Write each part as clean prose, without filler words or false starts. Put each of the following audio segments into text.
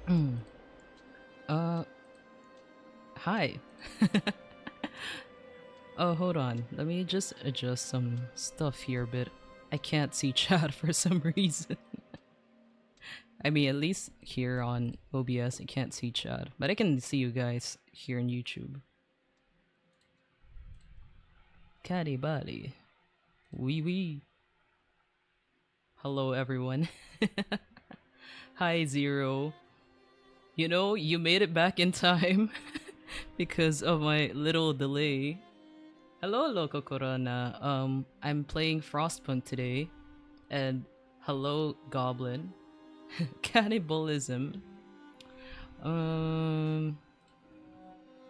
Mm. Uh, Hi. Oh, hold on. Let me just adjust some stuff here a bit. I can't see chat for some reason. I mean, at least here on OBS, I can't see chat, but I can see you guys here on YouTube. Caddy buddy. Wee wee. Hello, everyone. Hi, Zero. You know, you made it back in time because of my little delay. Hello, Loco Corona. I'm playing Frostpunk today. And hello, Goblin. Cannibalism.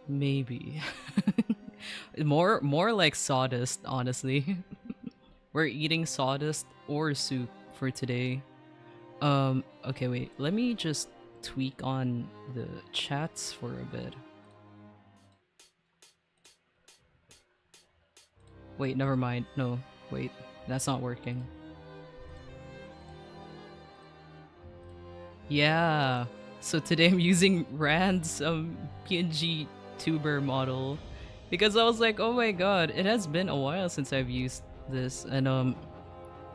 Maybe. more like sawdust, honestly. We're eating sawdust or soup for today. Okay, wait. Let me just tweak on the chats for a bit. Wait, never mind. No, wait. That's not working. Yeah. So today I'm using Rand's PNG tuber model because I was like, oh my god, it has been a while since I've used this, and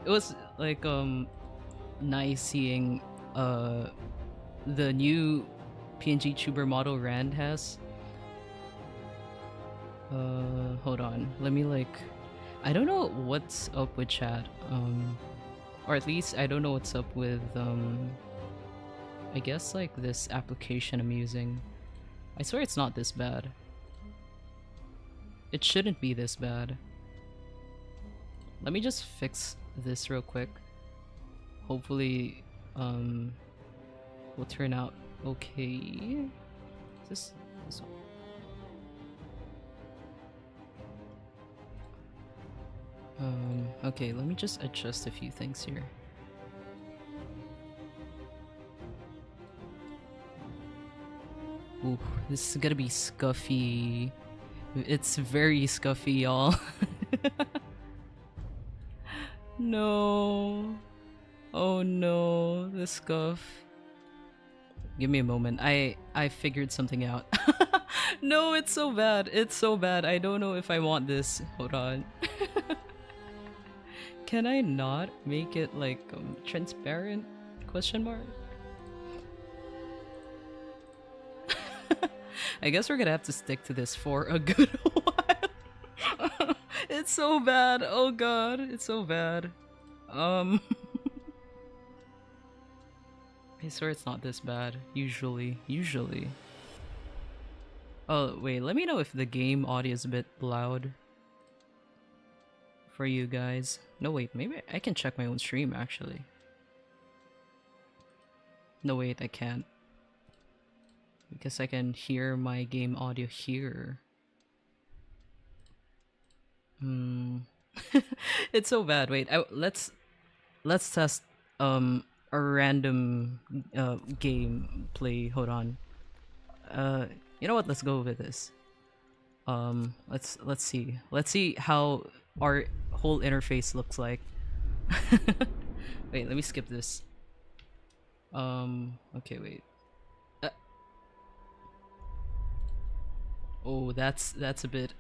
it was like nice seeing the new PNG tuber model Rand has. Hold on. Let me like, I don't know what's up with chat. Or at least I don't know what's up with I guess like this application I'm using. I swear it's not this bad. It shouldn't be this bad. Let me just fix this real quick. Hopefully, will turn out okay. Is this one? Okay, let me just adjust a few things here. Ooh, this is gonna be scuffy. It's very scuffy, y'all. No. Oh no, the scuff. Give me a moment. I figured something out. No, it's so bad. It's so bad. I don't know if I want this. Hold on. Can I not make it like transparent? Question mark. I guess we're gonna have to stick to this for a good while. It's so bad. Oh god, it's so bad. I swear it's not this bad. Usually. Oh wait, let me know if the game audio is a bit loud for you guys. No wait, maybe I can check my own stream actually. No wait, I can't. Because I can hear my game audio here. It's so bad. Wait, let's test a random game play. Hold on. You know what? Let's go with this. Let's see. Let's see how our whole interface looks like. Wait, let me skip this. Okay, wait. Oh, that's a bit.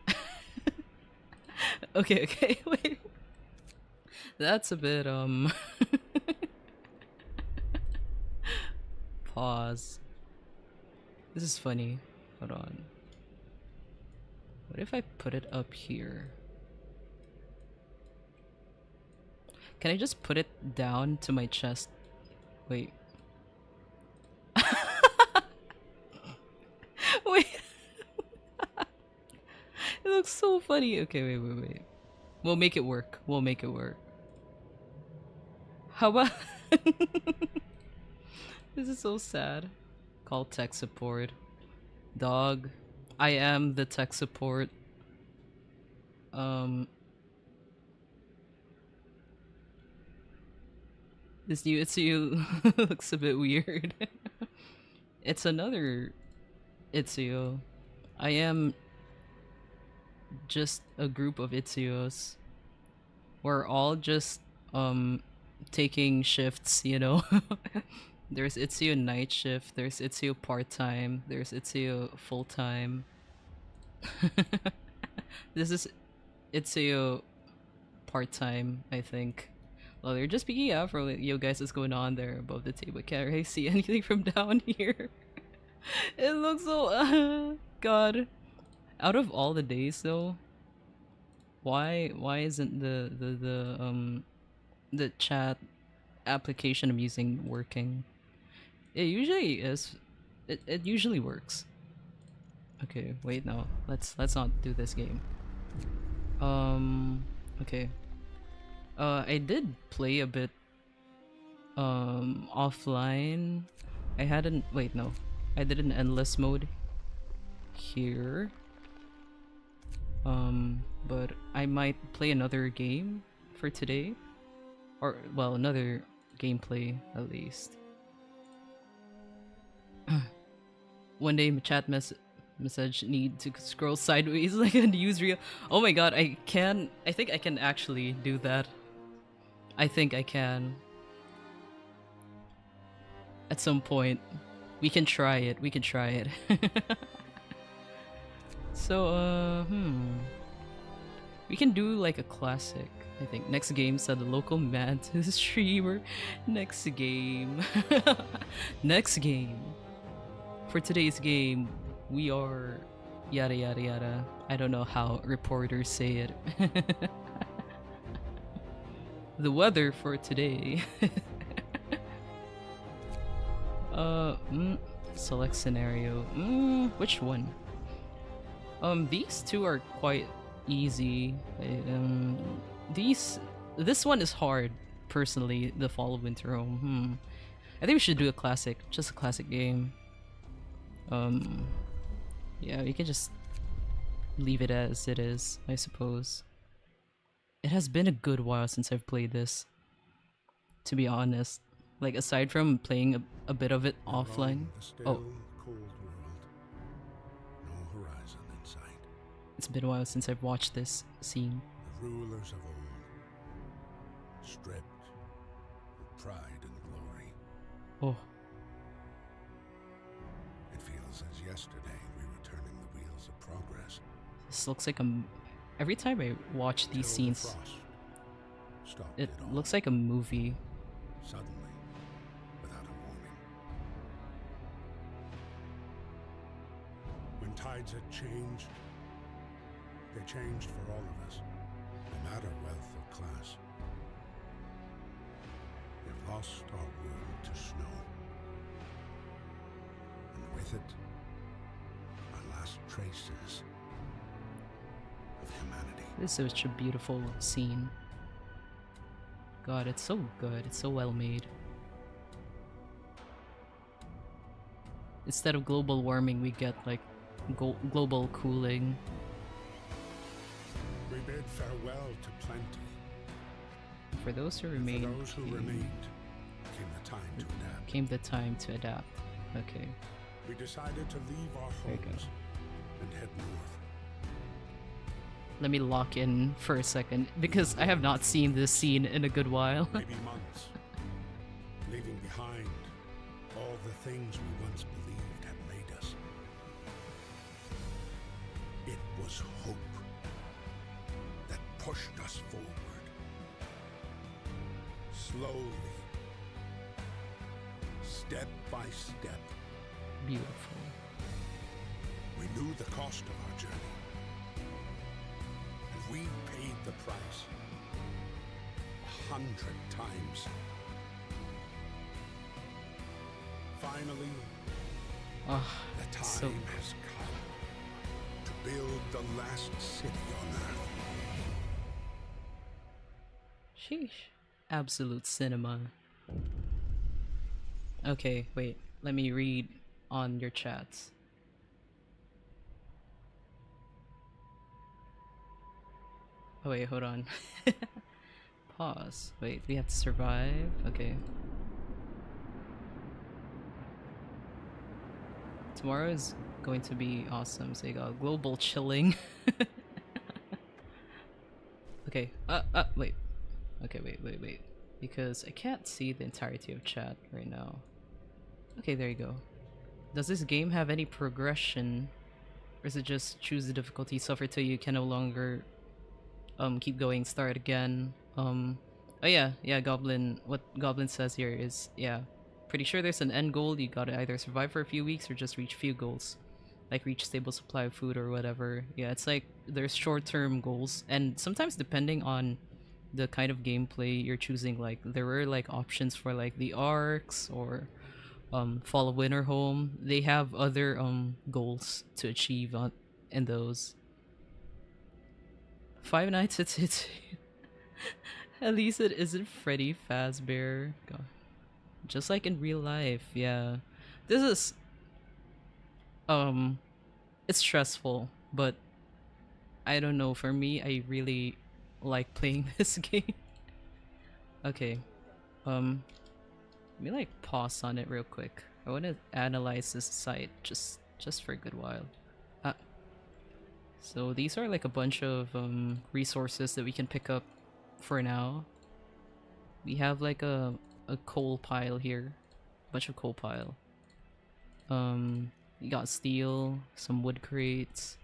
Okay, wait. That's a bit Pause. This is funny. Hold on. What if I put it up here? Can I just put it down to my chest? Wait. Wait. It looks so funny. Okay, wait. We'll make it work. How about... This is so sad. Call tech support. Dog. I am the tech support. This new itsuyo looks a bit weird. It's another itsuyo. I am just a group of itsuyos. We're all just taking shifts, you know. There's itsuyo night shift, there's itsuyo part-time, there's itsuyo full-time. This is itsuyo part-time, I think. Well, they're just peeking out for yo guys, what's going on there above the table. Can't really see anything from down here. It looks so god. Out of all the days though, why isn't the chat application I'm using working? It usually is. It usually works. Okay, wait, no. Let's not do this game. Okay. I did play a bit offline. I hadn't wait, no. I did an endless mode here. But I might play another game for today. Or well, another gameplay at least. One day my chat message need to scroll sideways like a newsreel. Oh my god, I think I can actually do that. I think I can. At some point. We can try it. So, we can do like a classic. I think next game said the local man to the streamer. Next game. Next game. For today's game, we are yada yada yada. I don't know how reporters say it. The weather for today. Select scenario. Which one? These two are quite easy. This one is hard, personally. The Fall of Winter Home. I think we should do a classic, just a classic game. Yeah, we can just leave it as it is, I suppose. It has been a good while since I've played this, to be honest. Like, aside from playing a bit of it offline. Oh. Cold world. No horizon in sight. It's been a while since I've watched this scene. The rulers of old, stripped of pride and glory. Oh. It feels as yesterday we were turning the wheels of progress. This looks like a... Every time I watch these scenes, it looks like a movie. Suddenly, without a warning. When tides had changed, they changed for all of us, no matter wealth or class. We've lost our world to snow. And with it, our last traces of humanity. This is such a beautiful scene. God, it's so good. It's so well made. Instead of global warming, we get like global cooling. We bid farewell to plenty. For those who remained, came the time to adapt. Came the time to adapt. Okay. We decided to leave our homes and head north. Let me lock in for a second, because I have not seen this scene in a good while. Maybe months. Leaving behind all the things we once believed had made us. It was hope that pushed us forward. Slowly. Step by step. Beautiful. We knew the cost of our journey. We paid the price 100 times. Finally, the time has come to build the last city on Earth. Sheesh. Absolute cinema. Okay, wait. Let me read on your chats. Oh wait, hold on. Pause. Wait, we have to survive? Okay. Tomorrow is going to be awesome, so you got global chilling. Okay, wait. Okay, wait. Because I can't see the entirety of chat right now. Okay, there you go. Does this game have any progression? Or is it just choose the difficulty, suffer till you can no longer keep going, start again? Oh yeah, Goblin, what Goblin says here is, yeah, pretty sure there's an end goal. You gotta either survive for a few weeks or just reach few goals, like reach stable supply of food or whatever. Yeah, it's like there's short-term goals, and sometimes depending on the kind of gameplay you're choosing, like there were like options for like the arcs or Fall of Winter Home. They have other goals to achieve on in those. Five Nights at Tiffany's. At least it isn't Freddy Fazbear. God. Just like in real life, yeah. This is it's stressful, but I don't know, for me I really like playing this game. Okay. Let me like pause on it real quick. I want to analyze this site just for a good while. So these are like a bunch of resources that we can pick up for now. We have like a coal pile here. Bunch of coal pile. We got steel, some wood crates.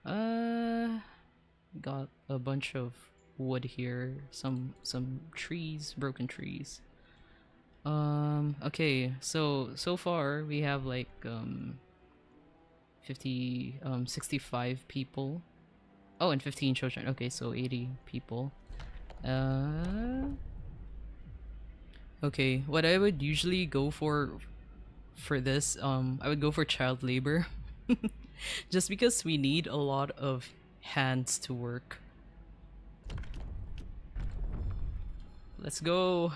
Got a bunch of wood here, some trees, broken trees. Okay, so far we have like 65 people. Oh, and 15 children. Okay, so 80 people. Okay, what I would usually go for this, I would go for child labor. Just because we need a lot of hands to work. Let's go.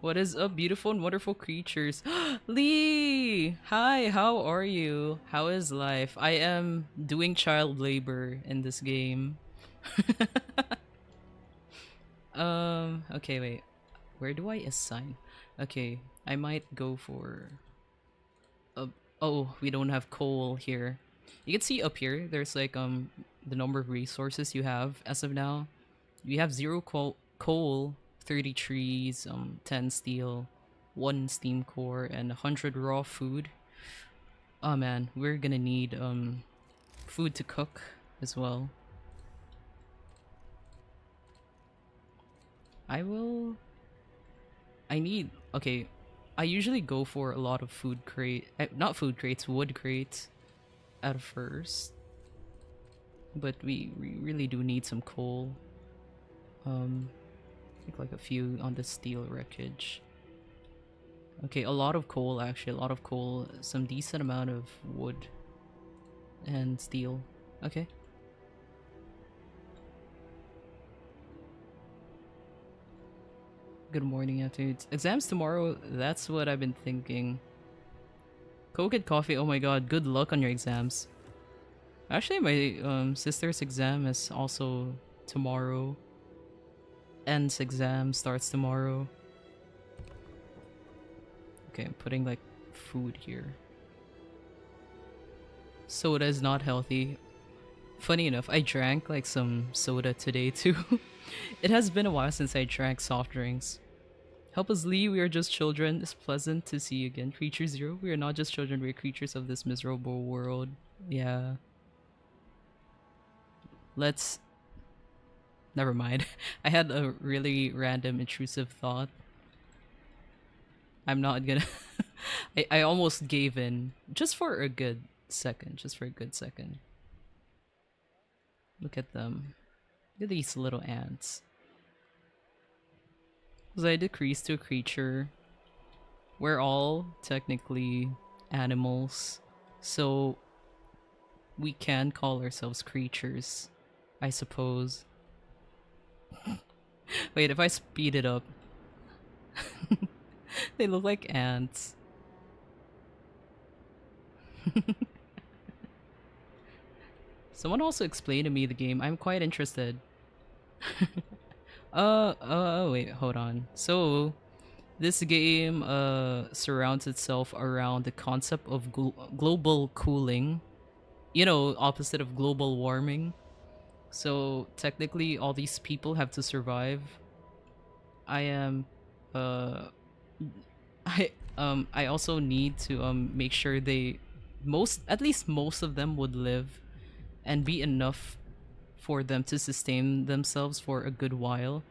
What is up, beautiful and wonderful creatures? Lee! Hi, how are you? How is life? I am doing child labor in this game. Okay, wait. Where do I assign? Okay, I might go for... oh, we don't have coal here. You can see up here, there's like, the number of resources you have as of now. You have 0 coal, 30 trees, 10 steel, 1 steam core, and 100 raw food. Oh man, we're gonna need food to cook as well. Okay, I usually go for a lot of not food crates, wood crates at first. But we really do need some coal. I think like a few on the steel wreckage. Okay, a lot of coal actually, a lot of coal, some decent amount of wood and steel. Okay. Good morning, afternoon. Exams tomorrow, that's what I've been thinking. Coke and coffee, oh my god, good luck on your exams. Actually, my sister's exam is also tomorrow. N's exam starts tomorrow. Okay, I'm putting like food here. Soda is not healthy. Funny enough, I drank like some soda today too. It has been a while since I drank soft drinks. Help us, Lee, we are just children. It's pleasant to see you again. Creature Zero, we are not just children, we are creatures of this miserable world. Yeah. Let's... Never mind. I had a really random intrusive thought. I'm not gonna... I almost gave in. Just for a good second. Look at them. Look at these little ants. Was I decreased to a creature? We're all technically animals. So we can call ourselves creatures, I suppose. Wait, if I speed it up. They look like ants. Someone also explained to me the game. I'm quite interested. Wait, hold on. So, this game surrounds itself around the concept of global cooling. You know, opposite of global warming. So, technically, all these people have to survive. I am, I also need to make sure at least most of them would live and be enough for them to sustain themselves for a good while.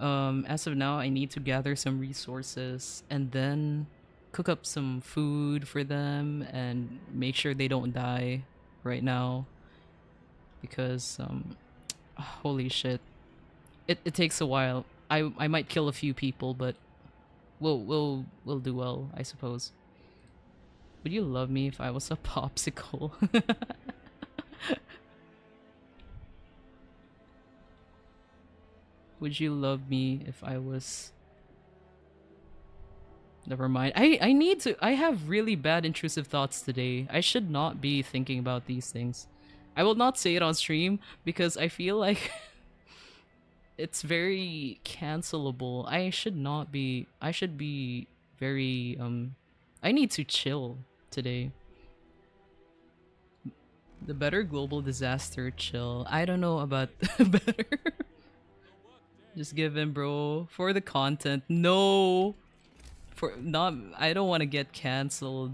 As of now, I need to gather some resources and then cook up some food for them and make sure they don't die right now. Because, holy shit. It takes a while. I might kill a few people, but we'll do well, I suppose. Would you love me if I was a popsicle? Would you love me if I was... Never mind. I need to... I have really bad intrusive thoughts today. I should not be thinking about these things. I will not say it on stream because I feel like it's very cancelable. I should not be... I should be very... I need to chill today. The better global disaster chill. I don't know about better. Just give in, bro. For the content. No! For not... I don't want to get cancelled.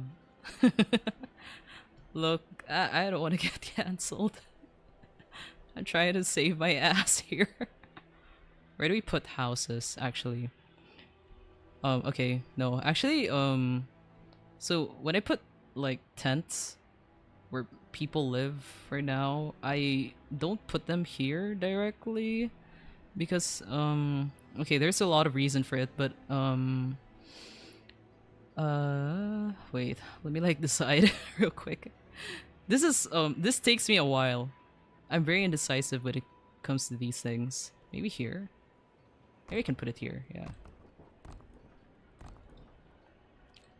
Look, I don't want to get cancelled. I'm trying to save my ass here. Where do we put houses, actually? Okay, no. Actually, so when I put, like, tents where people live right now, I don't put them here directly. Because, okay, there's a lot of reason for it, but, wait, let me, like, decide real quick. This takes me a while. I'm very indecisive when it comes to these things. Maybe here. Maybe I can put it here. Yeah.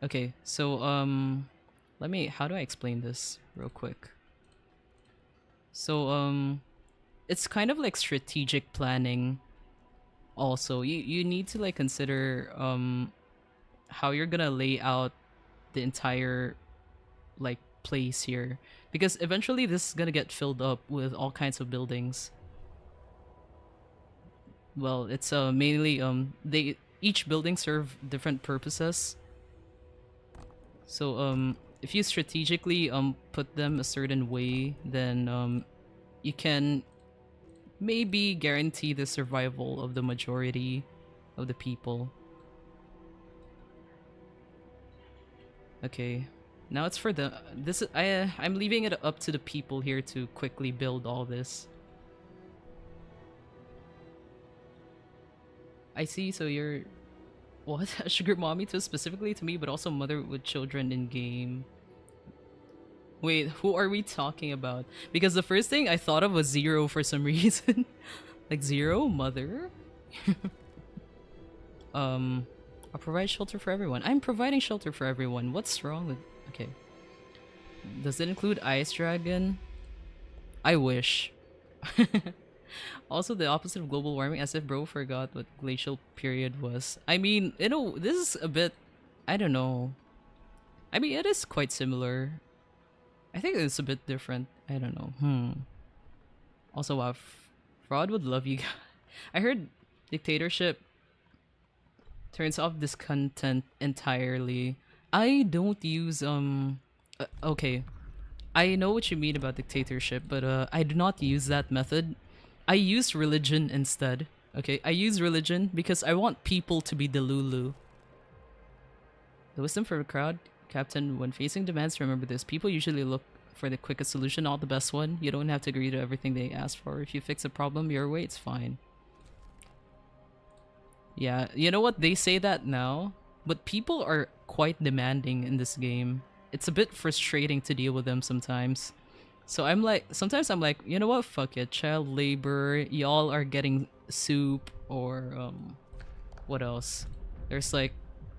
Okay, so let me, how do I explain this real quick? So it's kind of like strategic planning also. You need to like consider how you're gonna lay out the entire like place here, because eventually this is gonna get filled up with all kinds of buildings. Well, it's mainly they each building serve different purposes. So if you strategically put them a certain way, then you can maybe guarantee the survival of the majority of the people. Okay. Now it's for the I'm leaving it up to the people here to quickly build all this. I see, so you're what? A sugar mommy to specifically to me, but also mother with children in game. Wait, who are we talking about? Because the first thing I thought of was Zero for some reason. Like Zero, mother? I'll provide shelter for everyone. I'm providing shelter for everyone. What's wrong with... Okay. Does it include Ice Dragon? I wish. Also, the opposite of global warming, as if bro forgot what glacial period was. I mean, you know, this is a bit... I don't know. I mean, it is quite similar. I think it's a bit different. I don't know. Also, wow, Fraud would love you guys. I heard dictatorship turns off discontent entirely. I don't use okay. I know what you mean about dictatorship, but I do not use that method. I use religion instead. Okay, I use religion because I want people to be Delulu. The wisdom for the crowd, Captain, when facing demands, remember this. People usually look for the quickest solution, not the best one. You don't have to agree to everything they ask for. If you fix a problem your way, it's fine. Yeah, you know what? They say that now, but people are quite demanding in this game. It's a bit frustrating to deal with them sometimes. So I'm like, sometimes I'm like, you know what? Fuck it. Child labor. Y'all are getting soup or what else? There's like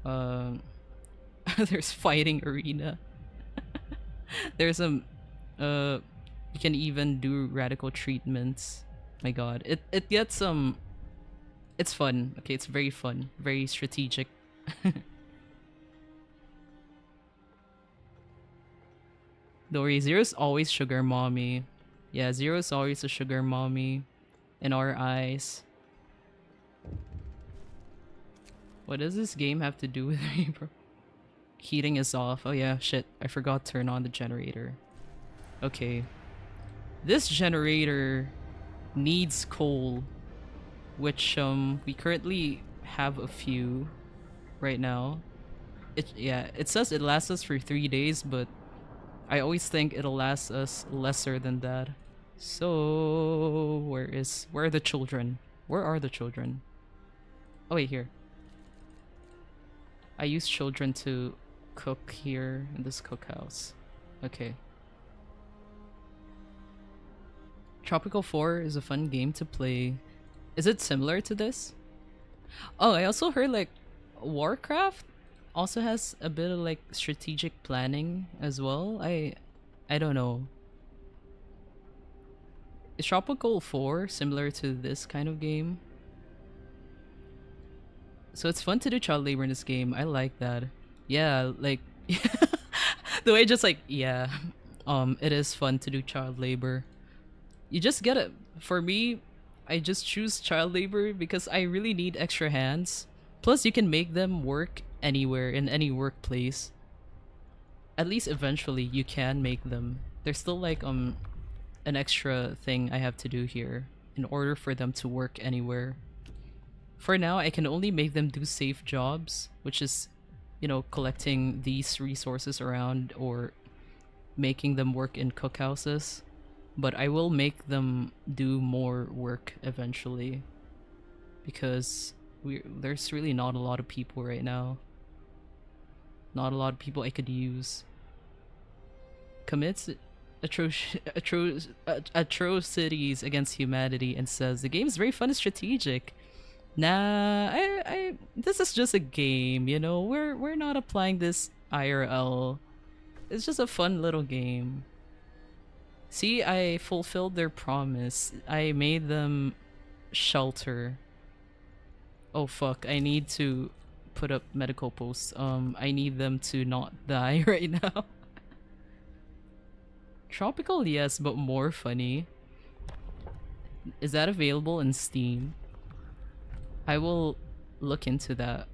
there's fighting arena. There's some you can even do radical treatments. My god. It gets it's fun. Okay, it's very fun. Very strategic. Don't worry, Zero's always sugar mommy. Yeah, Zero's always a sugar mommy in our eyes. What does this game have to do with me, bro? Heating is off. Oh yeah, shit. I forgot to turn on the generator. Okay. This generator needs coal, which we currently have a few right now. It says it lasts us for 3 days, but I always think it'll last us lesser than that. So where are the children? Where are the children? Oh wait, here. I use children to cook here in this cookhouse. Okay. Tropical 4 is a fun game to play. Is it similar to this? Oh, I also heard like Warcraft also has a bit of like strategic planning as well. I don't know. Is Tropical 4 similar to this kind of game? So it's fun to do child labor in this game. I like that. Yeah, like the way just like yeah, it is fun to do child labor. You just get it. For me, I just choose child labor because I really need extra hands. Plus, you can make them work anywhere in any workplace. At least eventually, you can make them. There's still like an extra thing I have to do here in order for them to work anywhere. For now, I can only make them do safe jobs, which is, you know, collecting these resources around or making them work in cookhouses. But I will make them do more work eventually because there's really not a lot of people right now. Not a lot of people I could use. Commits? atrocities against humanity and says the game is very fun and strategic. Nah, this is just a game, you know. We're not applying this IRL. It's just a fun little game. See, I fulfilled their promise. I made them shelter. Oh fuck, I need to put up medical posts. I need them to not die right now. Tropical, yes, but more funny. Is that available in Steam? I will look into that.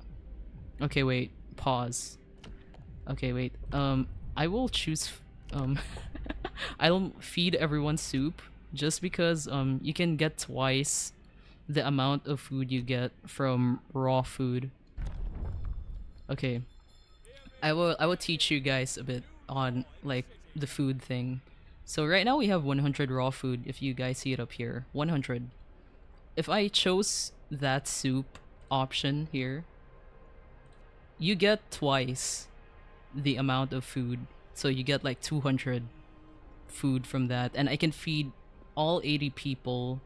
Okay, wait. Pause. Okay, wait. I will choose. I'll feed everyone soup just because you can get twice the amount of food you get from raw food. Okay. I will teach you guys a bit on like the food thing. So right now we have 100 raw food if you guys see it up here. 100. If I chose that soup option here, you get twice the amount of food. So you get like 200 food from that, and I can feed all 80 people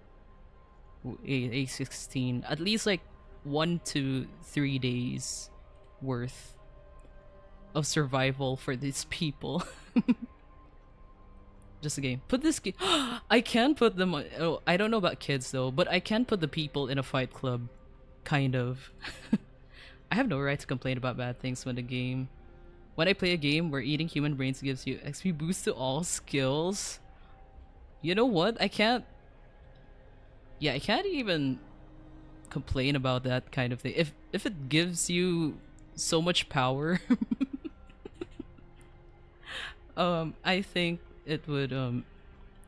a 16 at least like 1 to 3 days worth of survival for these people. Just a game. Put this game. I can put them on. Oh, I don't know about kids though, but I can put the people in a fight club. Kind of. I have no right to complain about bad things when I play a game where eating human brains gives you XP boost to all skills. You know what? I can't even complain about that kind of thing. If it gives you so much power, I think it would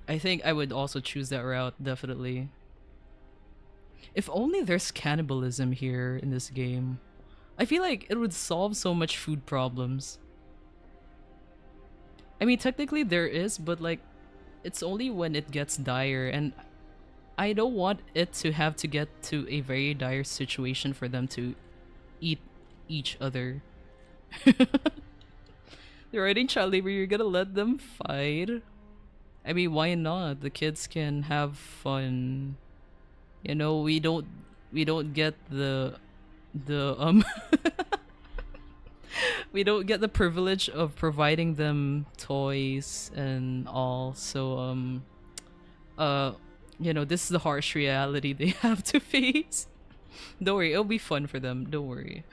I think I would also choose that route, definitely. If only there's cannibalism here in this game. I feel like it would solve so much food problems. I mean, technically there is, but like, it's only when it gets dire, and I don't want it to have to get to a very dire situation for them to eat each other. They're writing child labor, you're gonna let them fight? I mean, why not? The kids can have fun. You know, we don't get the we don't get the privilege of providing them toys and all, so you know, this is the harsh reality they have to face. Don't worry, it'll be fun for them, don't worry.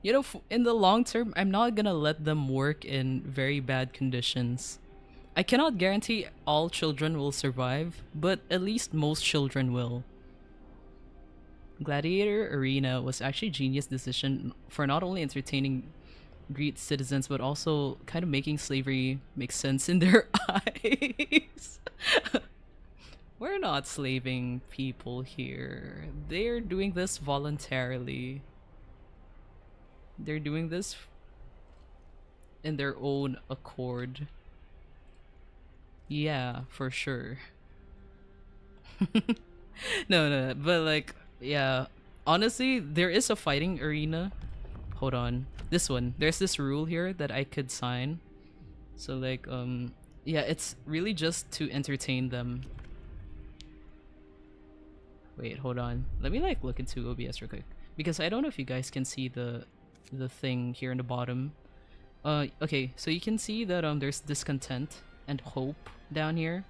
You know, in the long term, I'm not gonna let them work in very bad conditions. I cannot guarantee all children will survive, but at least most children will. Gladiator Arena was actually a genius decision for not only entertaining Greek citizens, but also kind of making slavery make sense in their eyes. We're not slaving people here. They're doing this voluntarily. They're doing this in their own accord. Yeah, for sure. No, but like, yeah. Honestly, there is a fighting arena. Hold on. This one. There's this rule here that I could sign. So like, yeah, it's really just to entertain them. Wait, hold on. Let me like look into OBS real quick. Because I don't know if you guys can see the thing here in the bottom. Okay, so you can see that there's discontent and hope down here.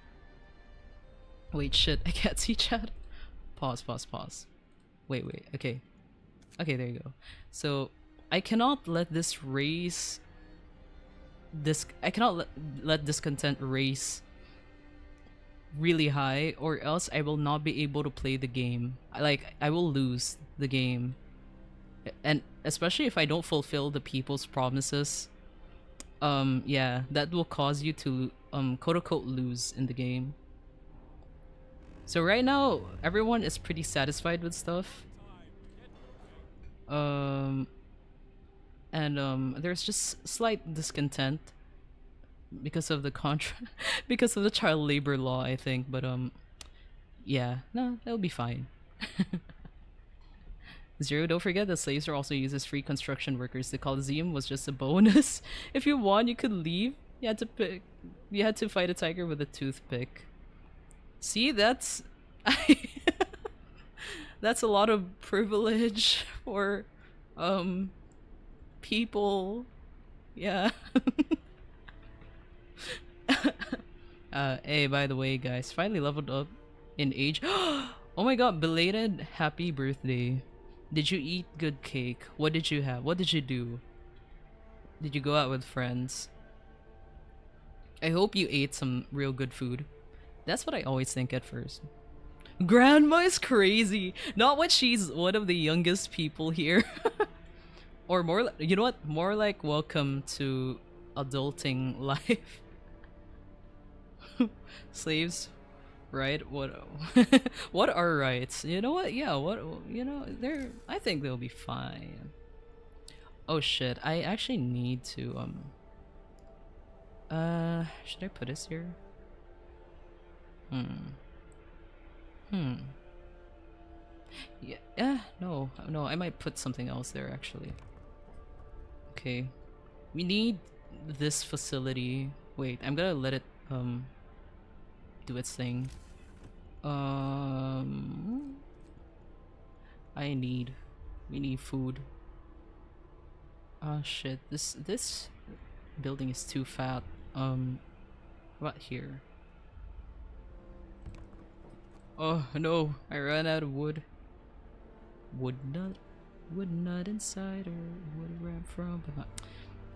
Wait, shit, I can't see chat. Pause. Wait, okay. Okay, there you go. So, I cannot let this race... I cannot let discontent race really high, or else I will not be able to play the game. I will lose the game. And especially if I don't fulfill the people's promises, yeah, that will cause you to quote-unquote lose in the game. So right now, everyone is pretty satisfied with stuff. And there's just slight discontent because of the because of the child labor law, I think. But yeah, no, that'll be fine. Zero, don't forget that slaves are also used as free construction workers. The Colosseum was just a bonus. If you won, you could leave. You had to pick. You had to fight a tiger with a toothpick. See, that's that's a lot of privilege for people. Yeah. Hey, by the way, guys, finally leveled up in age. Oh my god, belated happy birthday. Did you eat good cake? What did you have? What did you do? Did you go out with friends? I hope you ate some real good food. That's what I always think at first. Grandma is crazy. Not when she's one of the youngest people here. Or more, you know what? More like welcome to adulting life. Slaves, right? What? What are rights? You know what? Yeah. What? You know, they're. I think they'll be fine. Oh shit! I actually need to should I put this here? Yeah, no, I might put something else there actually. Okay. We need this facility. Wait, I'm gonna let it do its thing. We need food. Oh shit, this building is too fat. What here? Oh no, I ran out of wood. Wood nut inside, or wood wrap from behind.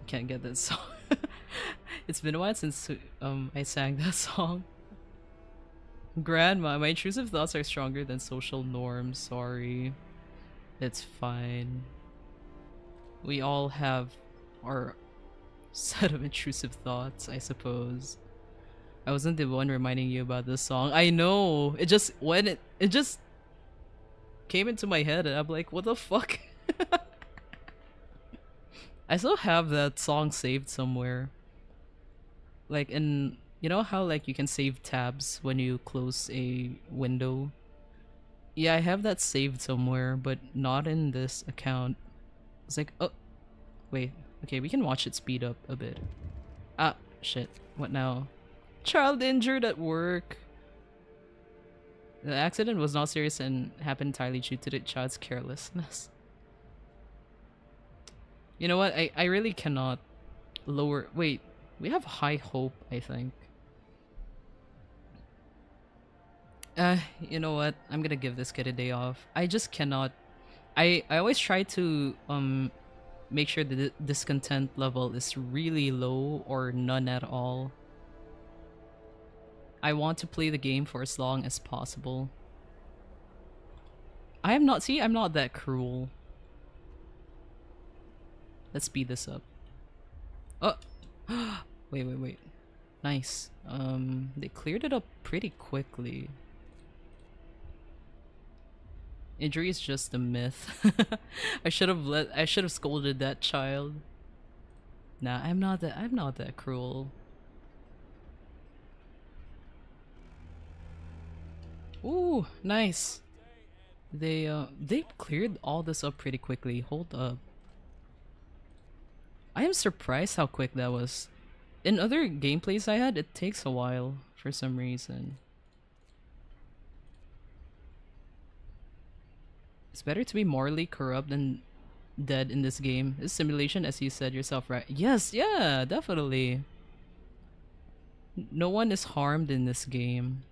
Can't get that song. It's been a while since I sang that song. Grandma, my intrusive thoughts are stronger than social norms. Sorry. It's fine. We all have our set of intrusive thoughts, I suppose. I wasn't the one reminding you about this song. I know. It just it just came into my head and I'm like, what the fuck? I still have that song saved somewhere. Like in, you know how like you can save tabs when you close a window? Yeah, I have that saved somewhere, but not in this account. It's like, oh, wait. Okay, we can watch it speed up a bit. Ah, shit. What now? Child injured at work. The accident was not serious and happened entirely due to the child's carelessness. You know what? I really cannot lower... Wait, we have high hope, I think. You know what? I'm gonna give this kid a day off. I just cannot... I always try to make sure the discontent level is really low or none at all. I want to play the game for as long as possible. I am not... See, I'm not that cruel. Let's speed this up. Oh! Wait. Nice. They cleared it up pretty quickly. Injury is just a myth. I should have scolded that child. Nah, I'm not that cruel. Ooh, nice. They cleared all this up pretty quickly. Hold up. I am surprised how quick that was. In other gameplays I had, it takes a while for some reason. It's better to be morally corrupt than dead in this game. It's simulation, as you said yourself, right? Yes, yeah, definitely. No one is harmed in this game.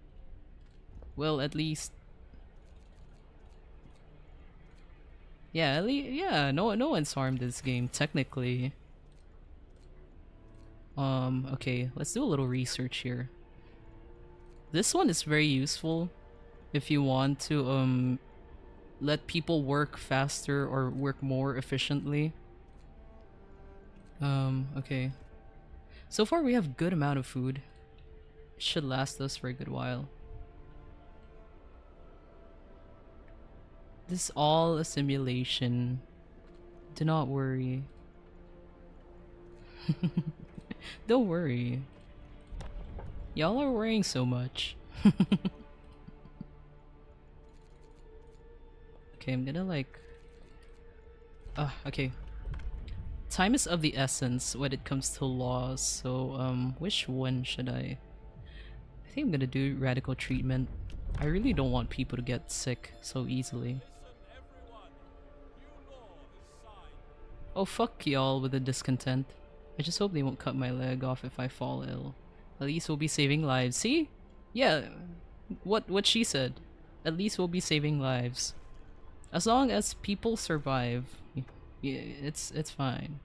Well, at least... Yeah, no one's harmed in this game, technically. Okay, let's do a little research here. This one is very useful if you want to, let people work faster or work more efficiently. Okay. So far we have good amount of food. It should last us for a good while. This is all a simulation. Do not worry. Don't worry. Y'all are worrying so much. Okay, I'm gonna like Okay. Time is of the essence when it comes to laws, so which one should I think I'm gonna do radical treatment. I really don't want people to get sick so easily. Oh, fuck y'all with the discontent. I just hope they won't cut my leg off if I fall ill. At least we'll be saving lives. See? Yeah, what she said. At least we'll be saving lives. As long as people survive, yeah, it's fine.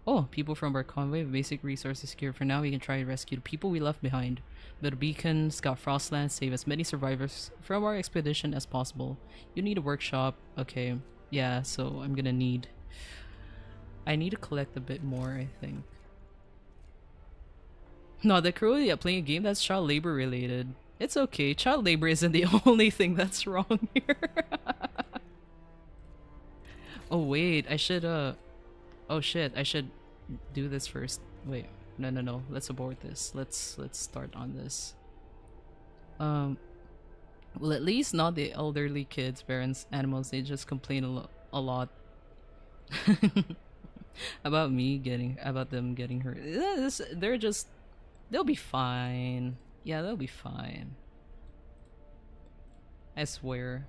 Oh, people from our convoy of basic resources secured. For now, we can try to rescue the people we left behind. Build a beacon, scout Frostland, save as many survivors from our expedition as possible. You need a workshop. Okay, yeah, so I'm gonna need... I need to collect a bit more, I think. No, the cruelty at playing a game that's child labor related. It's okay, child labor isn't the only thing that's wrong here. Oh wait, I should oh shit, I should do this first. Wait, no. Let's abort this. Let's start on this. Well, at least not the elderly kids, parents, animals. They just complain a lot about them getting hurt. They'll be fine. Yeah, they'll be fine. I swear.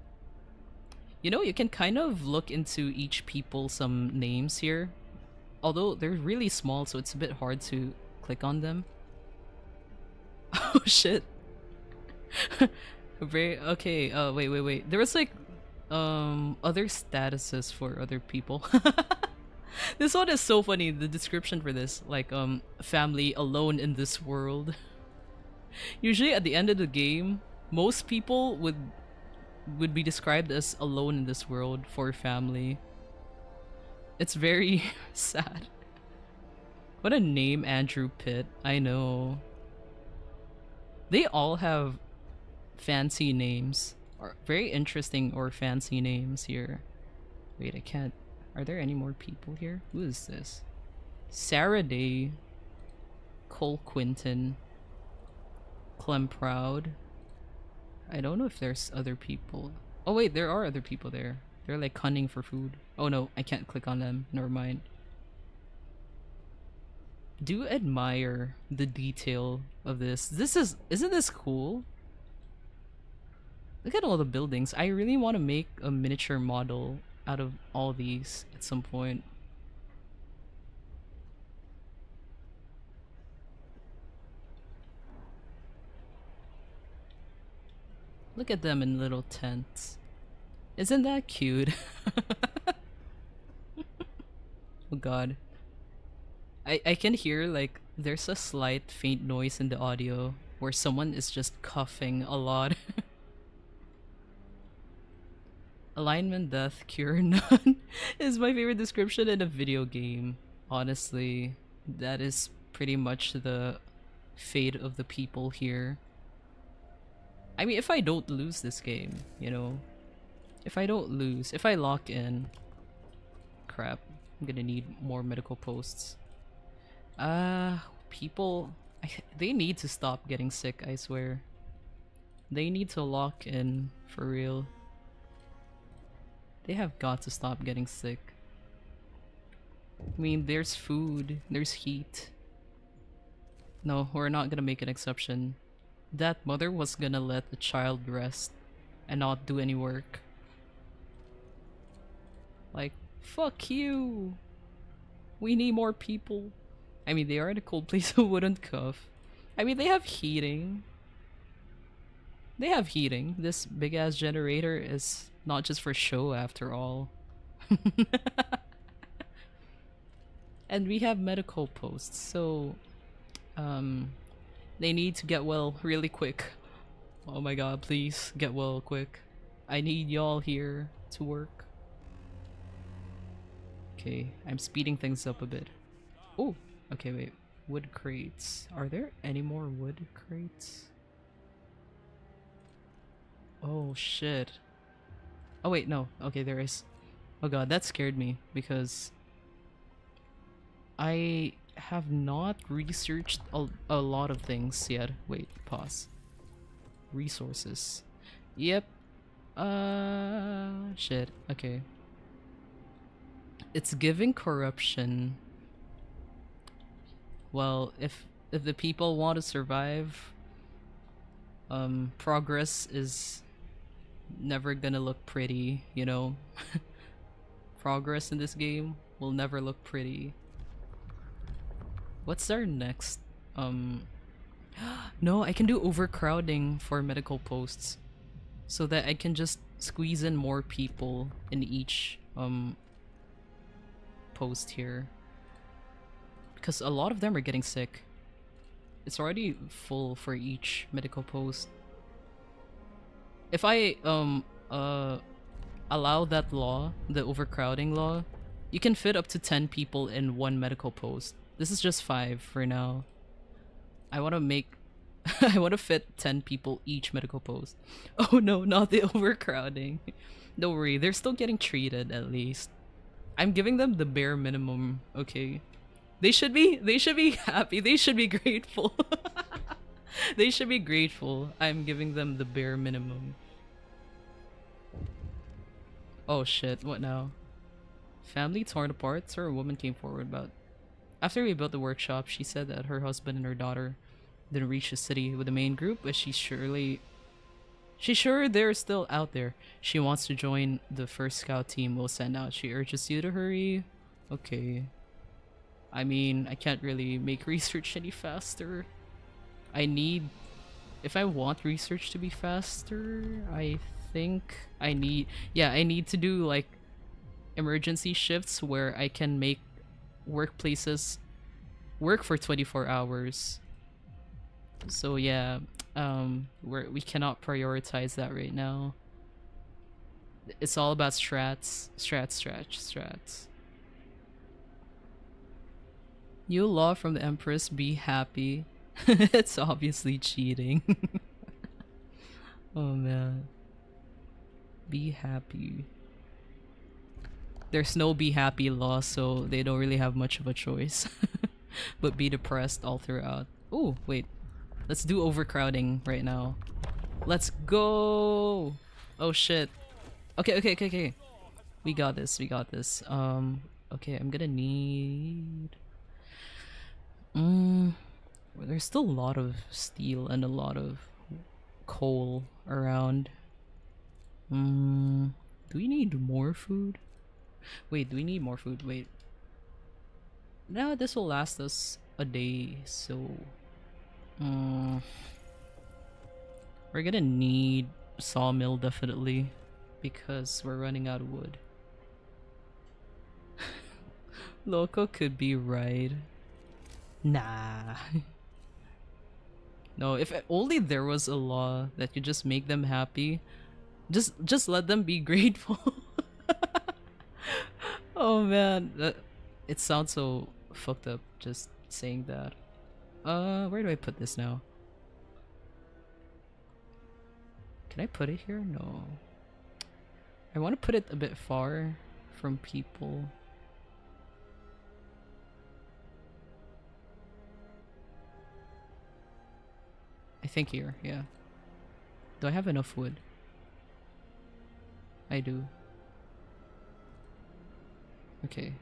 You know, you can kind of look into each people some names here. Although they're really small, so it's a bit hard to click on them. Oh shit. Okay, wait. There was like other statuses for other people. This one is so funny, the description for this. Like family alone in this world. Usually at the end of the game, most people would be described as alone in this world for family. It's very sad. What a name, Andrew Pitt. I know. They all have fancy names. Or very interesting or fancy names here. Wait, I can't. Are there any more people here? Who is this? Sarah Day. Cole Quinton. Clem Proud. I don't know if there's other people. Oh wait, there are other people there. They're like hunting for food. Oh no, I can't click on them. Never mind. Do admire the detail of this. Isn't this cool? Look at all the buildings. I really want to make a miniature model out of all these at some point. Look at them in little tents. Isn't that cute? Oh god. I can hear like there's a slight faint noise in the audio where someone is just coughing a lot. Alignment, death, cure, none is my favorite description in a video game. Honestly, that is pretty much the fate of the people here. I mean, if I don't lose this game, you know, if I lock in, crap, I'm gonna need more medical posts. People, they need to stop getting sick, I swear. They need to lock in, for real. They have got to stop getting sick. I mean, there's food, there's heat. No, we're not gonna make an exception. That mother was gonna let the child rest and not do any work. Like, fuck you! We need more people. I mean, they are in a cold place who wouldn't cough. I mean, they have heating. They have heating. This big ass generator is not just for show after all. And we have medical posts, so they need to get well really quick. Oh my god, please get well quick. I need y'all here to work. Okay, I'm speeding things up a bit. Oh, okay, wait. Wood crates. Are there any more wood crates? Oh shit. Oh wait, no. Okay, there is. Oh god, that scared me because I have not researched a lot of things yet. Wait, pause. Resources. Yep. Shit. Okay. It's giving corruption. Well, if the people want to survive, progress is never gonna look pretty, you know? Progress in this game will never look pretty. What's our next? No, I can do overcrowding for medical posts so that I can just squeeze in more people in each post here. Because a lot of them are getting sick. It's already full for each medical post. If I allow that law, the overcrowding law, you can fit up to 10 people in one medical post. This is just 5 for now. I want to make I want to fit 10 people each medical post. Oh no, not the overcrowding. Don't worry, they're still getting treated at least. I'm giving them the bare minimum, okay? They should be happy. They should be grateful. They should be grateful. I'm giving them the bare minimum. Oh shit, what now? Family torn apart, so a woman came forward about. After we built the workshop, she said that her husband and her daughter didn't reach the city with the main group, but she's sure they're still out there. She wants to join the first scout team we'll send out. She urges you to hurry. Okay. I mean, I can't really make research any faster. If I want research to be faster, I think I need to do like emergency shifts where I can make workplaces work for 24 hours. So yeah, we cannot prioritize that right now. It's all about strats. You law from the Empress, be happy. It's obviously cheating. Oh man. Be happy. There's no be happy law, so they don't really have much of a choice. But be depressed all throughout. Oh, wait. Let's do overcrowding right now. Let's go! Oh shit. Okay. We got this. Okay, I'm gonna need... there's still a lot of steel and a lot of coal around. Do we need more food? Wait, do we need more food? Wait. No, this will last us a day, so... we're gonna need sawmill definitely, because we're running out of wood. Loco could be right. Nah. No, if only there was a law that could just make them happy. Just let them be grateful. Oh man, it sounds so fucked up just saying that. Where do I put this now? Can I put it here? No. I want to put it a bit far from people. I think here, yeah. Do I have enough wood? I do. Okay.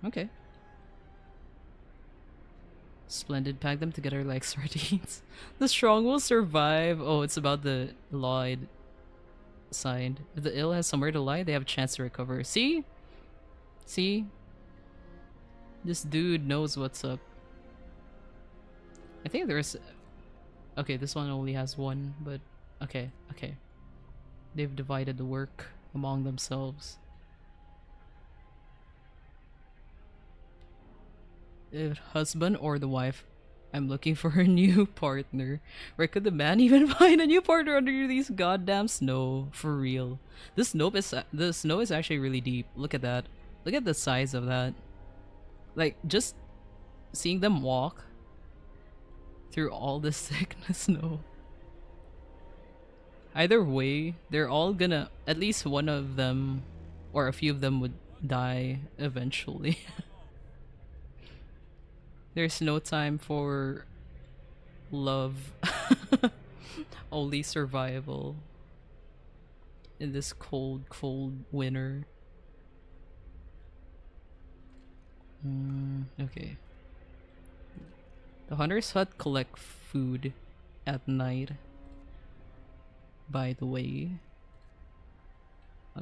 Okay. Splendid. Pack them together like sardines. The strong will survive. Oh, it's about the law I signed. If the ill has somewhere to lie, they have a chance to recover. See? See? This dude knows what's up. I think there's... Okay, this one only has one, but... Okay. They've divided the work among themselves. If husband or the wife, I'm looking for a new partner. Where could the man even find a new partner under these goddamn snow? For real. The snow is actually really deep. Look at that. Look at the size of that. Like, just seeing them walk through all this thick snow. Either way, they're all gonna... At least one of them, or a few of them would die eventually. There's no time for love. Only survival in this cold winter. Okay. The hunter's hut collect food at night. By the way.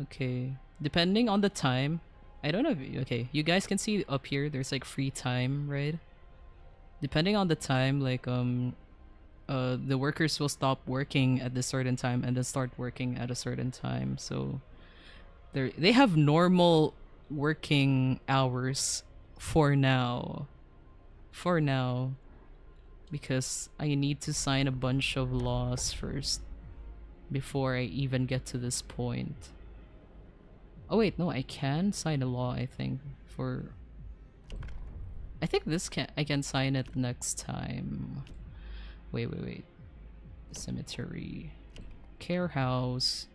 Okay. Depending on the time. I don't know if okay, you guys can see up here there's like free time, right? Depending on the time, like the workers will stop working at this certain time and then start working at a certain time. So they have normal working hours for now. For now. Because I need to sign a bunch of laws first before I even get to this point. Oh wait, no, I can sign a law, I think, for... I think I can sign it next time. Wait. Cemetery. Care house.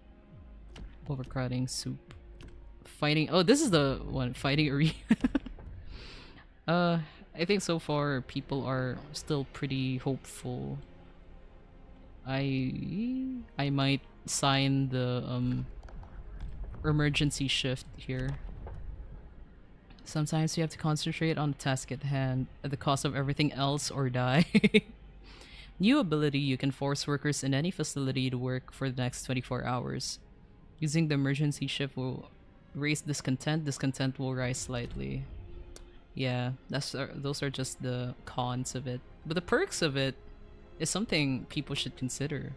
Overcrowding, soup. Fighting... Oh, this is the one. Fighting arena. I think so far people are still pretty hopeful. I might sign the emergency shift here. Sometimes you have to concentrate on the task at hand at the cost of everything else or die. New ability: you can force workers in any facility to work for the next 24 hours. Using the emergency shift will raise discontent. Discontent will rise slightly. Yeah, those are just the cons of it. But the perks of it is something people should consider.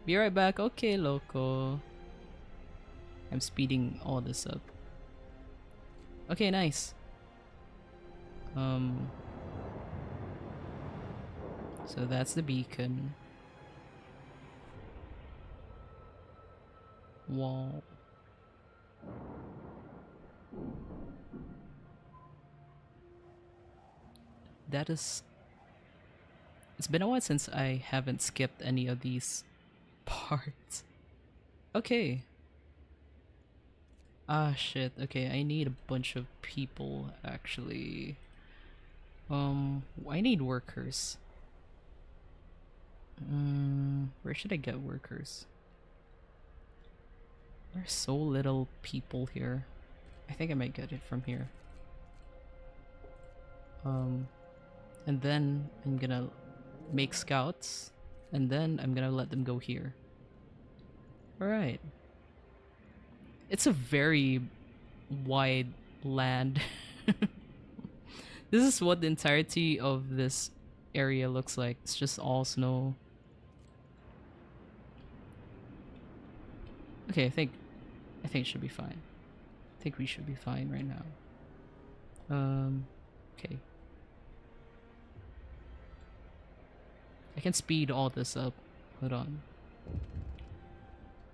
Be right back. Okay, loco. I'm speeding all this up. Okay, nice. So that's the beacon. Wall. That is... It's been a while since I haven't skipped any of these parts. Okay. Ah, shit. Okay, I need a bunch of people, actually. I need workers. Where should I get workers? There's so little people here. I think I might get it from here. And then I'm gonna make scouts, and then I'm gonna let them go here. Alright. It's a very wide land. This is what the entirety of this area looks like. It's just all snow. Okay, I think it should be fine. I think we should be fine right now. Okay. I can speed all this up. Hold on.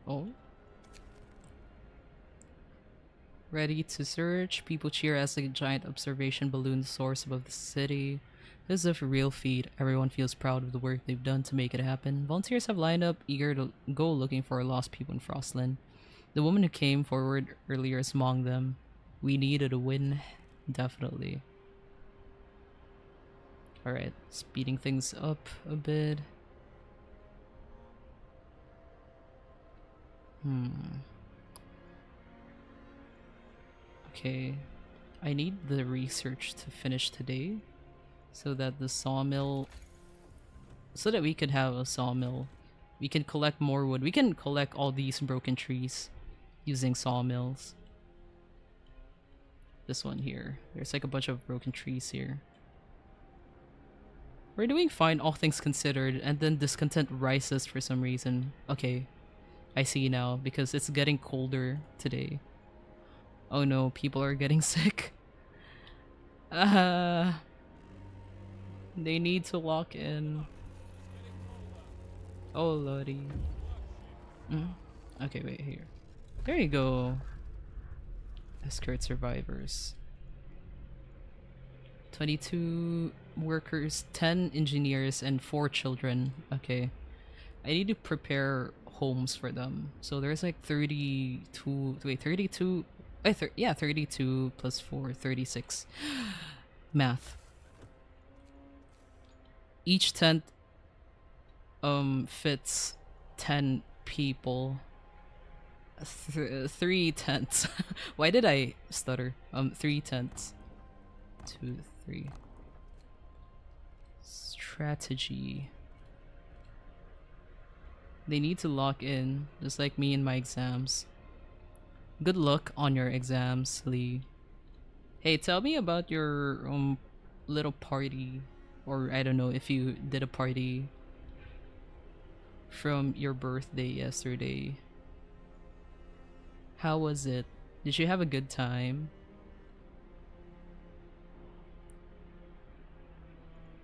Oh. Ready to search. People cheer as a giant observation balloon soars above the city. This is a real feat. Everyone feels proud of the work they've done to make it happen. Volunteers have lined up, eager to go looking for lost people in Frostland. The woman who came forward earlier is among them. We needed a win. Definitely. Alright, speeding things up a bit. Okay, I need the research to finish today so that the sawmill, so that we could have a sawmill. We can collect more wood. We can collect all these broken trees using sawmills. This one here. There's like a bunch of broken trees here. We're doing fine, all things considered, and then discontent rises for some reason. Okay, I see now, because it's getting colder today. Oh no, people are getting sick. They need to lock in. Oh lordy. Okay, wait, here. There you go. Escort survivors. 22 workers, 10 engineers, and 4 children. Okay. I need to prepare homes for them. So there's like 32... Wait, 32... yeah, 32 plus 4, 36. Math. Each tent fits 10 people. 3 tents. Why did I stutter? 3 tents. 2, 3. Strategy. They need to lock in, just like me in my exams. Good luck on your exams, Lee. Hey, tell me about your little party, or I don't know if you did a party from your birthday yesterday. How was it? Did you have a good time?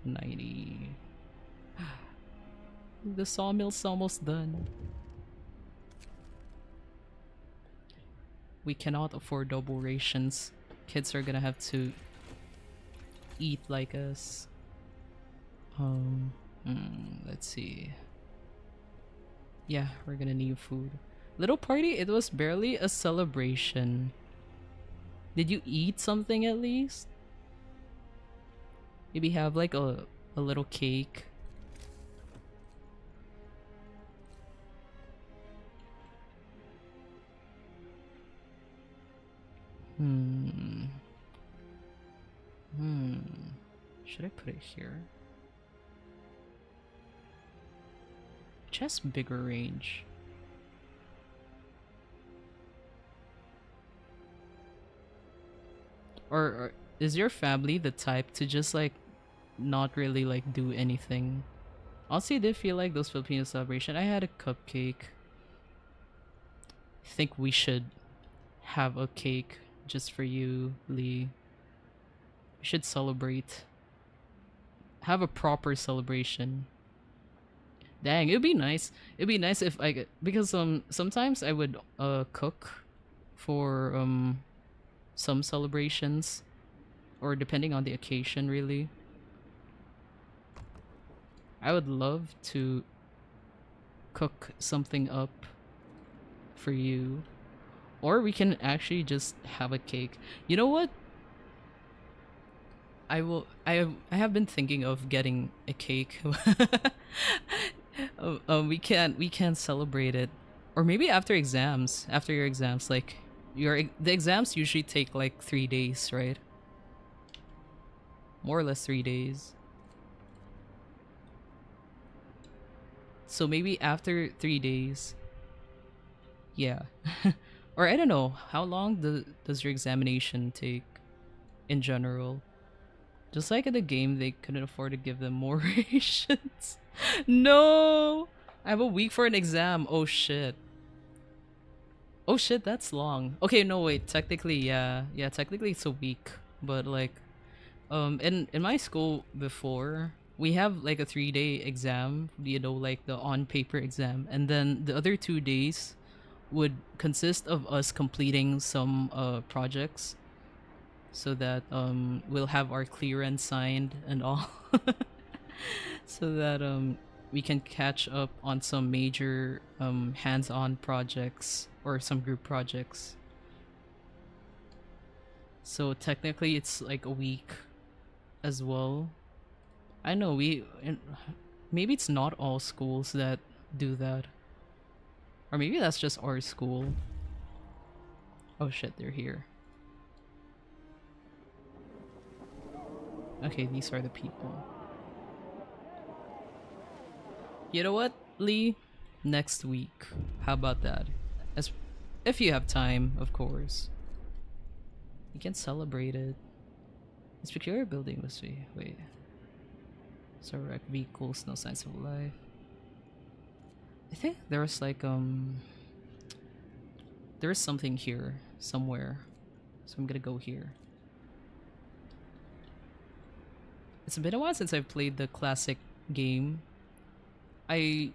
90. The sawmill's almost done. We cannot afford double rations. Kids are gonna have to eat like us. Let's see. Yeah, we're gonna need food. Little party, it was barely a celebration. Did you eat something at least? Maybe have like a little cake. Should I put it here? Just bigger range. Or is your family the type to just like not really like do anything? Honestly, I did feel like those Filipino celebration. I had a cupcake. I think we should have a cake just for you, Lee. We should celebrate. Have a proper celebration. Dang, it'd be nice. It'd be nice if I could, because sometimes I would cook for some celebrations, or depending on the occasion, really. I would love to cook something up for you, or we can actually just have a cake. You know what? I have been thinking of getting a cake. We can celebrate it, or maybe after exams. After your exams, like the exams usually take like 3 days, right? More or less 3 days. So maybe after 3 days. Yeah. Or I don't know, how long does your examination take in general? Just like in the game, they couldn't afford to give them more rations. No! I have a week for an exam. Oh shit. Oh shit, that's long. Okay, no wait, technically, yeah. Yeah, technically it's a week. But like, in my school before, we have like a 3-day exam, you know, like the on-paper exam. And then the other 2 days would consist of us completing some projects, so that we'll have our clearance signed and all. So that we can catch up on some major hands-on projects or some group projects. So technically it's like a week as well. I know maybe it's not all schools that do that, or maybe that's just our school. Oh shit, they're here. Okay, these are the people. You know what, Lee? Next week. How about that? If you have time, of course. You can celebrate it. This peculiar building must be... Wait. So wrecked vehicles, no signs of life. I think there was like, there is something here, somewhere. So I'm gonna go here. It's been a while since I've played the classic game. I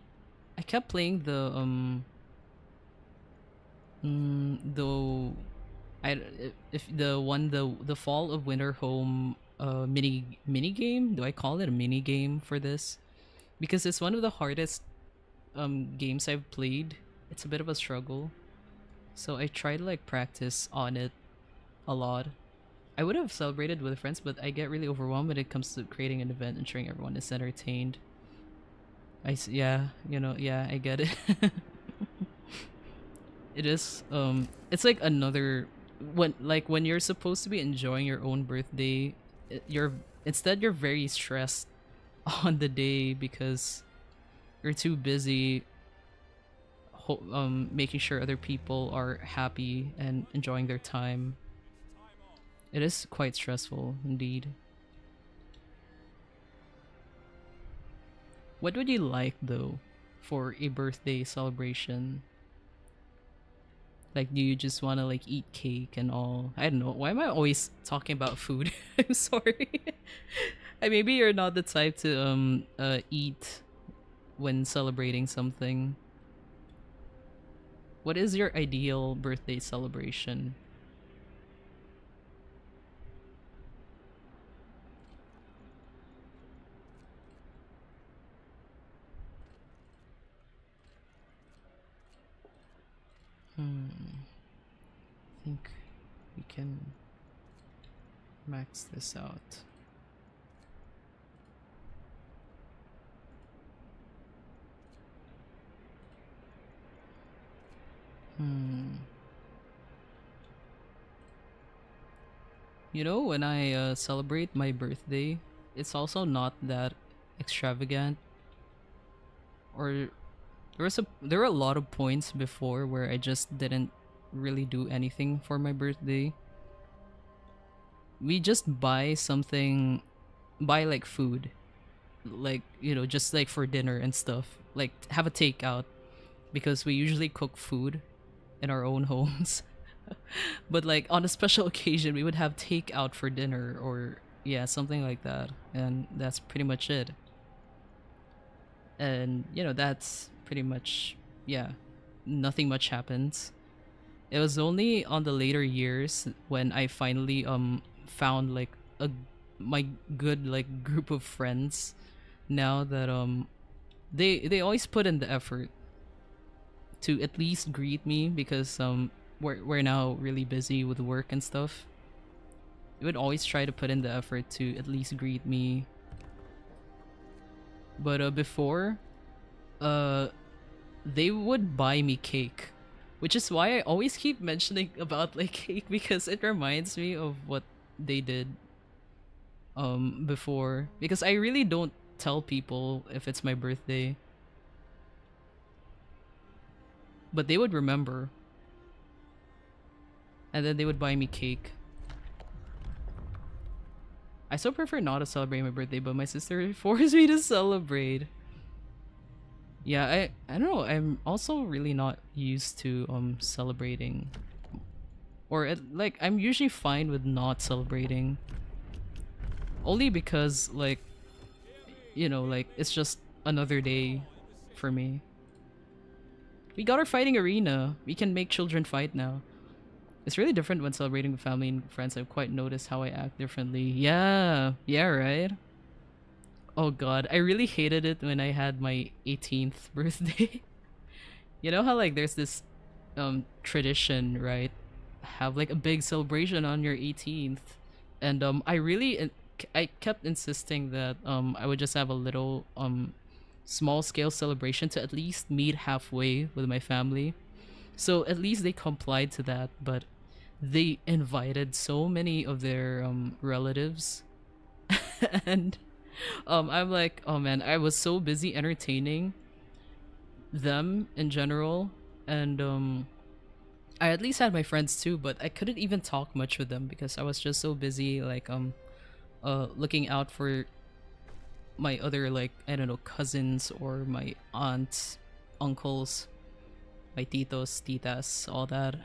kept playing the the Fall of Winter Home mini game. Do I call it a mini game for this? Because it's one of the hardest games I've played. It's a bit of a struggle. So I try to like practice on it a lot. I would have celebrated with friends, but I get really overwhelmed when it comes to creating an event, ensuring everyone is entertained. Yeah, you know, yeah, I get it. It is it's like another when you're supposed to be enjoying your own birthday, you're instead you're very stressed on the day because you're too busy making sure other people are happy and enjoying their time. It is quite stressful indeed. What would you like though for a birthday celebration? Like, do you just want to like eat cake and all? I don't know. Why am I always talking about food? I'm sorry. Maybe you're not the type to eat when celebrating something. What is your ideal birthday celebration? I think we can max this out. You know, when I celebrate my birthday, it's also not that extravagant. Or there were a lot of points before where I just didn't really do anything for my birthday. We just buy something, buy like food, like just like for dinner and stuff. Like have a takeout because we usually cook food in our own homes. But like on a special occasion, we would have takeout for dinner or yeah, something like that, and that's pretty much it. And that's pretty much yeah, nothing much happens. It was only on the later years when I finally found like a my good like group of friends now that they always put in the effort to at least greet me because we're now really busy with work and stuff. They would always try to put in the effort to at least greet me. But before they would buy me cake, which is why I always keep mentioning about like cake because it reminds me of what they did before, because I really don't tell people if it's my birthday, but they would remember and then they would buy me cake. I still prefer not to celebrate my birthday, but my sister forced me to celebrate. Yeah, I don't know. I'm also really not used to celebrating, or like I'm usually fine with not celebrating. Only because like like it's just another day for me. We got our fighting arena. We can make children fight now. It's really different when celebrating with family and friends. I've quite noticed how I act differently. Yeah, yeah, right. Oh god, I really hated it when I had my 18th birthday. You know how like there's this tradition, right? Have like a big celebration on your 18th. And I kept insisting that I would just have a little small scale celebration to at least meet halfway with my family. So at least they complied to that, but they invited so many of their relatives. And I'm like, oh man, I was so busy entertaining them in general, and I at least had my friends too, but I couldn't even talk much with them because I was just so busy like looking out for my other like I don't know cousins or my aunts, uncles, my titos, titas, all that.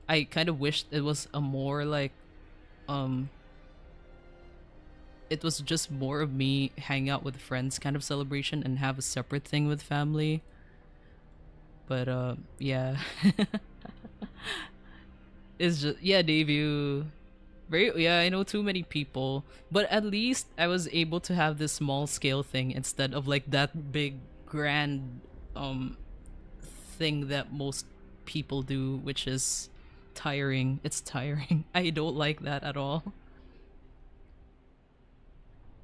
I kind of wished it was a more like um it was just more of me hang out with friends kind of celebration and have a separate thing with family. But yeah. It's just yeah, debut. Very yeah, I know too many people, but at least I was able to have this small scale thing instead of like that big grand um thing that most people do, which is tiring. It's tiring. I don't like that at all.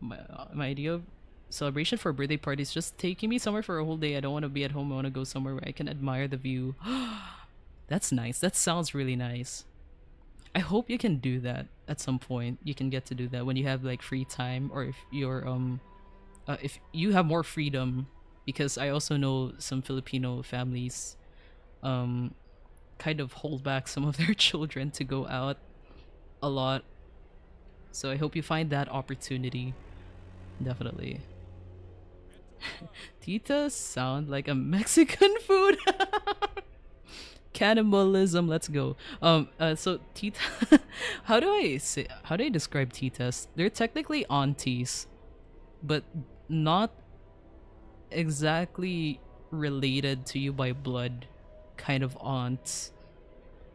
My idea of celebration for a birthday party is just taking me somewhere for a whole day. I don't want to be at home. I want to go somewhere where I can admire the view. That's nice. That sounds really nice. I hope you can do that at some point. You can get to do that when you have like free time, or if you have more freedom, because I also know some Filipino families um kind of hold back some of their children to go out a lot. So I hope you find that opportunity. Definitely. Titas sound like a Mexican food. Cannibalism, let's go. So tita, how do I describe titas? They're technically aunties, but not exactly related to you by blood kind of aunts.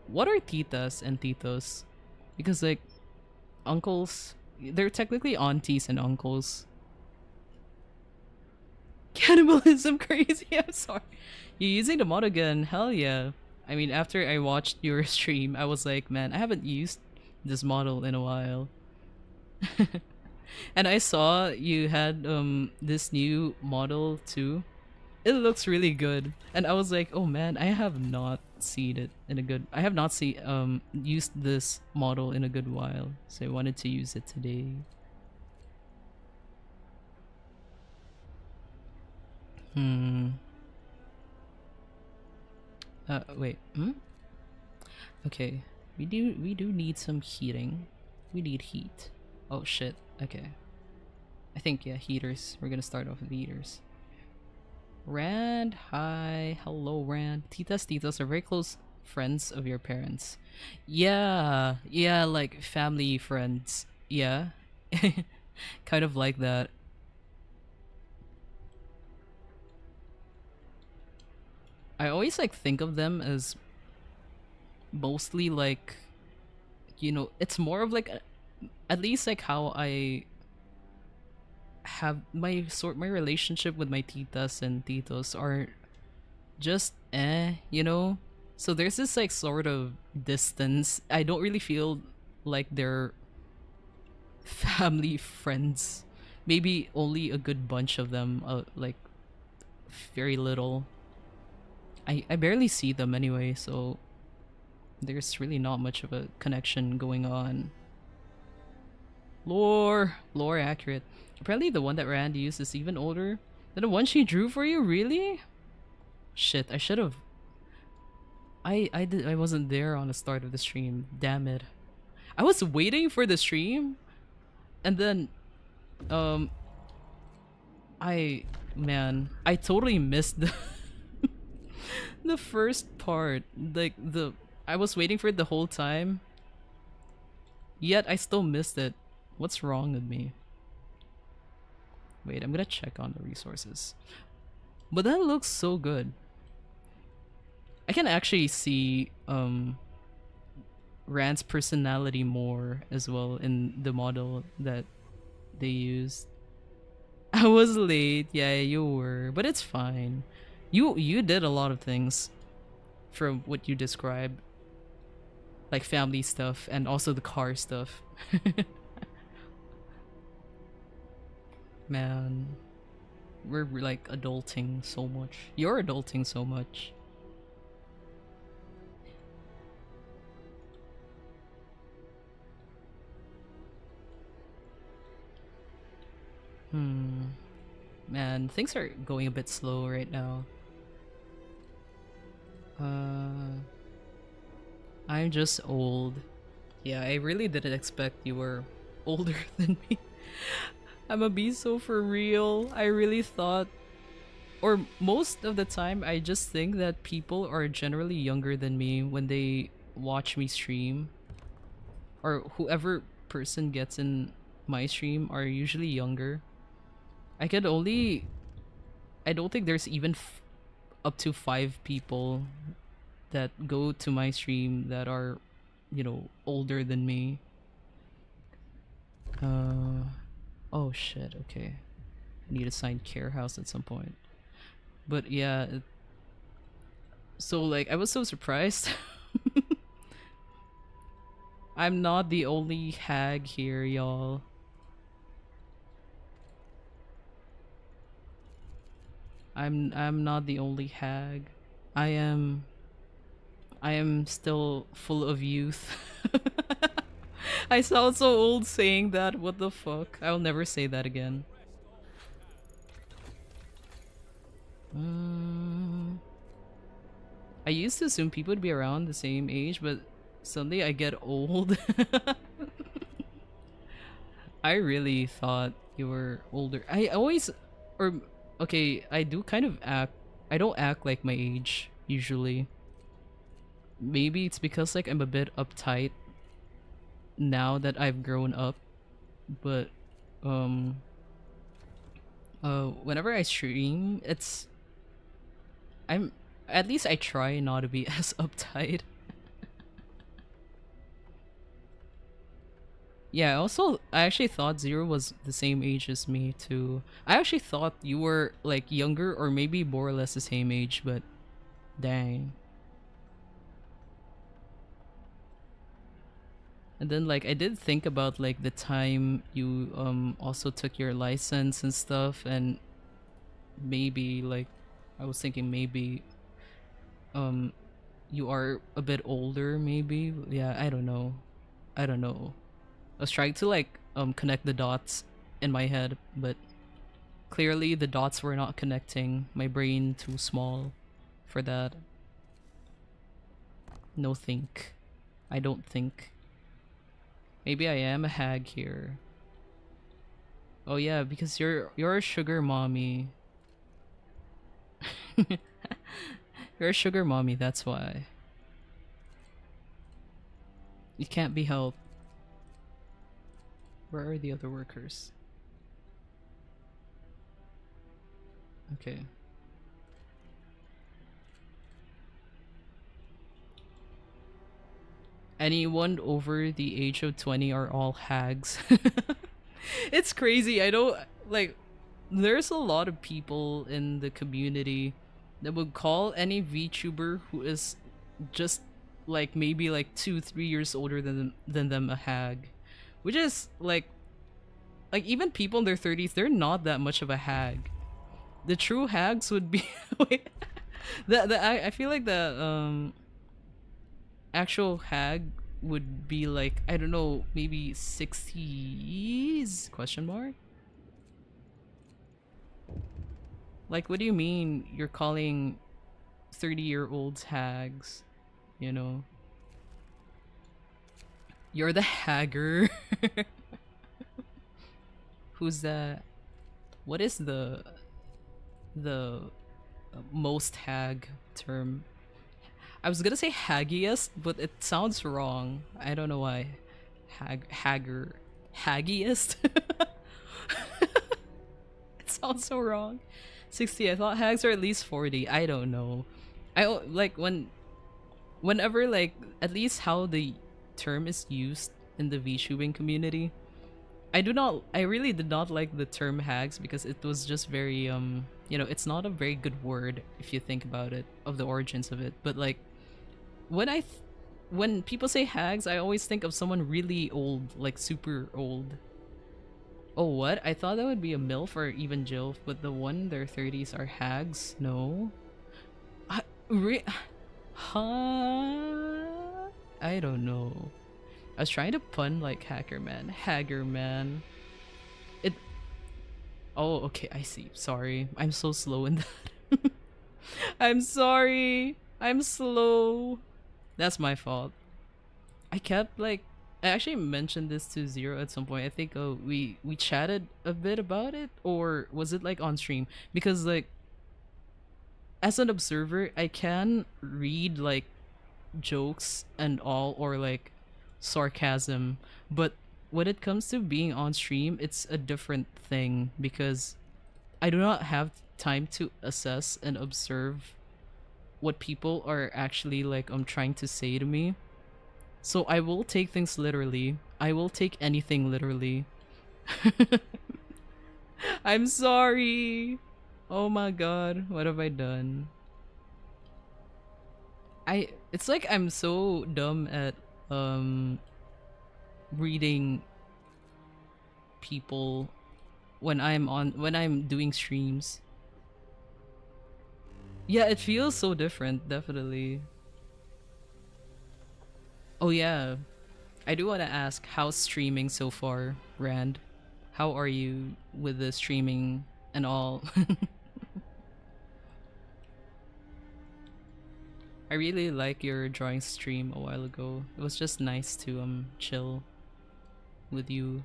What are titas and titos? Because like uncles, they're technically aunties and uncles. Cannibalism crazy, I'm sorry. You're using the mod again, hell yeah. I mean, after I watched your stream, I was like, man, I haven't used this model in a while. And I saw you had this new model too. It looks really good. And I was like, oh man, I have not seen it in a good I have not seen used this model in a good while. So I wanted to use it today. Hmm. Wait. Hmm? Okay. We do need some heating. We need heat. Oh shit. Okay. I think yeah, heaters. We're gonna start off with heaters. Rand, hi. Hello, Rand. Titas are very close friends of your parents. Yeah, yeah, like family friends. Yeah. Kind of like that. I always like think of them as mostly like, it's more of like at least like how I have my relationship with my titas and titos are just so there's this like sort of distance. I don't really feel like they're family friends. Maybe only a good bunch of them, like very little. I barely see them anyway, so there's really not much of a connection going on. Lore accurate. Apparently the one that Rand used is even older than the one she drew for you. Really? Shit, I should have. I wasn't there on the start of the stream. Damn it. I was waiting for the stream, and then um I totally missed the first part. Like I was waiting for it the whole time. Yet I still missed it. What's wrong with me? Wait, I'm gonna check on the resources. But that looks so good. I can actually see Rand's personality more as well in the model that they used. I was late. Yeah, you were, but it's fine. You did a lot of things from what you described, like family stuff and also the car stuff. Man, we're like adulting so much. You're adulting so much. Man, things are going a bit slow right now. I'm just old. Yeah, I really didn't expect you were older than me. I'm a be so for real. I really thought, or most of the time, I just think that people are generally younger than me when they watch me stream. Or whoever person gets in my stream are usually younger. I don't think there's even up to 5 people that go to my stream that are, older than me. Oh shit, okay. I need to sign care house at some point. But yeah, so like I was so surprised. I'm not the only hag here, y'all. I'm not the only hag. I am still full of youth. I sound so old saying that. What the fuck? I'll never say that again. I used to assume people would be around the same age, but suddenly I get old. I really thought you were older. I always, or okay, I do kind of act. I don't act like my age usually. Maybe it's because like I'm a bit uptight now that I've grown up, but um, whenever I stream, I'm at least I try not to be as uptight. Yeah, also, I actually thought Zero was the same age as me, too. I actually thought you were, like, younger or maybe more or less the same age, but dang. And then, like, I did think about, like, the time you, also took your license and stuff, and maybe, like, I was thinking maybe, um, you are a bit older, maybe? Yeah, I don't know. I don't know. I was trying to like connect the dots in my head, but clearly the dots were not connecting. My brain too small for that. No think. I don't think. Maybe I am a hag here. Oh yeah, because you're a sugar mommy. You're a sugar mommy, that's why. You can't be helped. Where are the other workers? Okay. Anyone over the age of 20 are all hags. It's crazy. I don't like there's a lot of people in the community that would call any VTuber who is just like maybe like 2-3 years older than them a hag. Which is like even people in their 30s, they're not that much of a hag. The true hags would be wait, I feel like the actual hag would be like I don't know, maybe 60s question mark? Like what do you mean you're calling 30-year-olds hags, you know? You're the hagger. Who's that? What is the most hag term? I was gonna say haggiest, but it sounds wrong. I don't know why. Hagger. Haggiest? It sounds so wrong. 60. I thought hags are at least 40. I don't know. Like whenever like at least how the term is used in the VTubing community. I really did not like the term hags because it was just very you know, it's not a very good word if you think about it, of the origins of it. But like when people say hags, I always think of someone really old, like super old. Oh what? I thought that would be a MILF or even JILF, but the one in their 30s are hags? No. I, huh? I don't know. I was trying to pun like hacker man, hagger man. It. Oh, okay. I see. Sorry, I'm so slow in that. I'm sorry. I'm slow. That's my fault. I kept like. I actually mentioned this to Zero at some point. I think we chatted a bit about it, or was it like on stream? Because like, as an observer, I can read like jokes and all, or like sarcasm, but when it comes to being on stream, it's a different thing because I do not have time to assess and observe what people are actually like trying to say to me. So I will take things literally. I will take anything literally. I'm sorry. Oh my god, what have I done? It's like I'm so dumb at reading people when I'm doing streams. Yeah, it feels so different, definitely. Oh yeah. I do want to ask, how's streaming so far, Rand? How are you with the streaming and all? I really like your drawing stream a while ago. It was just nice to chill with you.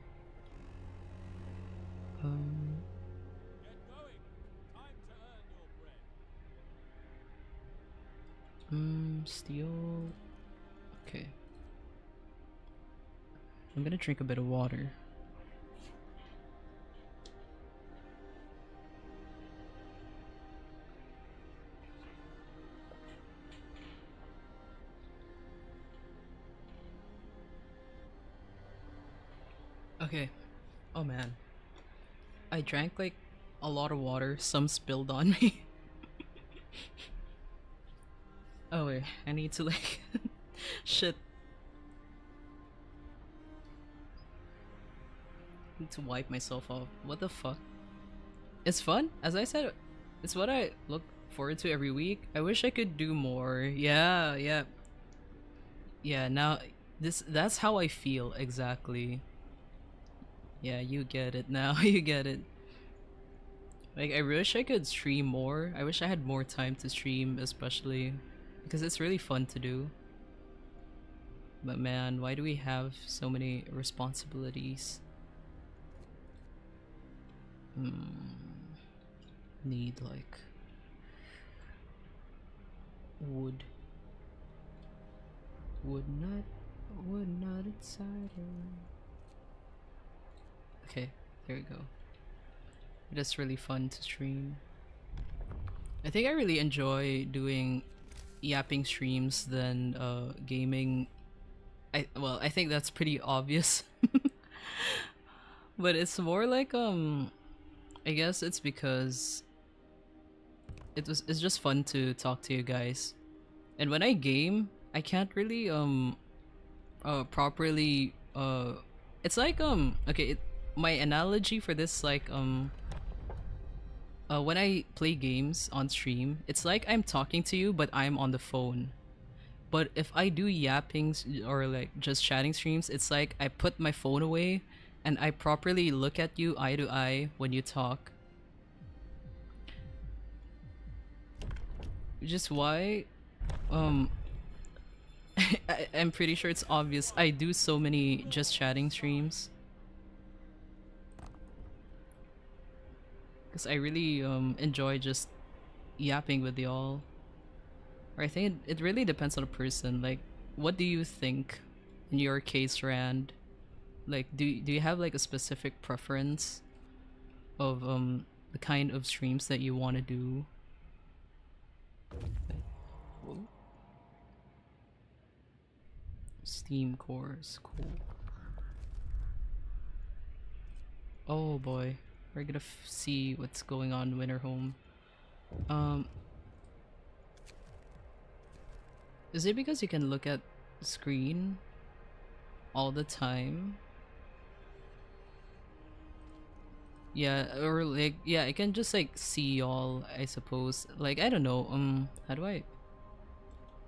Steel. Okay. I'm gonna drink a bit of water. Okay. Oh man. I drank like a lot of water. Some spilled on me. Oh wait, I need to like shit. Need to wipe myself off. What the fuck? It's fun. As I said, it's what I look forward to every week. I wish I could do more. Yeah, yeah. Yeah, now that's how I feel exactly. Yeah, you get it now. You get it. Like I wish I could stream more. I wish I had more time to stream, especially because it's really fun to do. But man, why do we have so many responsibilities? Need like wood. Wood not inside her. Okay, there we go. It's really fun to stream. I think I really enjoy doing yapping streams than gaming. I think that's pretty obvious. But it's more like I guess it's because it's just fun to talk to you guys. And when I game, I can't really properly it's like okay, my analogy for this like when I play games on stream, it's like I'm talking to you but I'm on the phone. But if I do yappings or like just chatting streams, it's like I put my phone away and I properly look at you eye to eye when you talk. Which is why I'm pretty sure it's obvious I do so many just chatting streams. Because I really enjoy just yapping with y'all. Or I think it really depends on the person. Like, what do you think in your case, Rand? Like, do you have like a specific preference of the kind of streams that you want to do? Whoa. Steam cores, cool. Oh boy, we're gonna see what's going on in Winterhome. Is it because you can look at the screen all the time? Yeah, or like yeah, I can just like see y'all, I suppose. Like I don't know, how do I,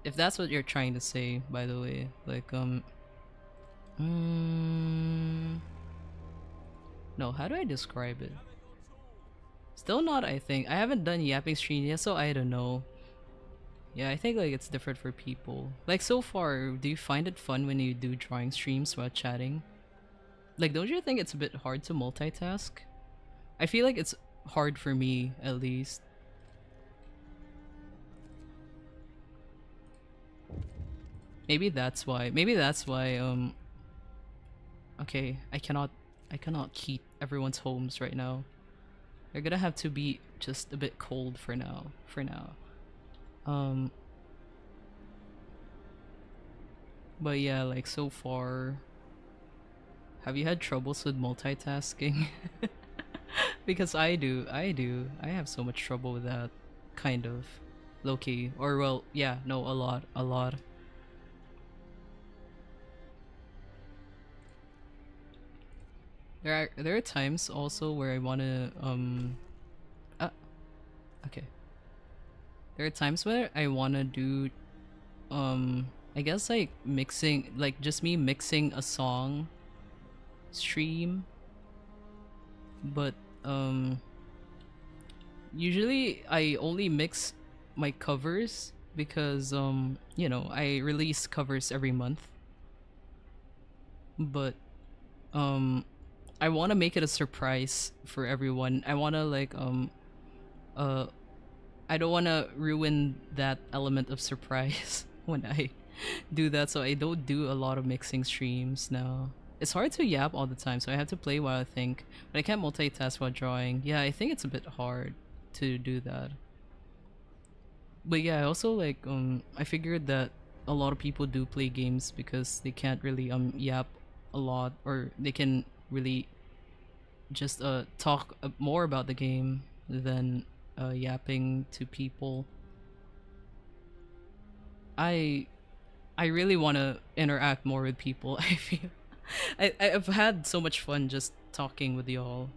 if that's what you're trying to say, by the way, like no, how do I describe it? Still not, I think. I haven't done yapping stream yet, so I don't know. Yeah, I think like it's different for people. Like so far, do you find it fun when you do drawing streams while chatting? Like don't you think it's a bit hard to multitask? I feel like it's hard for me, at least. Maybe that's why. Maybe that's why okay, I cannot keep everyone's homes right now. They're gonna have to be just a bit cold for now. But yeah, like so far, have you had troubles with multitasking? Because I do. I have so much trouble with that, kind of, low key, or well, yeah, no, a lot. There are times also where I wanna okay. There are times where I wanna do I guess like mixing, like just me mixing a song stream, but um usually I only mix my covers because you know, I release covers every month. But um I want to make it a surprise for everyone. I want to like uh I don't want to ruin that element of surprise when I do that, so I don't do a lot of mixing streams now. It's hard to yap all the time, so I have to play while I think. But I can't multitask while drawing. Yeah, I think it's a bit hard to do that. But yeah, I also like I figured that a lot of people do play games because they can't really yap a lot, or they can really just talk more about the game than yapping to people. I I really want to interact more with people. I feel I've had so much fun just talking with y'all.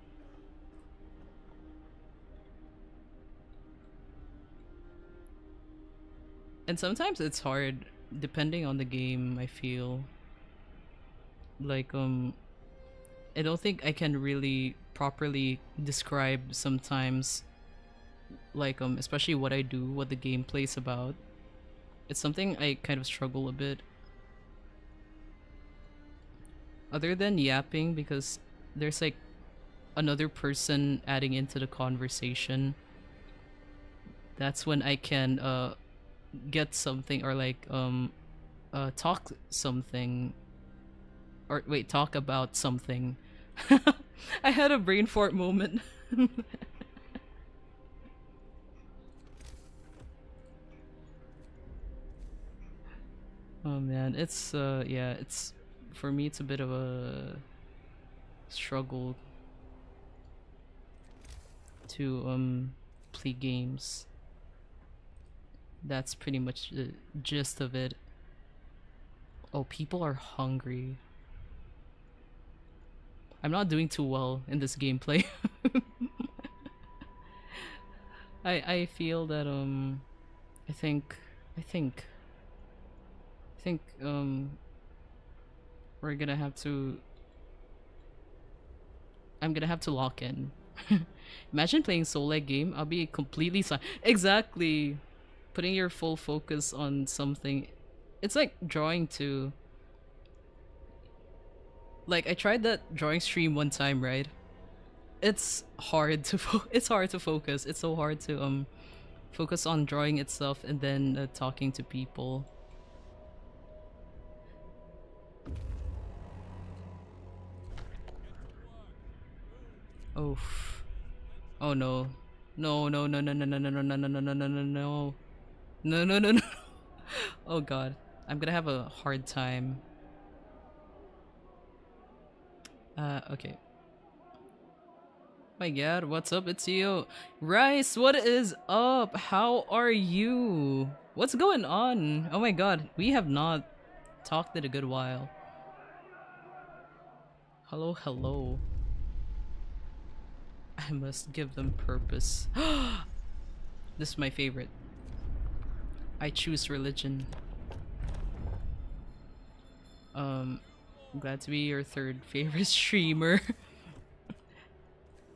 And sometimes it's hard depending on the game, I feel. Like I don't think I can really properly describe sometimes, like especially what I do, what the gameplay's about. It's something I kind of struggle a bit. Other than yapping, because there's like another person adding into the conversation. That's when I can get something, or like talk something, or wait, talk about something. I had a brain fart moment. Oh man, it's yeah, it's for me it's a bit of a struggle to play games. That's pretty much the gist of it. Oh, people are hungry. I'm not doing too well in this gameplay. I feel that I think I think I think we're gonna have to I'm gonna have to lock in. Imagine playing soul like game. I'll be completely silent. Exactly. Putting your full focus on something. It's like drawing too. Like I tried that drawing stream one time, right? It's hard to it's hard to focus. It's so hard to focus on drawing itself and then talking to people. Oh. Oh no. No, no, no, no, no, no, no, no, no, no, no, no, no, no, no. No, no, no, no. Oh god. I'm gonna have a hard time. Okay. My god, what's up? It's you. Rice, what is up? How are you? What's going on? Oh my god, we have not talked in a good while. Hello, hello. I must give them purpose. This is my favorite. I choose religion. I'm glad to be your third favorite streamer.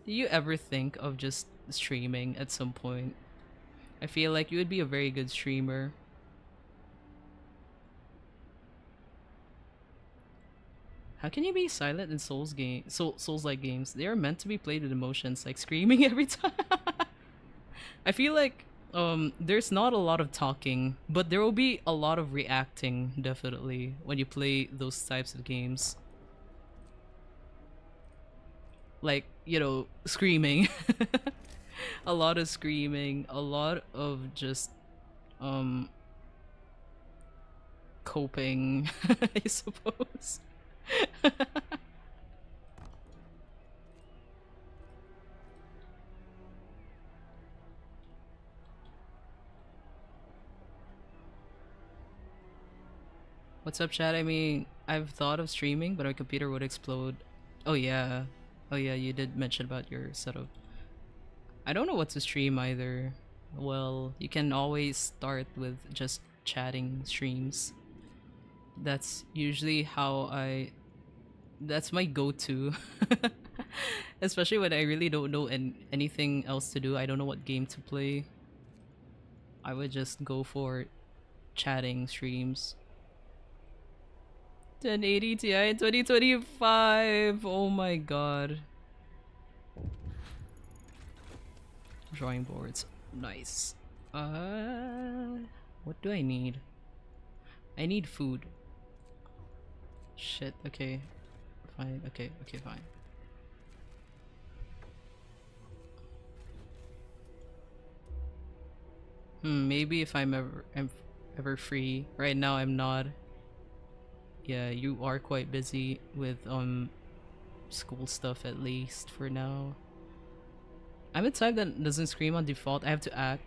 Do you ever think of just streaming at some point? I feel like you would be a very good streamer. How can you be silent in Souls-like games? They are meant to be played with emotions, like screaming every time. I feel like there's not a lot of talking, but there will be a lot of reacting, definitely, when you play those types of games. Like, you know, screaming. A lot of screaming, a lot of just coping, I suppose. What's up, chat? I mean, I've thought of streaming, but my computer would explode. Oh yeah. Oh yeah, you did mention about your setup. I don't know what to stream either. Well, you can always start with just chatting streams. That's usually how that's my go-to. Especially when I really don't know anything else to do. I don't know what game to play. I would just go for chatting streams. 1080 Ti 2025. Oh my god. Drawing boards. Nice. What do I need? I need food. Shit, okay. Fine, okay, fine. Maybe if I'm ever free. Right now I'm not. Yeah, you are quite busy with school stuff at least for now. I'm a type that doesn't scream on default. I have to act.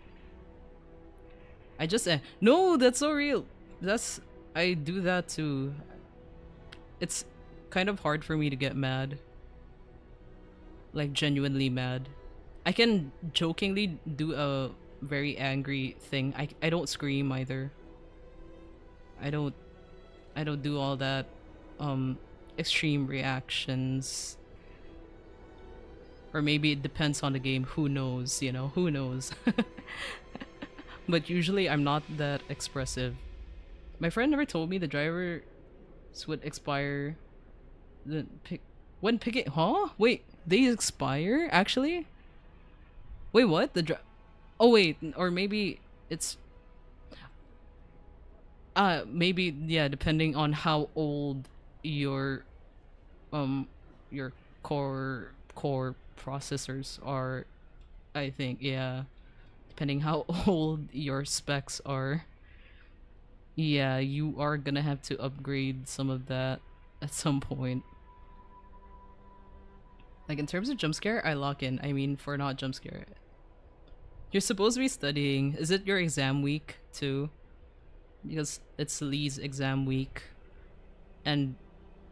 I just no, that's so real. I do that too. It's kind of hard for me to get mad. Like genuinely mad. I can jokingly do a very angry thing. I don't scream either. I don't do all that extreme reactions. Or maybe it depends on the game. Who knows, you know? Who knows? But usually I'm not that expressive. My friend never told me the drivers would expire when picking. Huh? Wait, they expire actually? Wait, what? Oh wait, or maybe it's maybe yeah, depending on how old your your core processors are. I think, yeah, depending how old your specs are. Yeah, you are gonna have to upgrade some of that at some point. Like in terms of jump scare, I lock in. I mean, for not jump scare. You're supposed to be studying. Is it your exam week too? Because it's Lee's exam week and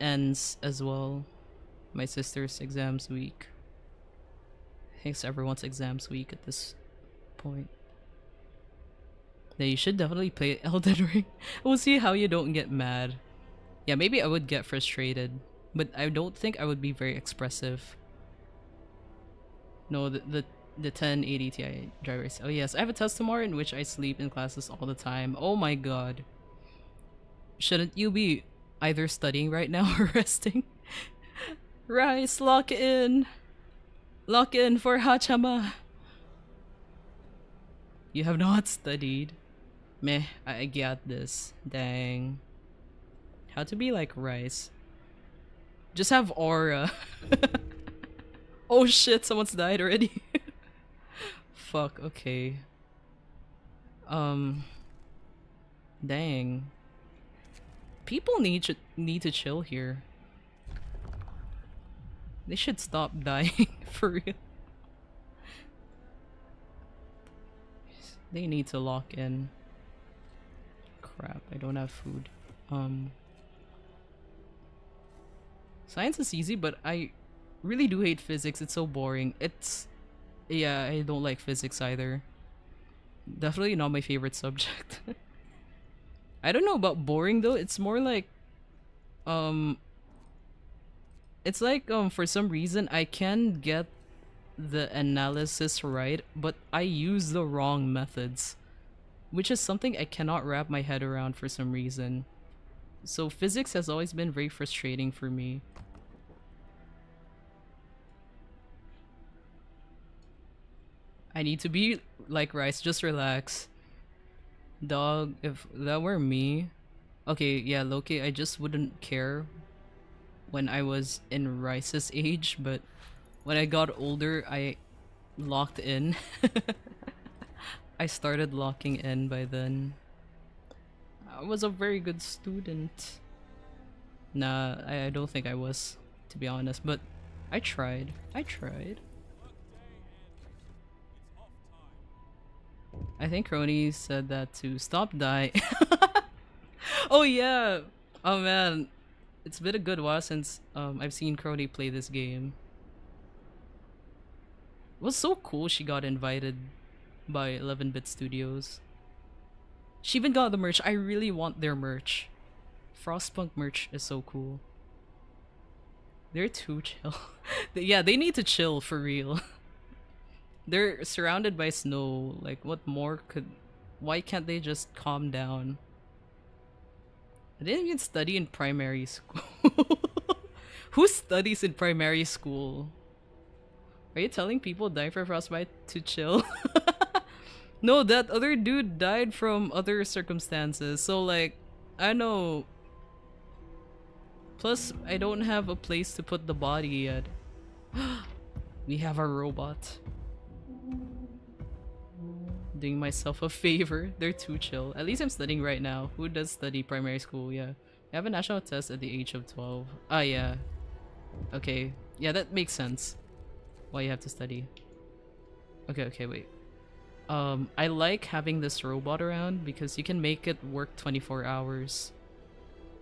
ends as well. My sister's exams week. I think it's everyone's exams week at this point. Then you should definitely play Elden Ring. We'll see how you don't get mad. Yeah, maybe I would get frustrated, but I don't think I would be very expressive. No, the 1080 Ti drivers. Oh yes, I have a test tomorrow in which I sleep in classes all the time. Oh my god. Shouldn't you be either studying right now or resting? Rice, lock in! Lock in for Hachama! You have not studied. Meh, I get this. Dang. How to be like Rice. Just have aura. Oh shit, someone's died already. Fuck, okay. Dang. People need to chill here. They should stop dying for real. They need to lock in. Crap, I don't have food. Science is easy, but I really do hate physics. It's so boring. Yeah, I don't like physics either. Definitely not my favorite subject. I don't know about boring though. It's more like it's like for some reason I can get the analysis right, but I use the wrong methods, which is something I cannot wrap my head around for some reason. So physics has always been very frustrating for me. I need to be like Rice, just relax. Dog, if that were me, okay, yeah, Loki, I just wouldn't care when I was in Rice's age, but when I got older, I locked in. I started locking in by then. I was a very good student. Nah, I don't think I was, to be honest, but I tried. I tried. I think Crony said that to stop die. Oh yeah! Oh man, it's been a good while since I've seen Crony play this game. It was so cool she got invited by 11-Bit Studios. She even got the merch. I really want their merch. Frostpunk merch is so cool. They're too chill. Yeah, they need to chill for real. They're surrounded by snow. Like, what more could... Why can't they just calm down? I didn't even study in primary school. Who studies in primary school? Are you telling people die from frostbite to chill? No, that other dude died from other circumstances. So, like, I know. Plus, I don't have a place to put the body yet. We have a robot. Doing myself a favor. They're too chill. At least I'm studying right now. Who does study primary school? Yeah. I have a national test at the age of 12. Ah, yeah. Okay. Yeah, that makes sense. Why you have to study. Okay, wait. I like having this robot around because you can make it work 24 hours.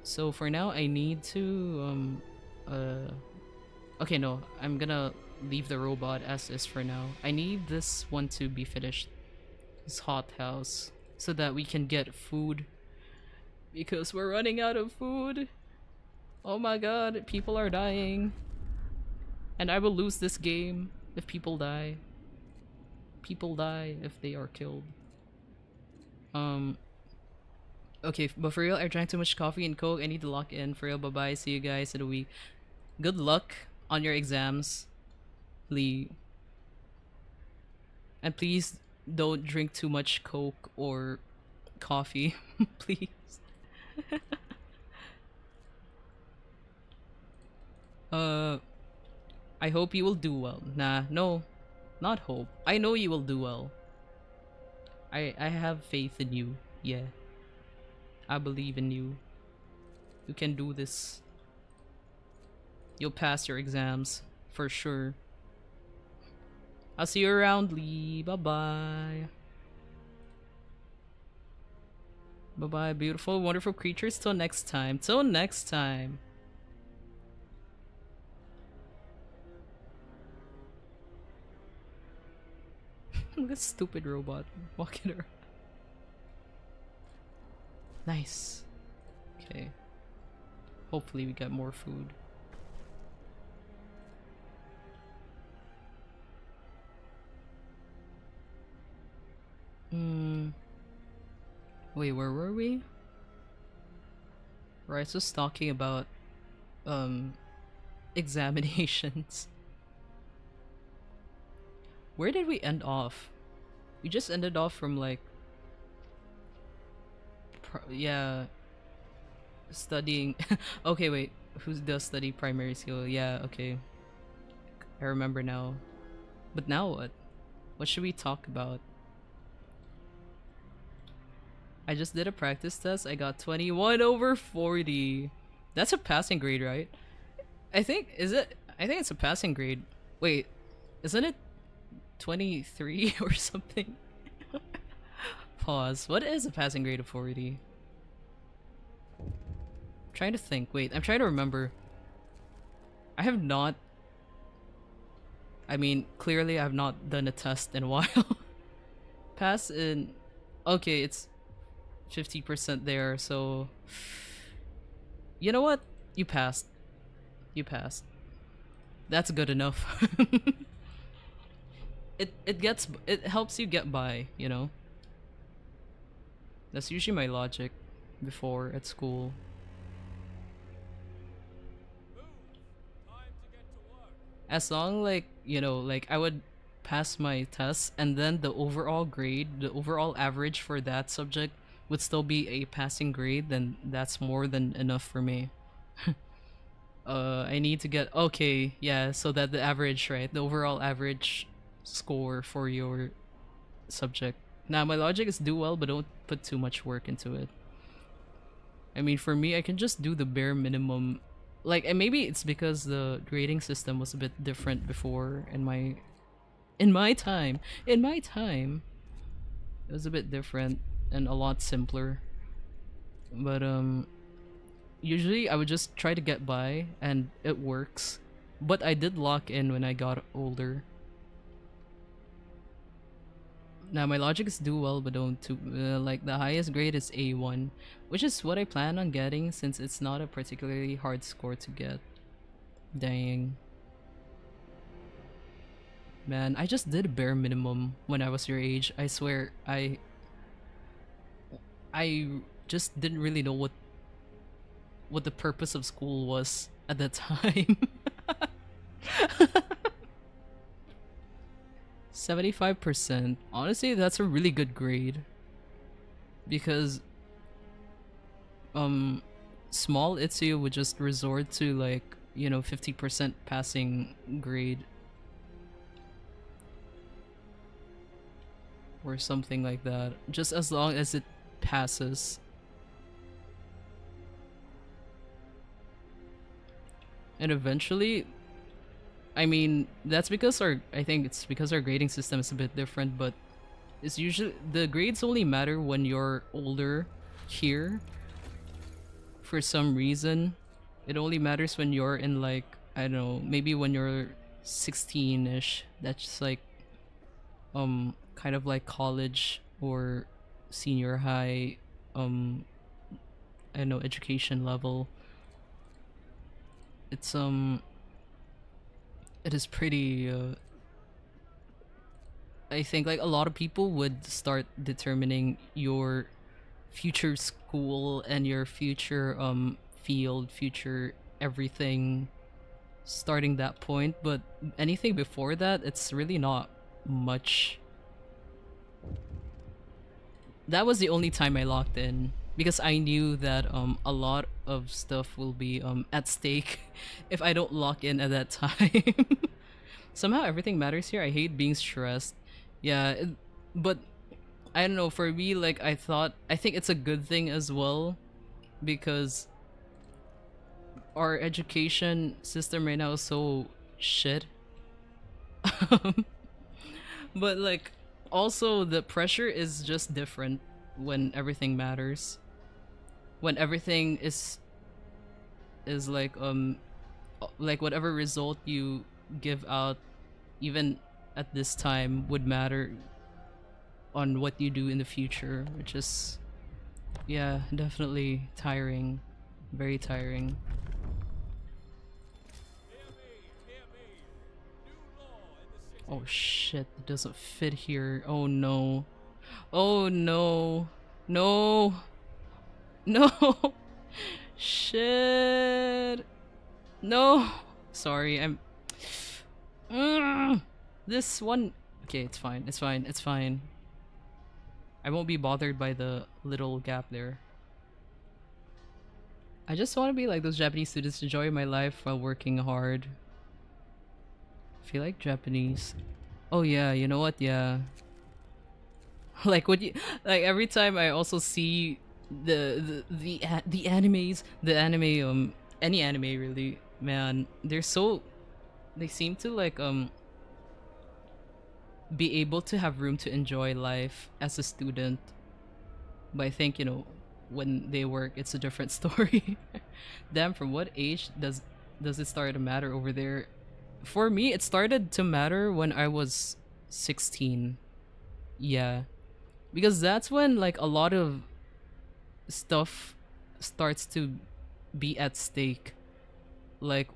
So for now, I need to, okay, no. I'm gonna leave the robot as is for now. I need this one to be finished. This hothouse. So that we can get food. Because we're running out of food. Oh my god, people are dying. And I will lose this game if people die. People die if they are killed. Okay, but for real, I drank too much coffee and coke. I need to lock in. For real, bye-bye. See you guys in a week. Good luck on your exams, Lee. And please don't drink too much coke or coffee. Please. I hope you will do well. Nah, no. Not hope. I know you will do well. I have faith in you. Yeah. I believe in you. You can do this. You'll pass your exams. For sure. I'll see you around, Lee. Bye-bye. Bye-bye, beautiful, wonderful creatures. Till next time. Till next time. Look at this stupid robot walking around. Nice. Okay. Hopefully we get more food. Wait, where were we? Right, so talking about examinations. Where did we end off? We just ended off from like yeah, studying. Okay, wait, who does study primary school? Yeah, okay, I remember now. But now what? What should we talk about? I just did a practice test. I got 21 over 40. That's a passing grade, right? I think, is it? I think it's a passing grade. Wait, isn't it 23 or something? Pause. What is a passing grade of 40? I'm trying to think. Wait, I'm trying to remember. I have not... I mean, clearly I have not done a test in a while. Pass in... Okay, it's 50% there, so... You know what? You passed. You passed. That's good enough. It helps you get by, you know? That's usually my logic before at school. As long like, you know, like I would pass my tests and then the overall grade, the overall average for that subject would still be a passing grade, then that's more than enough for me. I need to get, okay, yeah, so that the average, right? The overall average score for your subject. Now, my logic is do well, but don't put too much work into it. I mean, for me, I can just do the bare minimum. Like, and maybe it's because the grading system was a bit different before in my time. In my time, it was a bit different and a lot simpler. But, usually I would just try to get by and it works. But I did lock in when I got older. Now my logic is do well, but don't too. Like the highest grade is A1, which is what I plan on getting since it's not a particularly hard score to get. Dang. Man, I just did bare minimum when I was your age. I swear, I just didn't really know what the purpose of school was at that time. 75%. Honestly, that's a really good grade. Because small Itsuyo would just resort to like, 50% passing grade. Or something like that. Just as long as it passes. And eventually, I mean, that's because I think it's because our grading system is a bit different, but it's usually, the grades only matter when you're older here. For some reason, it only matters when you're in like, I don't know, maybe when you're 16-ish. That's like, kind of like college or senior high, I don't know, education level. It's it is pretty I think like a lot of people would start determining your future school and your future field, future everything starting that point, but anything before that, it's really not much. That was the only time I locked in because I knew that a lot of stuff will be at stake if I don't lock in at that time. Somehow everything matters here. I hate being stressed. Yeah, but I don't know, for me, like I think it's a good thing as well because our education system right now is so shit. But like also the pressure is just different when everything matters. When everything is like whatever result you give out even at this time would matter on what you do in the future, which is, yeah, definitely tiring. Very tiring. Oh shit, it doesn't fit here. Oh no. Oh no. No. No. Shit. No. Sorry, I'm... This one... Okay, it's fine. It's fine. It's fine. I won't be bothered by the little gap there. I just want to be like those Japanese students, enjoy my life while working hard. I feel like Japanese. Oh yeah, you know what? Yeah. Like what you like every time I also see the animes, the anime any anime really, man, they seem to like be able to have room to enjoy life as a student. But I think, when they work, it's a different story. Damn, from what age does it start to matter over there? For me, it started to matter when I was 16. Yeah. Because that's when like a lot of stuff starts to be at stake. Like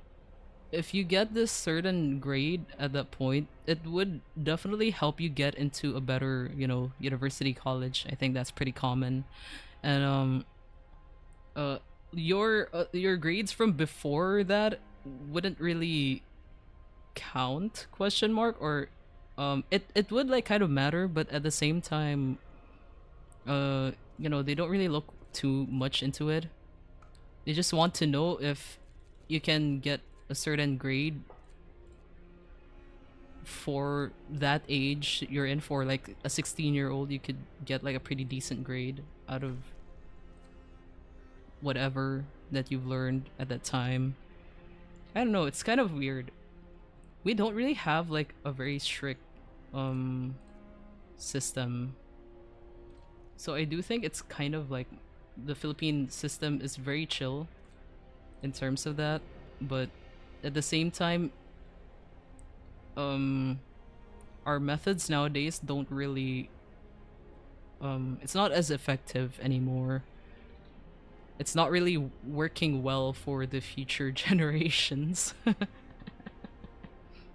if you get this certain grade at that point, it would definitely help you get into a better, university, college. I think that's pretty common. And your grades from before that wouldn't really count, question mark, or it would like kind of matter, but at the same time, they don't really look too much into it. They just want to know if you can get a certain grade for that age you're in. For like a 16-year-old, you could get like a pretty decent grade out of whatever that you've learned at that time. I don't know, it's kind of weird. We don't really have like a very strict system. So I do think it's kind of like the Philippine system is very chill in terms of that, but at the same time, our methods nowadays don't really it's not as effective anymore. It's not really working well for the future generations.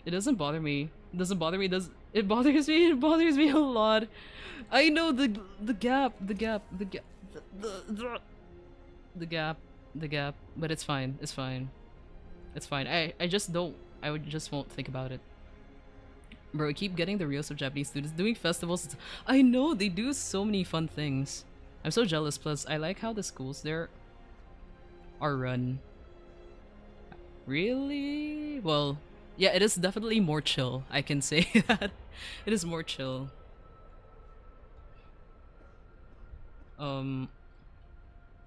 It doesn't bother me. It doesn't bother me. Does it bothers me? It bothers me a lot. I know the gap, the gap, the gap, the gap, the gap. But it's fine. It's fine. It's fine. I just don't. I would just won't think about it. Bro, I keep getting the reels of Japanese students doing festivals. I know they do so many fun things. I'm so jealous. Plus, I like how the schools there are run. Really? Well, yeah, it is definitely more chill. I can say that. It is more chill. But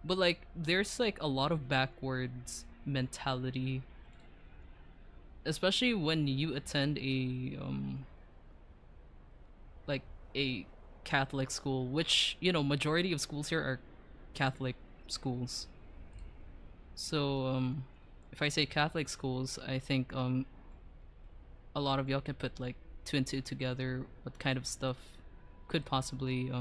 like, there's like a lot of backwards mentality, especially when you attend a like a Catholic school, which, you know, majority of schools here are Catholic schools. So if I say Catholic schools, I think a lot of y'all can put like two and two together. What kind of stuff could possibly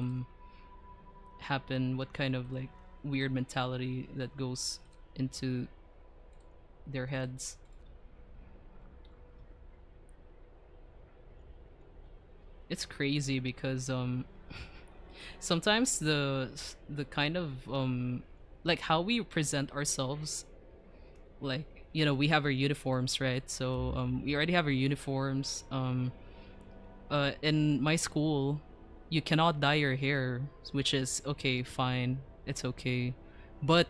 happen? What kind of like weird mentality that goes into their heads? It's crazy because sometimes the kind of like how we present ourselves, like, you know, we have our uniforms, right? So we already have our uniforms. In my school, you cannot dye your hair, which is okay, fine, it's okay. But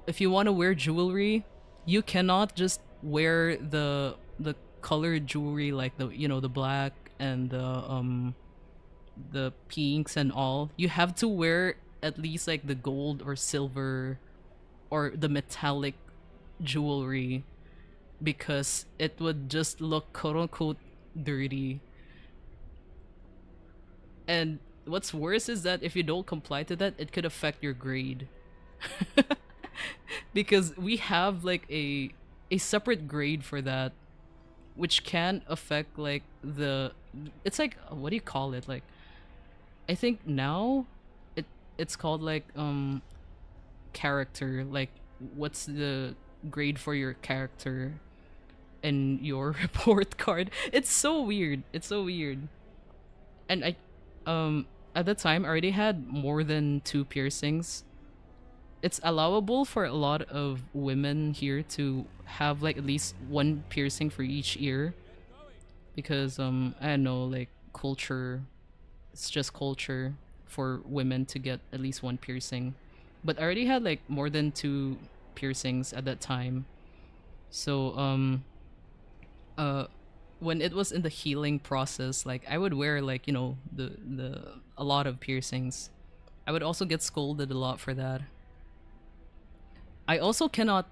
if you want to wear jewelry, you cannot just wear the colored jewelry, like the, you know, the black and the pinks and all. You have to wear at least like the gold or silver or the metallic jewelry, because it would just look quote unquote dirty. And what's worse is that if you don't comply to that, it could affect your grade. Because we have like a separate grade for that, which can affect like the, it's like, what do you call it, like, I think now it's called like character, like what's the grade for your character in your report card. It's so weird. It's so weird. And I at the time I already had more than 2 piercings. It's allowable for a lot of women here to have like at least 1 piercing for each ear, because I don't know, like culture, it's just culture for women to get at least 1 piercing. But I already had like more than 2 piercings at that time. So when it was in the healing process, like I would wear like, you know, the a lot of piercings. I would also get scolded a lot for that. I also cannot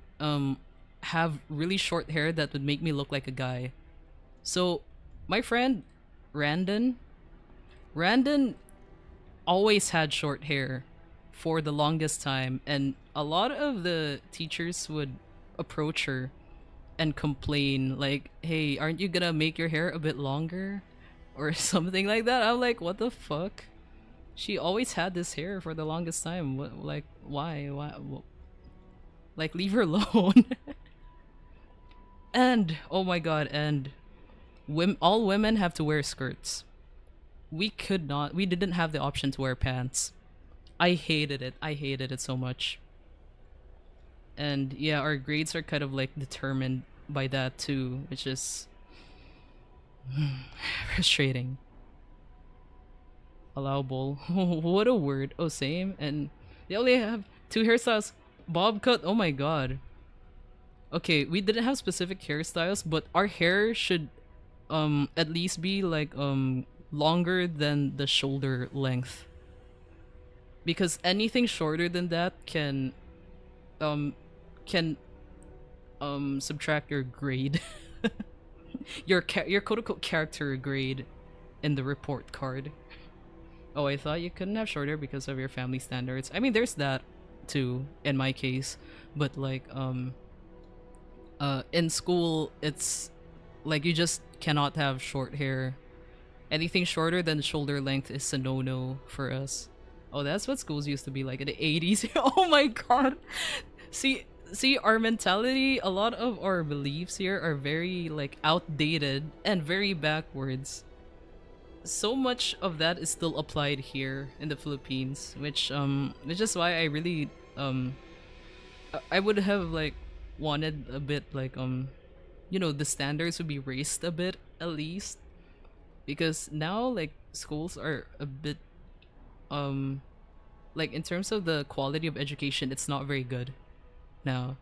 have really short hair that would make me look like a guy. So my friend Randon always had short hair for the longest time, and a lot of the teachers would approach her and complain like, "Hey, aren't you gonna make your hair a bit longer?" or something like that. I'm like, "What the fuck? She always had this hair for the longest time. What, like, why? Like, leave her alone." And oh my god, and all women have to wear skirts. We could not. We didn't have the option to wear pants. I hated it. I hated it so much. And yeah, our grades are kind of like determined by that too, which is frustrating. Allowable. What a word. Oh, same. And they only have 2 hairstyles. Bob cut. Oh my god. Okay, we didn't have specific hairstyles, but our hair should at least be like longer than the shoulder length. Because anything shorter than that um can subtract your grade. your quote unquote character grade in the report card. Oh, I thought you couldn't have shorter because of your family standards. I mean, there's that too in my case, but like in school it's like you just cannot have short hair. Anything shorter than shoulder length is a no-no for us. Oh, that's what schools used to be like in the 80s. Oh my god. See, see, our mentality, a lot of our beliefs here are very like outdated and very backwards. So much of that is still applied here in the Philippines, which is why I really I would have like wanted a bit like you know, the standards would be raised a bit at least, because now like schools are a bit um like in terms of the quality of education, it's not very good now.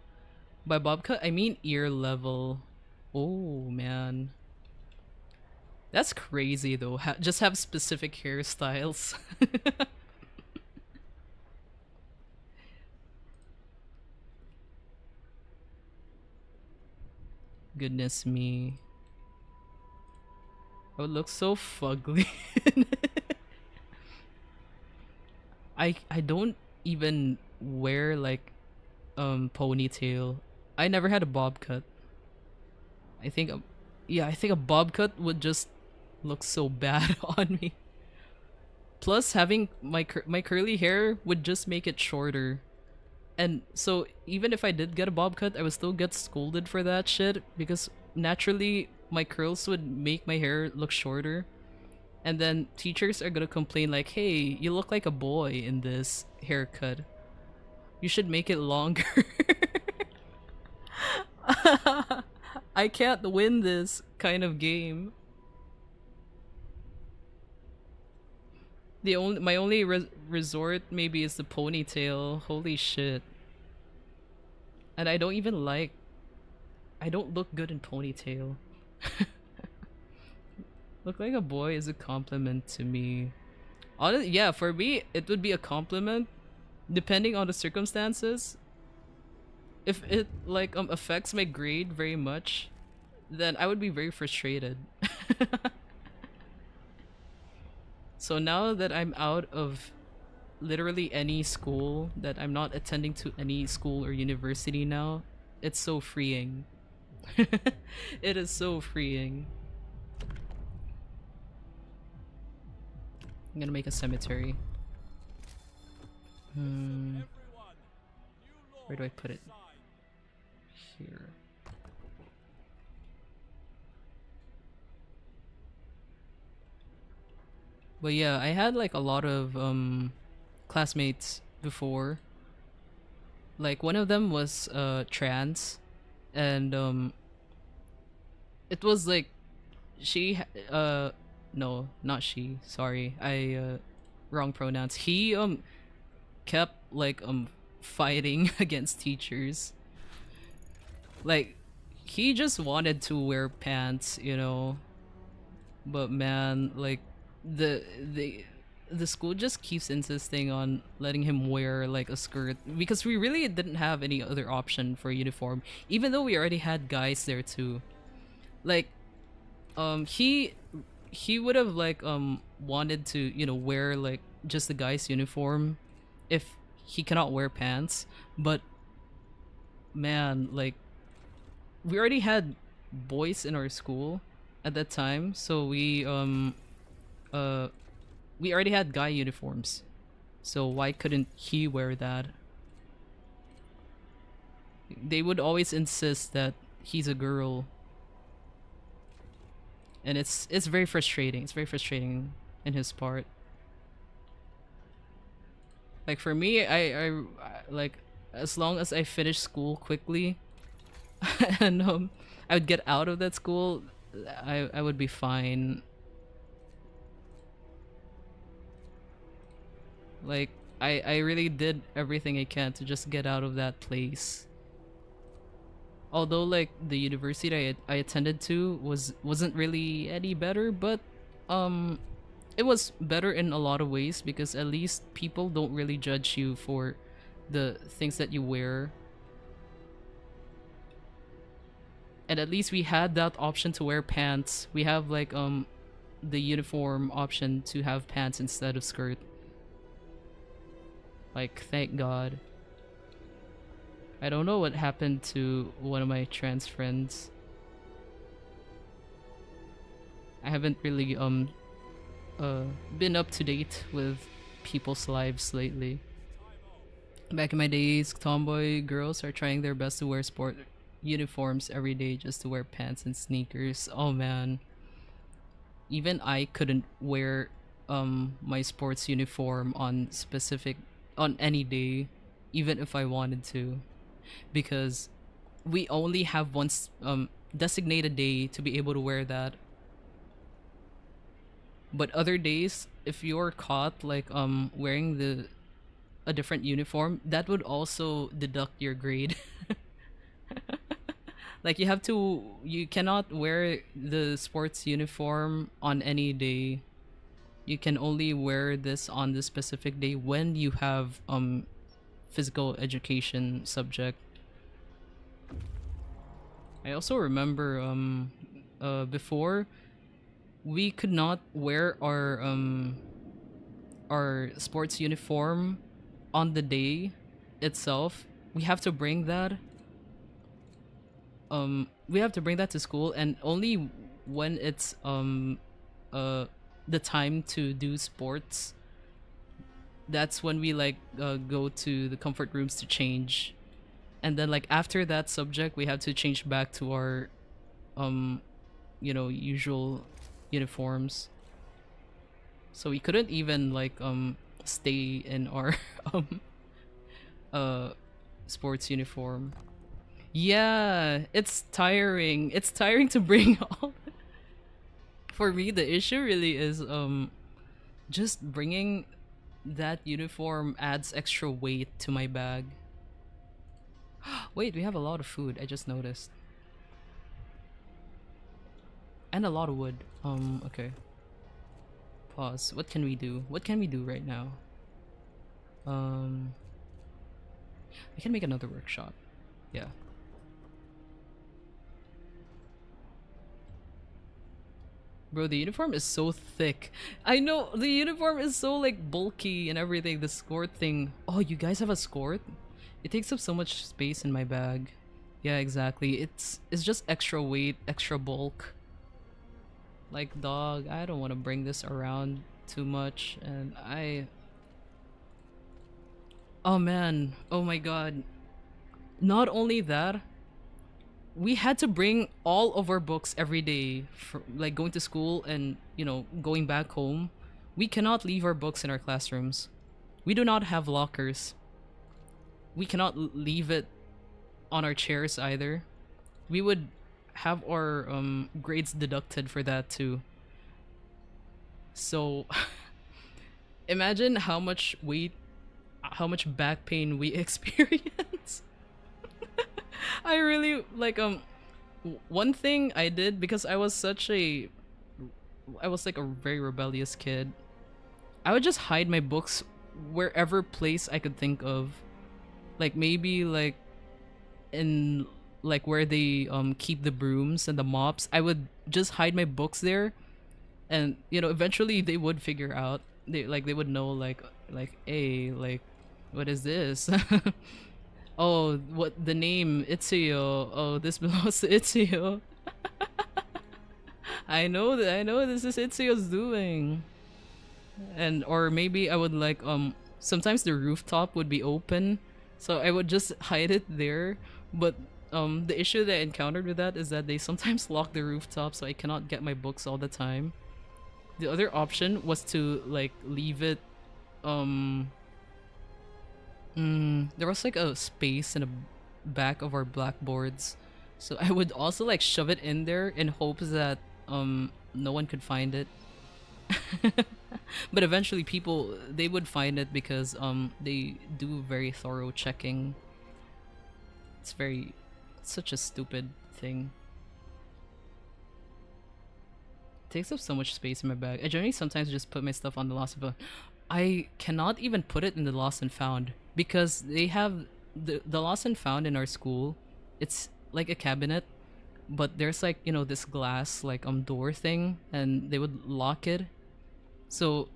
By bobcat I mean ear level. Oh man, that's crazy though. Just have specific hairstyles. Goodness me, I would look so fugly. I don't even wear like ponytail. I never had a bob cut. I think yeah, I think a bob cut would just look so bad on me. Plus having my curly hair would just make it shorter. And so even if I did get a bob cut, I would still get scolded for that shit because naturally my curls would make my hair look shorter. And then teachers are gonna complain like, "Hey, you look like a boy in this haircut. You should make it longer." I can't win this kind of game. The only my only resort maybe is the ponytail. Holy shit. And I don't even like, I don't look good in ponytail. Look like a boy is a compliment to me. Yeah, for me it would be a compliment depending on the circumstances. If it like affects my grade very much, then I would be very frustrated. So now that I'm out of literally any school, that I'm not attending to any school or university now, it's so freeing. It is so freeing. I'm gonna make a cemetery. Where do I put it? Here. But yeah, I had like a lot of classmates before. Like one of them was trans, and it was like no, not she. Sorry, I wrong pronouns. He kept like fighting against teachers. Like he just wanted to wear pants, you know. But man, like the the the school just keeps insisting on letting him wear like a skirt because we really didn't have any other option for uniform, even though we already had guys there too. Like he would have like wanted to, you know, wear like just the guy's uniform if he cannot wear pants. But man, like we already had boys in our school at that time, so uh we already had guy uniforms, so why couldn't he wear that? They would always insist that he's a girl, and it's very frustrating. It's very frustrating in his part. Like for me, I like, as long as I finish school quickly and I would get out of that school, I would be fine. Like I really did everything I can to just get out of that place. Although like the university I attended to wasn't really any better, but it was better in a lot of ways because at least people don't really judge you for the things that you wear. And at least we had that option to wear pants. We have like the uniform option to have pants instead of skirt. Like, thank God. I don't know what happened to one of my trans friends. I haven't really been up to date with people's lives lately. Back in my days, tomboy girls are trying their best to wear sport uniforms every day just to wear pants and sneakers. Oh man. Even I couldn't wear my sports uniform on any day, even if I wanted to, because we only have one designated day to be able to wear that. But other days, if you're caught like wearing the a different uniform, that would also deduct your grade. Like you cannot wear the sports uniform on any day. You can only wear this on the specific day when you have physical education subject. I also remember before we could not wear our sports uniform on the day itself. We have to bring that to school, and only when it's the time to do sports, that's when we like go to the comfort rooms to change. And then like after that subject we have to change back to our usual uniforms. So we couldn't even like stay in our uh sports uniform. Yeah, it's tiring. It's tiring to bring all. For me, the issue really is just bringing that uniform adds extra weight to my bag. Wait, we have a lot of food. I just noticed. And a lot of wood. Okay. Pause. What can we do? What can we do right now? We can make another workshop. Yeah. Bro, the uniform is so thick. I know, the uniform is so like bulky and everything. The skirt thing. Oh, you guys have a skirt? It takes up so much space in my bag. Yeah, exactly. It's just extra weight, extra bulk. Like, dog, I don't want to bring this around too much, and oh man, oh my god. Not only that, we had to bring all of our books every day for like going to school and going back home. We cannot leave our books in our classrooms. We do not have lockers. We cannot leave it on our chairs either. We would have our grades deducted for that too. So imagine how much weight, how much back pain we experience. I really like one thing I did, because I was like a very rebellious kid. I would just hide my books wherever place I could think of. Like maybe like in like where they keep the brooms and the mops. I would just hide my books there, and eventually they would figure out. They would know like hey, like what is this? Oh, what the name Itsuyo? Oh, this belongs to Itsuyo. I know that. I know this is Itsuyo's doing. And or maybe I would like sometimes the rooftop would be open, so I would just hide it there. But the issue that I encountered with that is that they sometimes lock the rooftop, so I cannot get my books all the time. The other option was to like leave it there was like a space in the back of our blackboards, so I would also like shove it in there in hopes that no one could find it. But eventually they would find it, because they do very thorough checking. It's such a stupid thing. It takes up so much space in my bag. I generally sometimes just put my stuff on the lost and found. I cannot even put it in the lost and found, because they have the lost and found in our school. It's like a cabinet, but there's like this glass like door thing, and they would lock it. So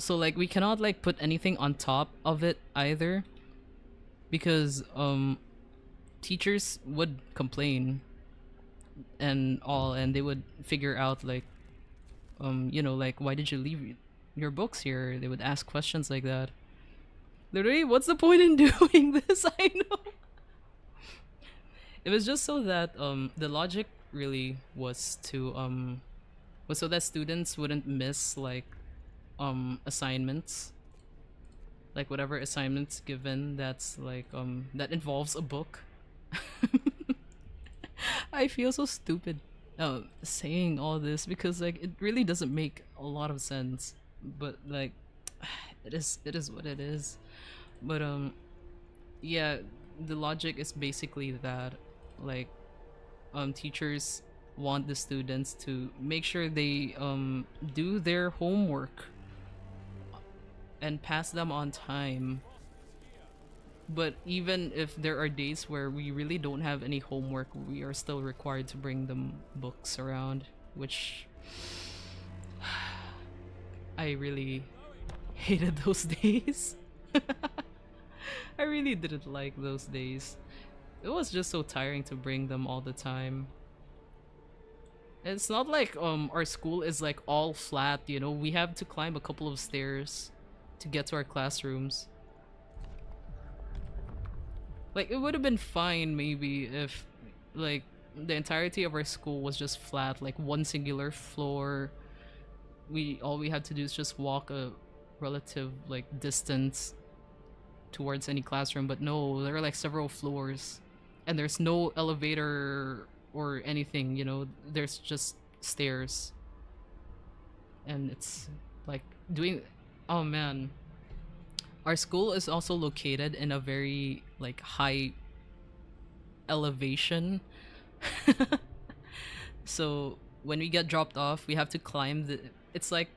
like we cannot like put anything on top of it either, because teachers would complain and all, and they would figure out like like why did you leave your books here. They would ask questions like that. Literally, what's the point in doing this? I know. It was just so that the logic really was so that students wouldn't miss like assignments, like whatever assignments given that's like that involves a book. I feel so stupid saying all this because like it really doesn't make a lot of sense, but like it is what it is. But yeah, the logic is basically that like teachers want the students to make sure they do their homework and pass them on time. But even if there are days where we really don't have any homework, we are still required to bring them books around, which I really hated those days. I really didn't like those days. It was just so tiring to bring them all the time. It's not like our school is like all flat, you know. We have to climb a couple of stairs to get to our classrooms. Like it would have been fine maybe if like the entirety of our school was just flat, like one singular floor. All we had to do is just walk a relative like distance towards any classroom, but no, there are like several floors and there's no elevator or anything, you know. There's just stairs. And it's like doing oh man. Our school is also located in a very like high elevation. So when we get dropped off, we have to climb it's like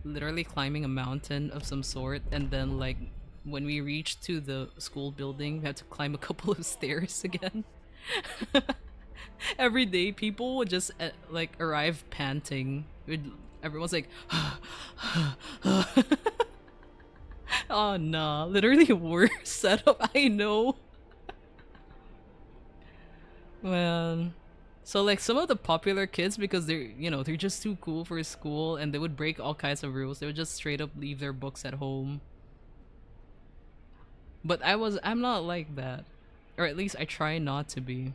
literally climbing a mountain of some sort, and then like when we reach to the school building, we have to climb a couple of stairs again. Every day people would just like arrive panting. Everyone's like oh nah, literally worst setup, I know. Well, so like some of the popular kids, because they're, you know, they're just too cool for school and they would break all kinds of rules. They would just straight up leave their books at home. But I'm not like that. Or at least I try not to be.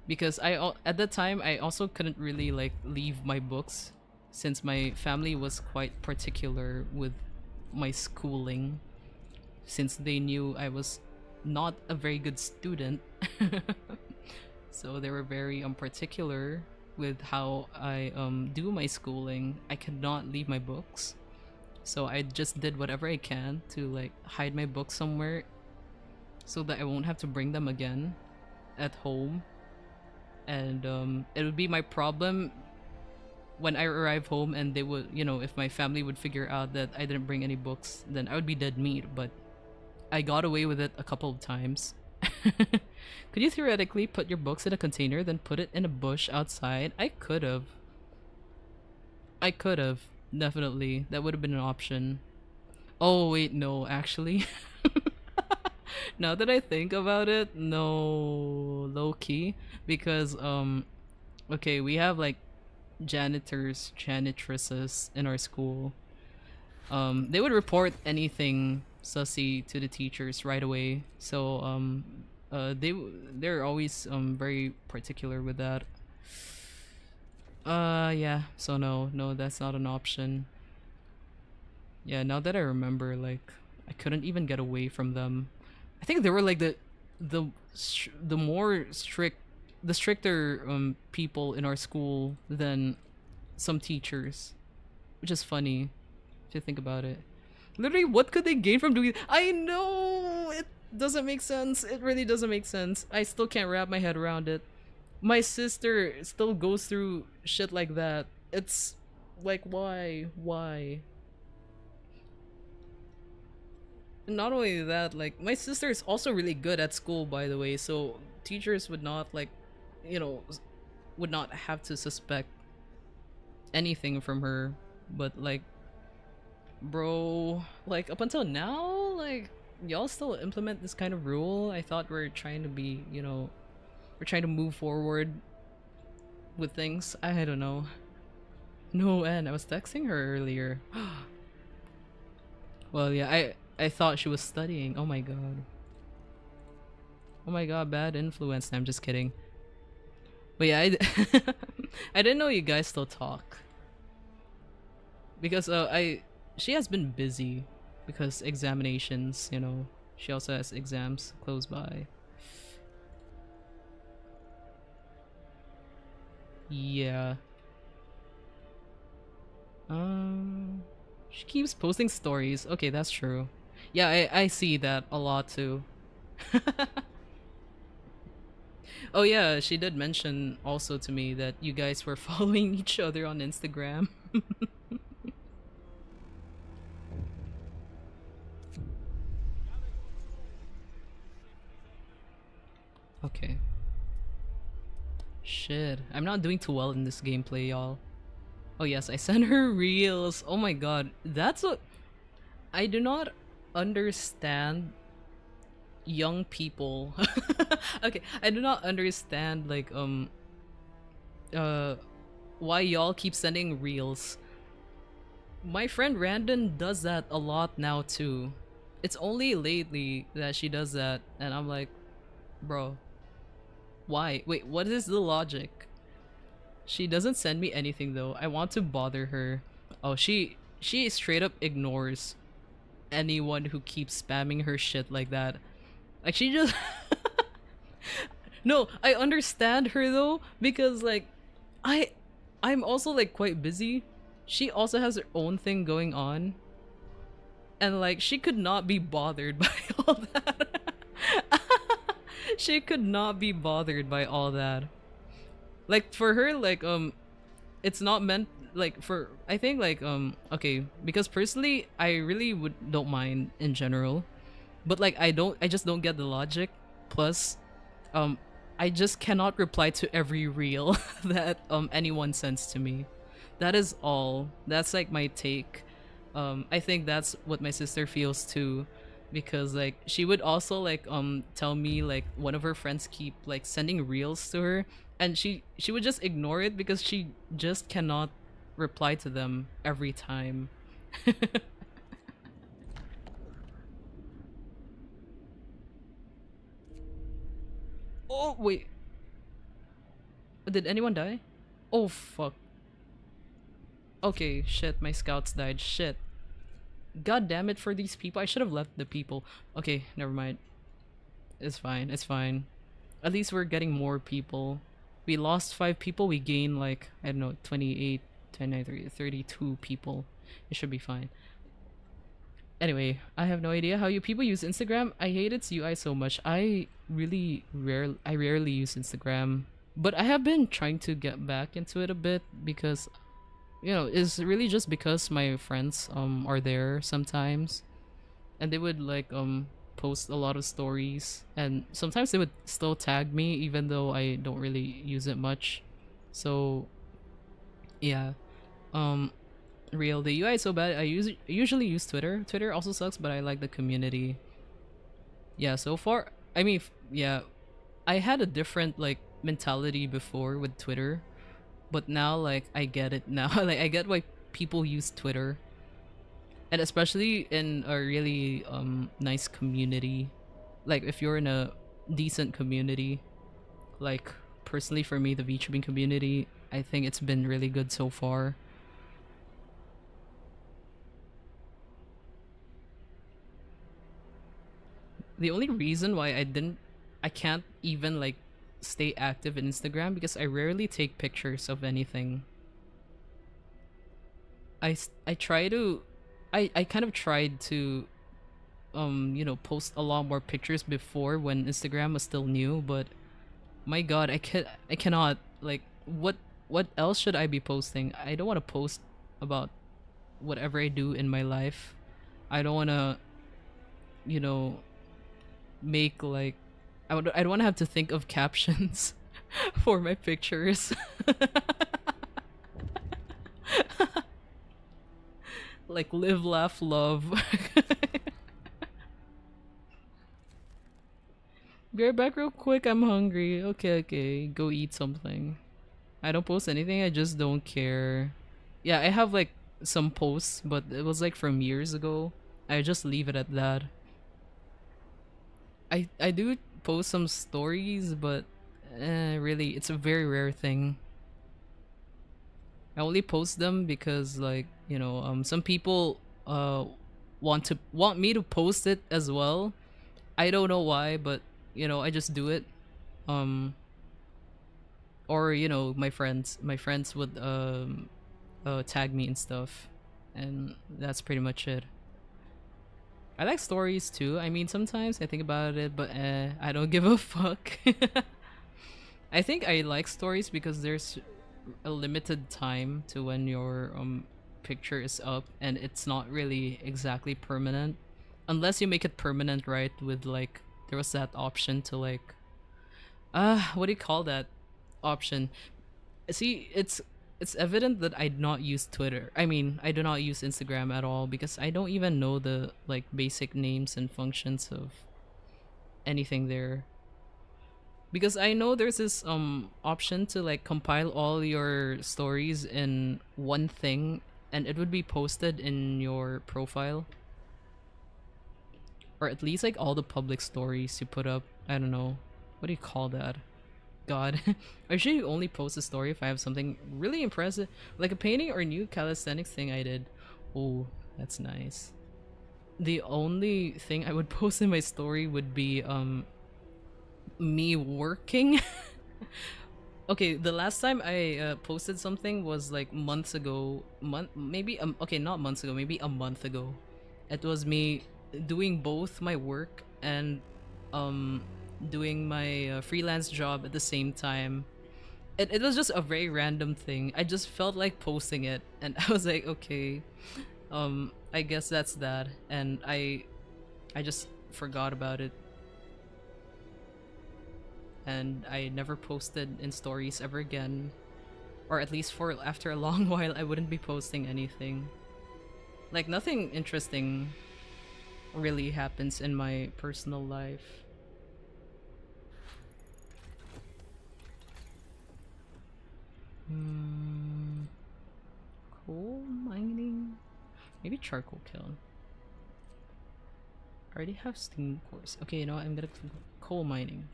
Because at that time I also couldn't really like leave my books since my family was quite particular with my schooling, since they knew I was not a very good student. So they were very particular with how I do my schooling. I could not leave my books, so I just did whatever I can to like hide my books somewhere so that I won't have to bring them again at home. And it would be my problem when I arrive home, and they would, you know, if my family would figure out that I didn't bring any books, then I would be dead meat. But I got away with it a couple of times. Could you theoretically put your books in a container, then put it in a bush outside? I could have. Definitely. That would have been an option. Oh, wait, no, actually. Now that I think about it, no, low key. Because, okay, we have like janitresses in our school. They would report anything sussy to the teachers right away. So they're always very particular with that. Yeah. So no, that's not an option. Yeah. Now that I remember, like I couldn't even get away from them. I think they were like the more stricter people in our school than some teachers, which is funny if you think about it. Literally, what could they gain from doing? I know it doesn't make sense. It really doesn't make sense. I still can't wrap my head around it. My sister still goes through shit like that. It's like, why? And not only that, like my sister is also really good at school, by the way. So teachers would not like, you know, would not have to suspect anything from her. But like, bro, like up until now, like y'all still implement this kind of rule? I thought we're trying to be, you know, we're trying to move forward with things. I don't know. No, and I was texting her earlier. Well, yeah, I thought she was studying. Oh my god. Oh my god, bad influence. I'm just kidding. But yeah, I didn't know you guys still talk. Because she has been busy because examinations, you know. She also has exams close by. Yeah. She keeps posting stories. Okay, that's true. Yeah, I see that a lot too. Oh yeah, she did mention also to me that you guys were following each other on Instagram. Okay. Shit, I'm not doing too well in this gameplay, y'all. Oh yes, I sent her reels. Oh my god, that's what I do not understand young people. Okay, I do not understand like uh why y'all keep sending reels. My friend Randon does that a lot now too. It's only lately that she does that and I'm like, bro, why? Wait, what is the logic? She doesn't send me anything though. I want to bother her. Oh, she straight up ignores anyone who keeps spamming her shit like that. Like she just No, I understand her though because like I I'm also like quite busy. She also has her own thing going on. And like she could not be bothered by all that. She could not be bothered by all that. Like for her like it's not meant like for I think like okay, because personally I really would don't mind in general. But like I just don't get the logic. Plus um I just cannot reply to every reel that anyone sends to me. That is all. That's like my take. I think that's what my sister feels too, because like she would also like tell me like one of her friends keep like sending reels to her, and she would just ignore it because she just cannot reply to them every time. Oh wait, did anyone die? Oh fuck. Okay, shit, my scouts died. Shit. God damn it for these people. I should have left the people. Okay, never mind. It's fine. It's fine. At least we're getting more people. We lost 5 people. We gained like, I don't know, 28, 29, 30, 32 people. It should be fine. Anyway, I have no idea how you people use Instagram. I hate its UI so much. I rarely use Instagram. But I have been trying to get back into it a bit because it's really just because my friends are there sometimes, and they would like post a lot of stories, and sometimes they would still tag me even though I don't really use it much. So yeah, um real the UI is so bad. Usually use Twitter. Twitter also sucks, but I like the community. Yeah, so far I mean yeah, I had a different like mentality before with Twitter, but now like I get it now. Like I get why people use Twitter, and especially in a really nice community. Like if you're in a decent community, like personally for me the VTubing community, I think it's been really good so far. The only reason why I can't even like stay active in Instagram because I rarely take pictures of anything. I try to I kind of tried to post a lot more pictures before when Instagram was still new, but my god, I cannot like what else should I be posting? I don't want to post about whatever I do in my life. I don't want to you know make like I don't want to have to think of captions for my pictures. Like live, laugh, love. Be right back real quick. I'm hungry. Okay, okay. Go eat something. I don't post anything. I just don't care. Yeah, I have like some posts, but it was like from years ago. I just leave it at that. I do post some stories, but really, it's a very rare thing. I only post them because, like, some people want me to post it as well. I don't know why, but I just do it. Um, or my friends would tag me and stuff, and that's pretty much it. I like stories too. I mean, sometimes I think about it, but I don't give a fuck. I think I like stories because there's a limited time to when your picture is up, and it's not really exactly permanent unless you make it permanent, right? With like there was that option to like what do you call that option? See, it's evident that I do not use Twitter. I mean, I do not use Instagram at all because I don't even know the like basic names and functions of anything there. Because I know there's this option to like compile all your stories in one thing, and it would be posted in your profile, or at least like all the public stories you put up. I don't know. What do you call that? God. I usually only post a story if I have something really impressive, like a painting or new calisthenics thing I did. Oh, that's nice. The only thing I would post in my story would be me working. Okay, the last time I posted something was like months ago. Maybe okay, not months ago, maybe a month ago. It was me doing both my work and um doing my freelance job at the same time. It was just a very random thing. I just felt like posting it, and I was like, okay, I guess that's that, and I just forgot about it, and I never posted in stories ever again, or at least for after a long while, I wouldn't be posting anything. Like nothing interesting really happens in my personal life. Hmm. Coal mining? Maybe charcoal kiln. I already have steam cores. Okay, I'm gonna coal mining.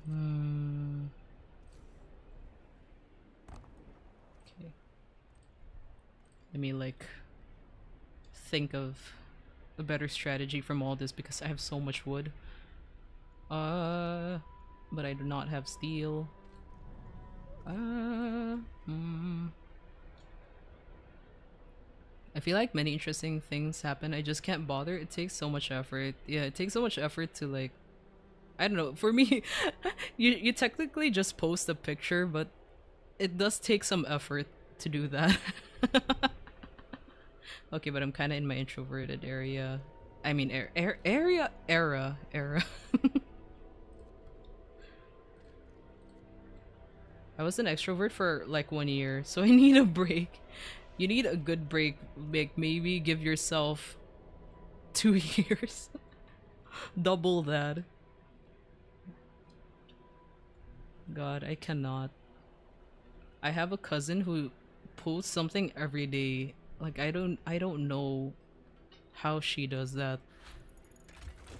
Hmm. Okay. Let me like think of a better strategy from all this because I have so much wood. But I do not have steel. Hmm. I feel like many interesting things happen. I just can't bother. It takes so much effort. Yeah, it takes so much effort to like I don't know. For me, you technically just post a picture, but it does take some effort to do that. Okay, but I'm kind of in my introverted area. I mean, era. I was an extrovert for like 1 year, so I need a break. You need a good break. Like maybe give yourself 2 years, double that. God, I cannot. I have a cousin who posts something every day. Like I don't know how she does that.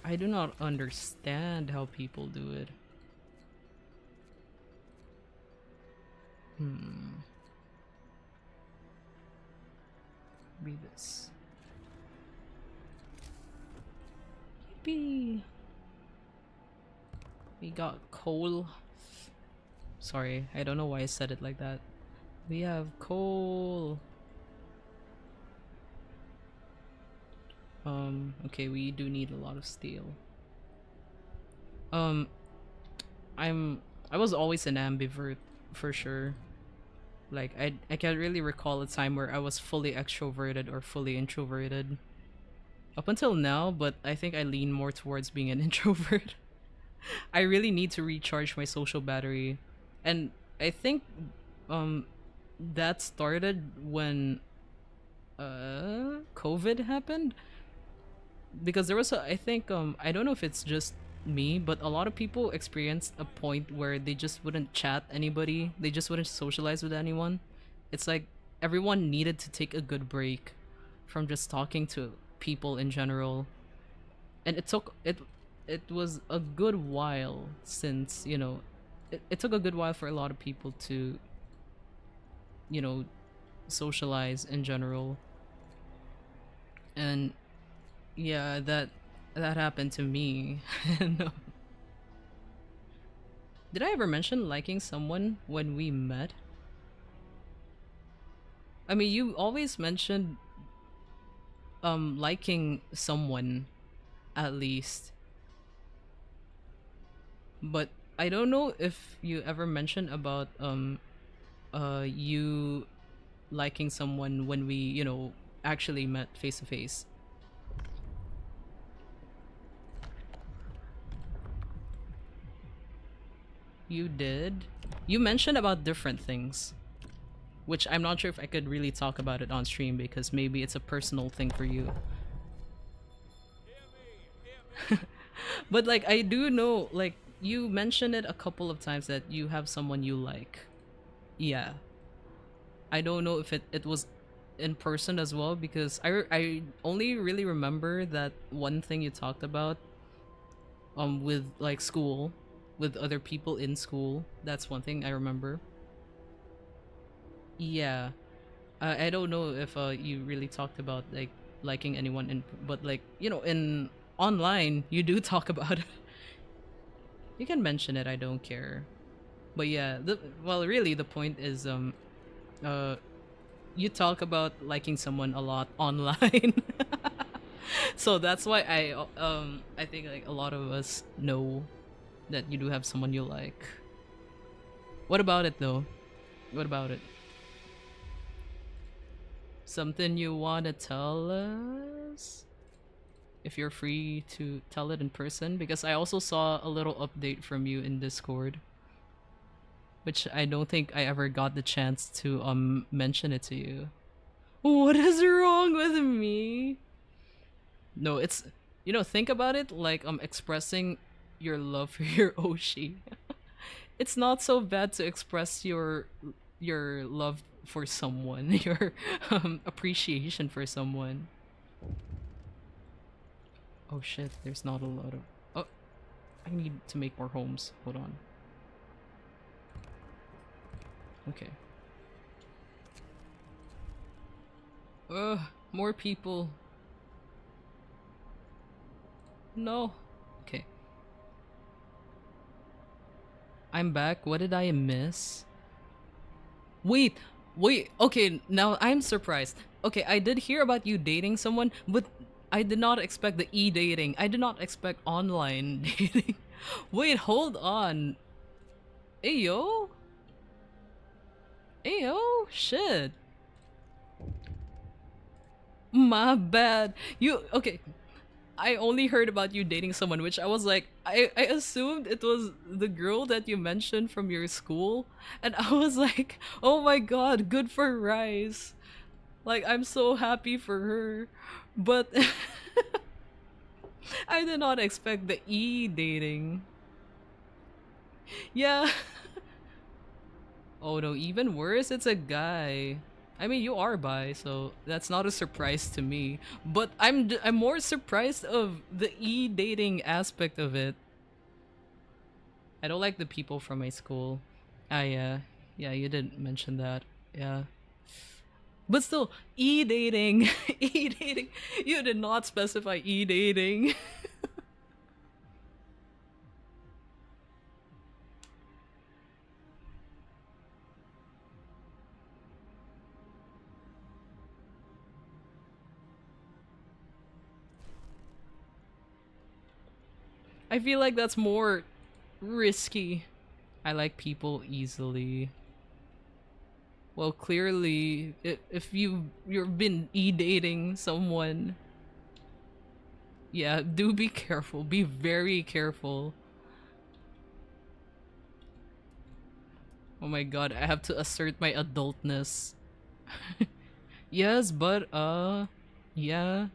I do not understand how people do it. Hmm. Be this. Yippee. We got coal. Sorry, I don't know why I said it like that. We have coal. Okay, we do need a lot of steel. Um, I was always an ambivert for sure. Like I can't really recall a time where I was fully extroverted or fully introverted. Up until now, but I think I lean more towards being an introvert. I really need to recharge my social battery. And I think um that started when COVID happened, because there was I think I don't know if it's just me, but a lot of people experienced a point where they just wouldn't chat anybody, they just wouldn't socialize with anyone, It's like everyone needed to take a good break from just talking to people in general. And it was a good while since, you know, it took a good while for a lot of people to, you know, socialize in general. And yeah, that happened to me. No. Did I ever mention liking someone when we met? I mean, you always mentioned liking someone at least. But I don't know if you ever mentioned about you liking someone when we, you know, actually met face to face. You did. You mentioned about different things, which I'm not sure if I could really talk about it on stream because maybe it's a personal thing for you. But like I do know, like you mentioned it a couple of times that you have someone you like. Yeah. I don't know if it was in person as well because I only really remember that one thing you talked about with like school, with other people in school. That's one thing I remember. Yeah. I don't know if you really talked about like liking anyone in, but like, you know, in online you do talk about it. You can mention it, I don't care. But yeah, well really the point is uh you talk about liking someone a lot online. So that's why I think like a lot of us know that you do have someone you like. What about it though? What about it? Something you want to tell us? If you're free to tell it in person, because I also saw a little update from you in Discord, which I don't think I ever got the chance to mention it to you. What is wrong with me? No, it's, you know, think about it like expressing your love for your Oshi. It's not so bad to express your love for someone, your appreciation for someone. Oh shit, there's not a lot of... Oh, I need to make more homes. Hold on. Okay. More people. No. Okay. I'm back. What did I miss? Wait, wait. Okay, now I'm surprised. Okay, I did hear about you dating someone, but I did not expect the e-dating. I did not expect online dating. Wait, hold on. Ayo? Ayo? Shit. My bad. You, okay. I only heard about you dating someone, which I was like, I assumed it was the girl that you mentioned from your school. And I was like, oh my god, good for Rice. Like, I'm so happy for her. But I did not expect the e-dating. Yeah. Oh no, even worse, it's a guy. I mean, you are bi, so that's not a surprise to me. But I'm more surprised of the e-dating aspect of it. I don't like the people from my school. Ah, yeah. Yeah, you didn't mention that. Yeah. But still, e-dating. E-dating. You did not specify e-dating. I feel like that's more risky. I like people easily. Well, clearly, if you've been e-dating someone, yeah, do be careful. Be very careful. Oh my god, I have to assert my adultness. Yes, but yeah.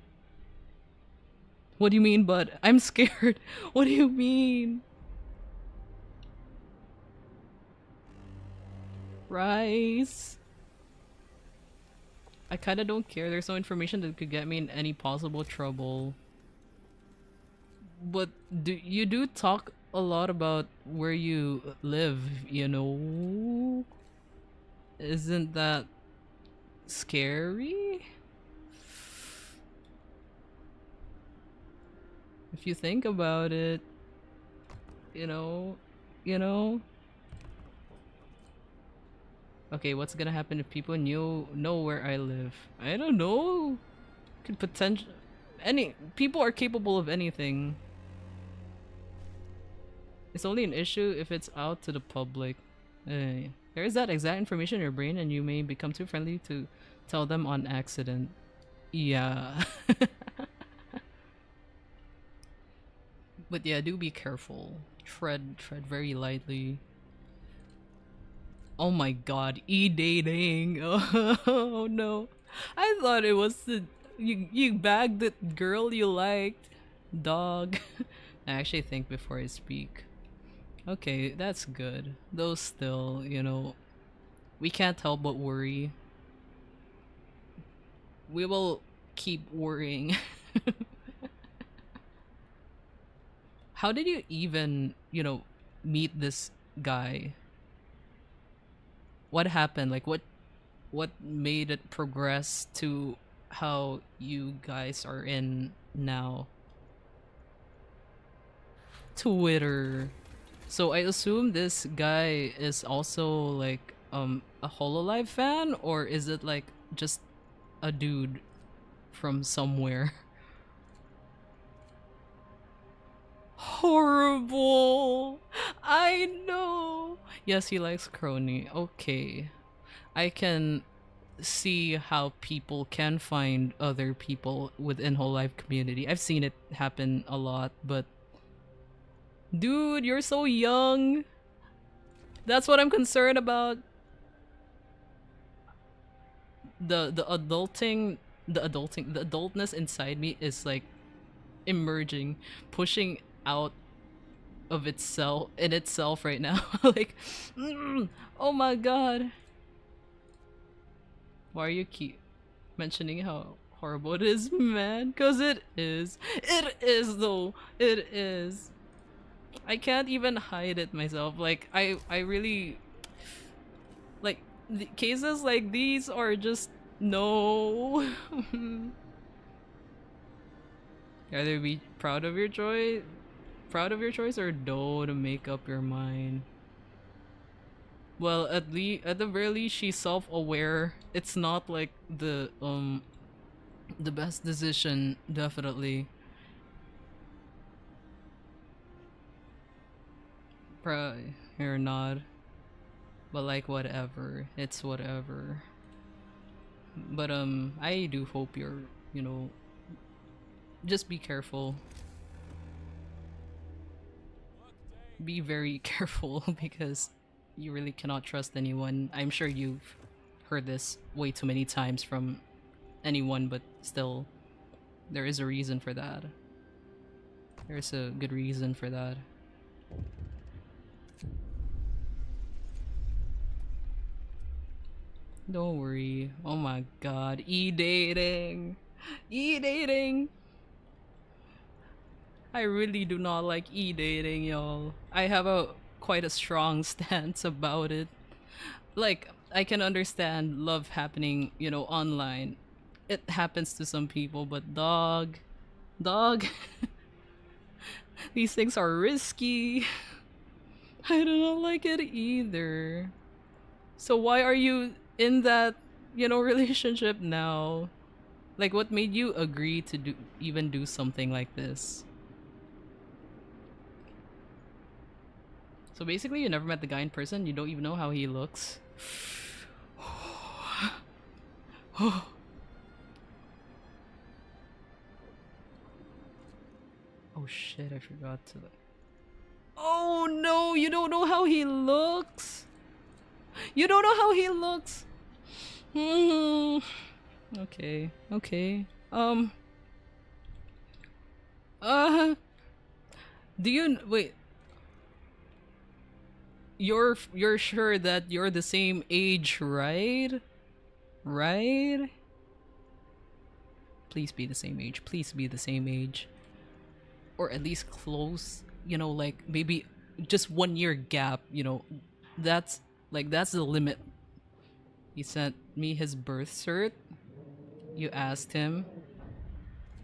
What do you mean, but? I'm scared. What do you mean? Rice. I kind of don't care. There's no information that could get me in any possible trouble. But you do talk a lot about where you live, you know? Isn't that scary? If you think about it, you know, you know. Okay, what's gonna happen if people know where I live? I don't know. Could potential any people are capable of anything. It's only an issue if it's out to the public. There is that exact information in your brain, and you may become too friendly to tell them on accident. Yeah. But yeah, do be careful. Tread very lightly. Oh my god, e-dating. Oh no. I thought it was the you bagged the girl you liked. Dog. I actually think before I speak. Okay, that's good. Though still, you know, we can't help but worry. We will keep worrying. How did you even, you know, meet this guy? What happened? Like what made it progress to how you guys are in now? Twitter. So I assume this guy is also like a Hololive fan, or is it like just a dude from somewhere? Horrible. I know. Yes, he likes Crony. Okay. I can see how people can find other people within whole life community. I've seen it happen a lot, but dude, you're so young. That's what I'm concerned about. The adultness inside me is like emerging, pushing out of itself right now. Like, oh my god. Why are you keep mentioning how horrible it is, man? Cause it is. It is though. It is. I can't even hide it myself. Like I really like cases like these are just no. Either be proud of your choice, or don't make up your mind. Well, at the very least, she's self-aware. It's not like the best decision, definitely. Probably you're not, but like whatever, it's whatever. But I do hope you're, you know, just be careful. Be very careful because you really cannot trust anyone. I'm sure you've heard this way too many times from anyone, but still, there is a reason for that. There's a good reason for that. Don't worry. Oh my god. E-dating. E-dating. I really do not like e-dating, y'all. I have quite a strong stance about it. Like, I can understand love happening, you know, online. It happens to some people, but dog, these things are risky. I do not like it either. So why are you in that, you know, relationship now? Like, what made you agree to do something like this? So basically, you never met the guy in person. You don't even know how he looks. Oh shit! I forgot to. Oh no! You don't know how he looks. You don't know how he looks. Okay. Okay. Do you wait? You're sure that you're the same age, right? Right? Please be the same age. Please be the same age. Or at least close, you know, like maybe just 1 year gap, you know. That's that's the limit. He sent me his birth cert. You asked him.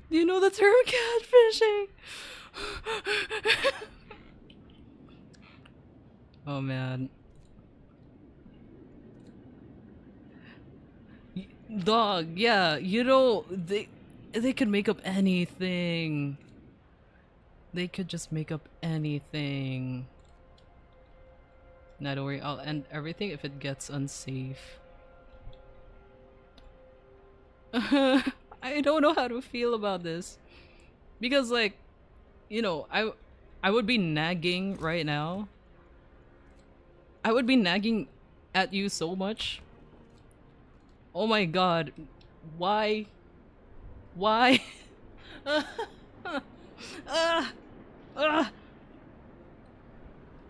Do you know the term catfishing? Oh man. Dog, yeah, you know, they could make up anything. They could just make up anything. Nah, don't worry, I'll end everything if it gets unsafe. I don't know how to feel about this. Because like, you know, I would be nagging right now. I would be nagging at you so much. Oh my god. Why? Why?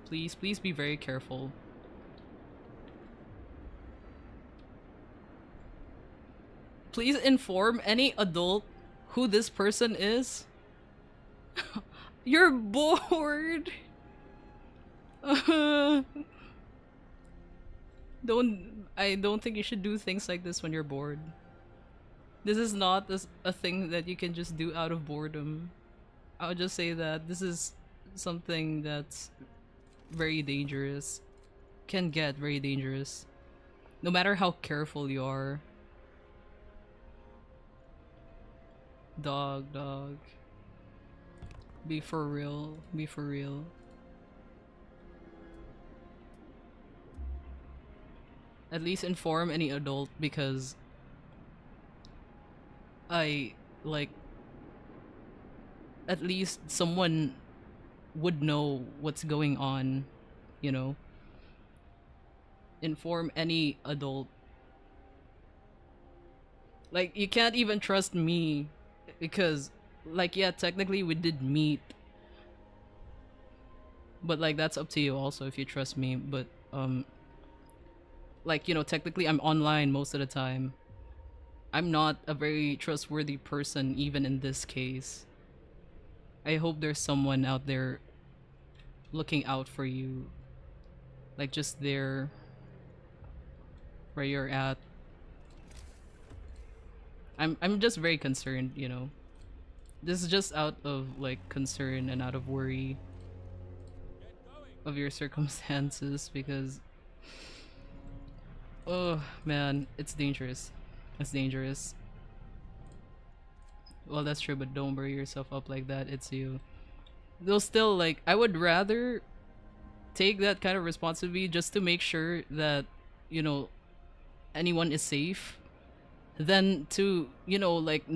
Please, please be very careful. Please inform any adult who this person is. You're bored. I don't think you should do things like this when you're bored. This is not a thing that you can just do out of boredom. I would just say that this is something that's very dangerous. Can get very dangerous. No matter how careful you are. Dog. Be for real. Be for real. At least inform any adult, because at least someone would know what's going on, you know? Inform any adult. Like, you can't even trust me because, like, yeah, technically we did meet. But, like, that's up to you also if you trust me. But, like, you know, technically I'm online most of the time. I'm not a very trustworthy person even in this case. I hope there's someone out there looking out for you. Like, just there where you're at. I'm just very concerned, you know. This is just out of like concern and out of worry of your circumstances, because oh man, it's dangerous. It's dangerous. Well, that's true, but don't worry yourself up like that. It's you. Though still, like, I would rather take that kind of responsibility just to make sure that, you know, anyone is safe, than to, you know, like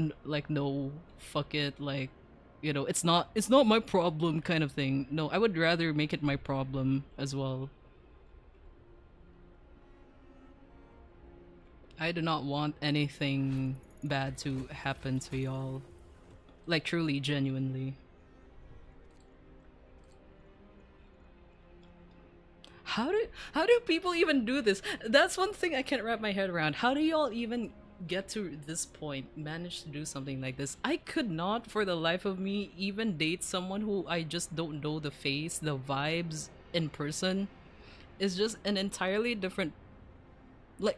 no, fuck it, like, you know, it's not my problem kind of thing. No, I would rather make it my problem as well. I do not want anything bad to happen to y'all. Like, truly, genuinely. How do people even do this? That's one thing I can't wrap my head around. How do y'all even get to this point, manage to do something like this? I could not for the life of me even date someone who I just don't know the face, the vibes in person. It's just an entirely different, like,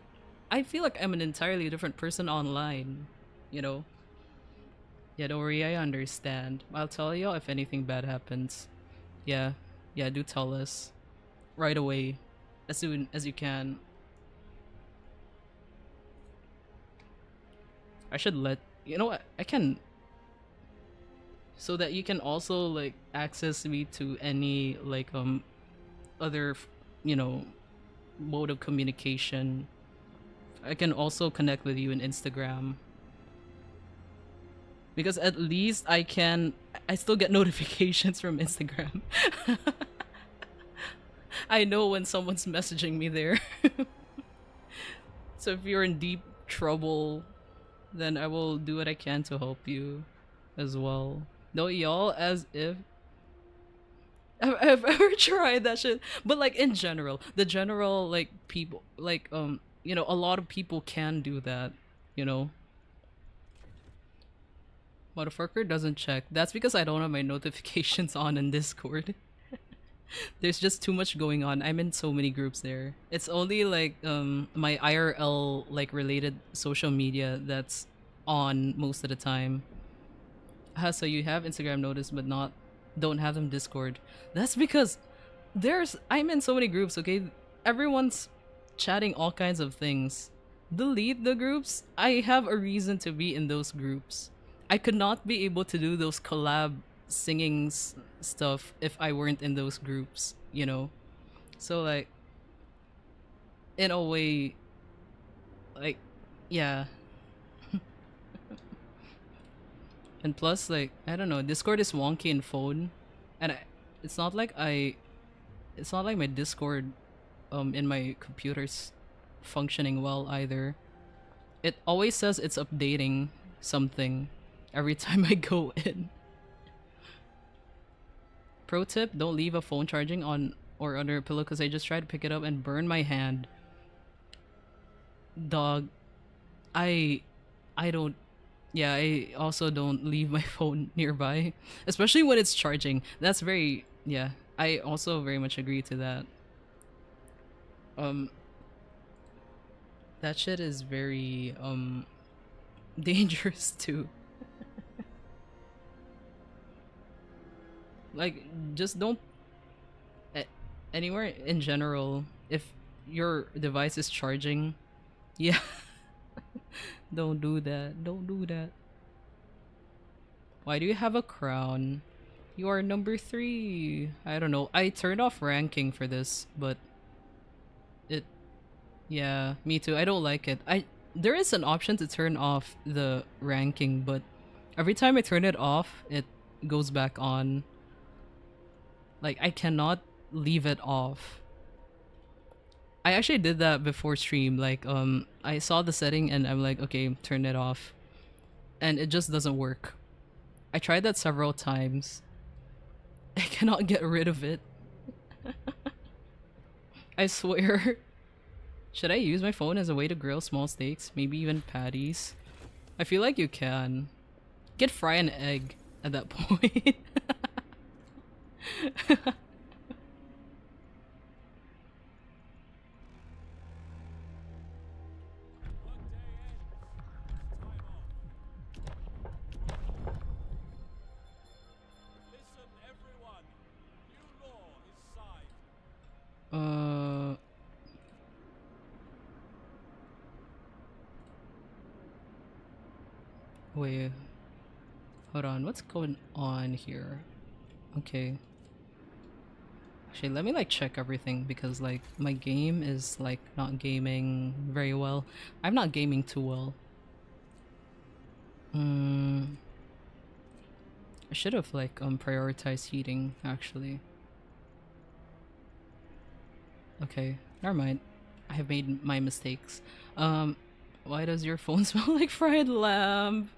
I feel like I'm an entirely different person online, you know? Yeah, don't worry, I understand. I'll tell y'all if anything bad happens. Yeah, do tell us. Right away. As soon as you can. I should let... You know what? I can... So that you can also, like, access me to any, like, other, you know, mode of communication. I can also connect with you in Instagram. Because at least I still get notifications from Instagram. I know when someone's messaging me there. So if you're in deep trouble, then I will do what I can to help you as well. No, y'all, as if I've ever tried that shit. But like in general, the general like people, like you know, a lot of people can do that, you know. Motherfucker doesn't check. That's because I don't have my notifications on in Discord. There's just too much going on. I'm in so many groups there. It's only like my IRL like related social media that's on most of the time. So you have Instagram notice but not don't have them Discord. That's because I'm in so many groups, okay? Everyone's chatting all kinds of things. Delete the groups. I have a reason to be in those groups. I could not be able to do those collab singing stuff if I weren't in those groups, you know? So like in a way like yeah. And plus like I don't know, Discord is wonky in phone and it's not like it's not like my Discord in my computer's functioning well either. It always says it's updating something every time I go in. Pro tip, don't leave a phone charging on or under a pillow because I just tried to pick it up and burn my hand. Dog, I don't, yeah, I also don't leave my phone nearby, especially when it's charging. That's very, yeah, I also very much agree to that. That shit is very, dangerous too. Like, just don't anywhere in general if your device is charging. Yeah. Don't do that. Don't do that. Why do you have a crown? You are number 3. I don't know. I turned off ranking for this, but it yeah, me too. I don't like it. There is an option to turn off the ranking, but every time I turn it off, it goes back on. Like, I cannot leave it off. I actually did that before stream. Like, I saw the setting and I'm like, okay, turn it off. And it just doesn't work. I tried that several times. I cannot get rid of it. I swear. Should I use my phone as a way to grill small steaks? Maybe even patties? I feel like you can. Get fry an egg at that point. Wait. Hold on, what's going on here? Okay. Actually, let me like check everything because like my game is like not gaming very well. I'm not gaming too well. I should have like prioritized heating actually. Okay, never mind. I have made my mistakes. Why does your phone smell like fried lamb?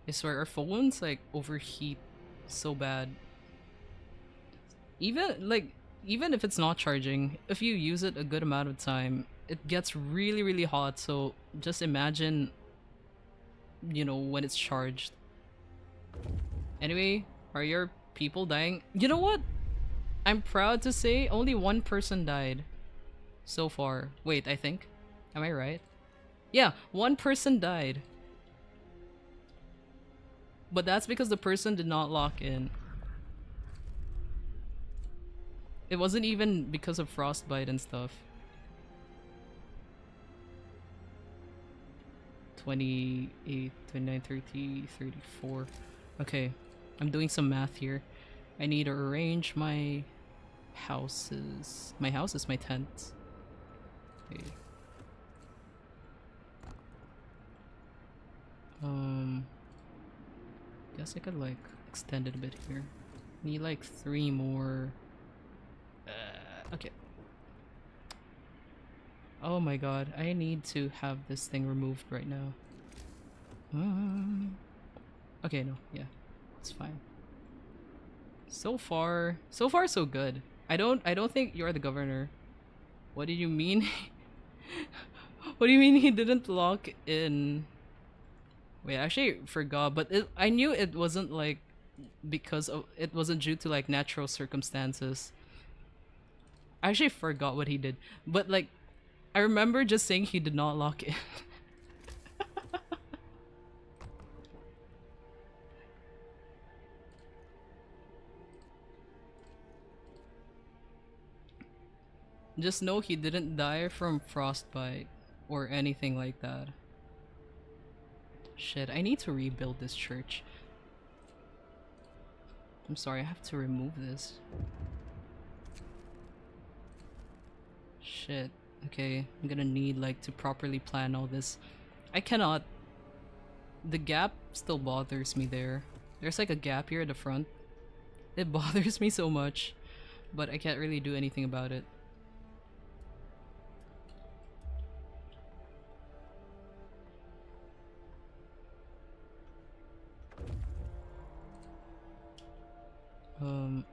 I swear our phones like overheat so bad. Even if it's not charging, if you use it a good amount of time, it gets really really hot. So just imagine, you know, when it's charged. Anyway, are your people dying? You know what? I'm proud to say only one person died so far. Wait, I think. Am I right? Yeah, one person died. But that's because the person did not lock in. It wasn't even because of frostbite and stuff. 28, 29, 30, 34. Okay, I'm doing some math here. I need to arrange my houses. My house is my tent. Okay. Guess I could like extend it a bit here. Need like 3 more. Okay. Oh my god, I need to have this thing removed right now. Okay, no, yeah, it's fine. So far so good. I don't think you're the governor. What do you mean? What do you mean he didn't lock in? Wait, I actually forgot, but I knew it wasn't like because it wasn't due to like natural circumstances. I actually forgot what he did, but like I remember just saying he did not lock in. Just know he didn't die from frostbite or anything like that. Shit, I need to rebuild this church. I'm sorry, I have to remove this. Shit. Okay, I'm gonna need like to properly plan all this. I cannot. The gap still bothers me there. There's like a gap here at the front. It bothers me so much, but I can't really do anything about it.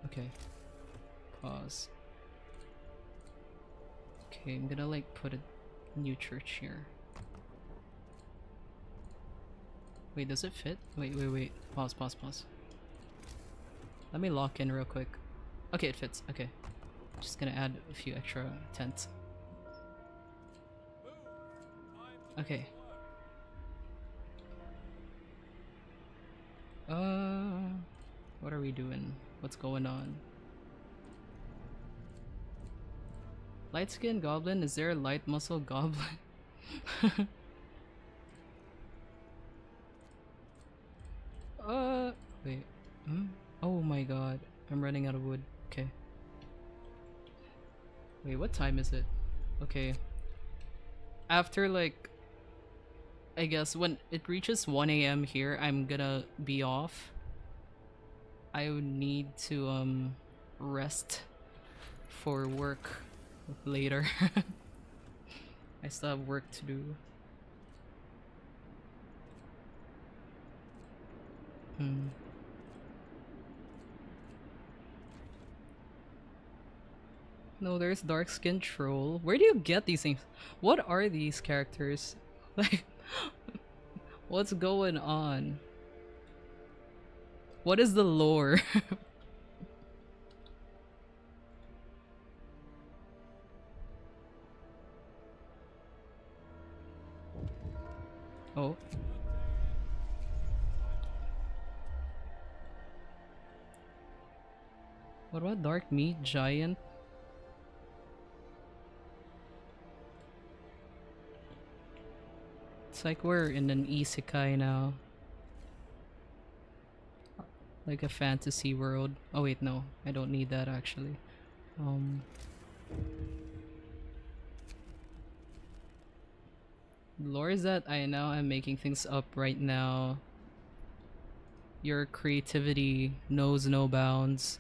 Okay. Pause. Okay, I'm gonna like put a new church here. Wait, does it fit? Wait. Pause. Let me lock in real quick. Okay, it fits. Okay. Just gonna add a few extra tents. Okay. What are we doing? What's going on? Light skin goblin? Is there a light muscle goblin? Wait. Oh my god. I'm running out of wood. Okay. Wait, what time is it? Okay. After like, I guess when it reaches 1 a.m. here, I'm gonna be off. I would need to rest for work later. I still have work to do. No, there's dark skin troll. Where do you get these things? What are these characters? Like, what's going on? What is the lore? Oh. What about dark meat giant? It's like we're in an isekai now. Like a fantasy world. Oh wait, no. I don't need that actually. Lore is that I now am making things up right now. Your creativity knows no bounds.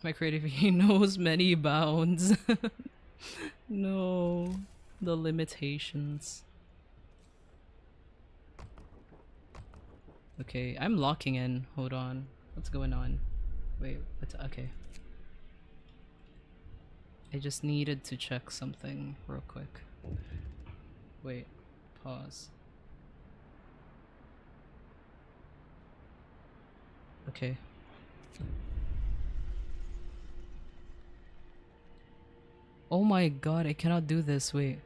My creativity knows many bounds. No, the limitations. Okay, I'm locking in. Hold on. What's going on? Wait, what's okay. I just needed to check something real quick. Wait, pause. Okay. Oh my god, I cannot do this. Wait.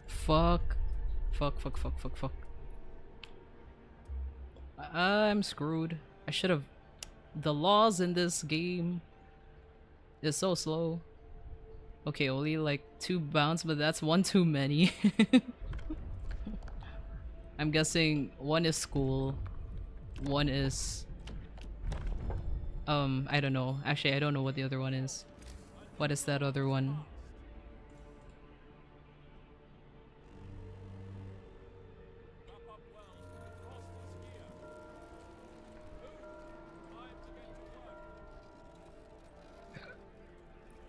Fuck. Fuck. I'm screwed. I should have. The laws in this game is so slow. Okay, only like 2 bounds, but that's 1 too many. I'm guessing 1 is school. 1 is. I don't know. Actually, I don't know what the other one is. What is that other one?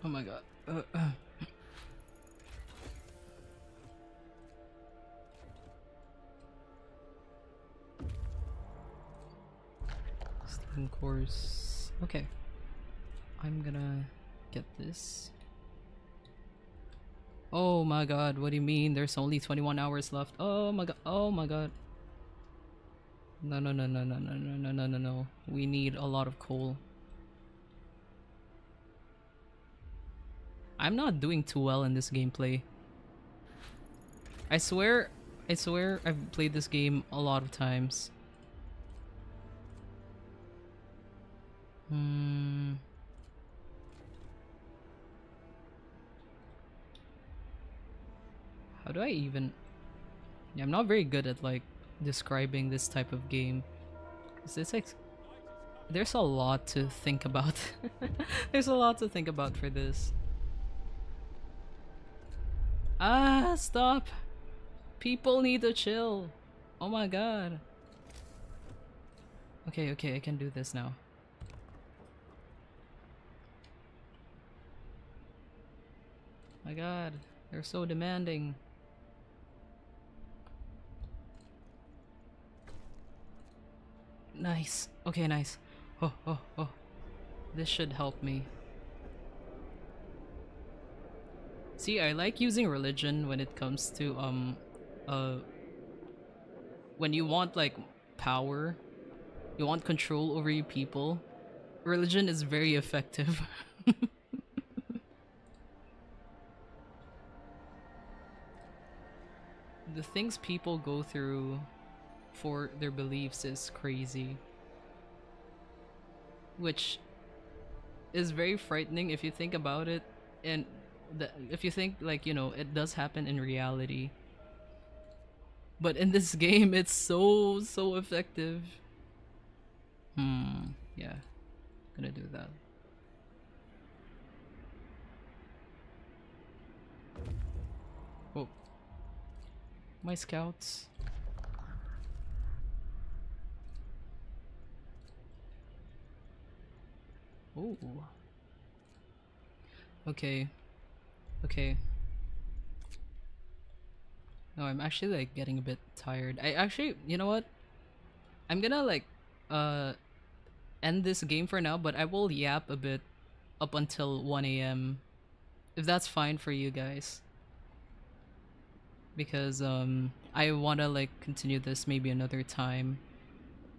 Oh my god. course. Okay. I'm gonna get this. Oh my god, what do you mean? There's only 21 hours left. Oh my god. Oh my god. No, no, no, no, no, no, no, no, no, no, no. We need a lot of coal. I'm not doing too well in this gameplay. I swear I've played this game a lot of times. How do I even... Yeah, I'm not very good at like describing this type of game. 'Cause it's like... There's a lot to think about. There's a lot to think about for this. Ah, stop! People need to chill. Oh my god. Okay, okay, I can do this now. My god, they're so demanding. Nice. Okay, nice. Oh, oh, oh. This should help me. See, I like using religion when it comes to, when you want, like, power, you want control over your people, religion is very effective. The things people go through for their beliefs is crazy. Which is very frightening if you think about it, and if you think, like, you know, it does happen in reality. But in this game, it's so effective. Yeah. Gonna do that. Oh. My scouts. Oh. Okay. Okay. No, I'm actually like getting a bit tired. I actually, you know what? I'm gonna like end this game for now, but I will yap a bit up until 1 a.m. if that's fine for you guys. Because I wanna like continue this maybe another time.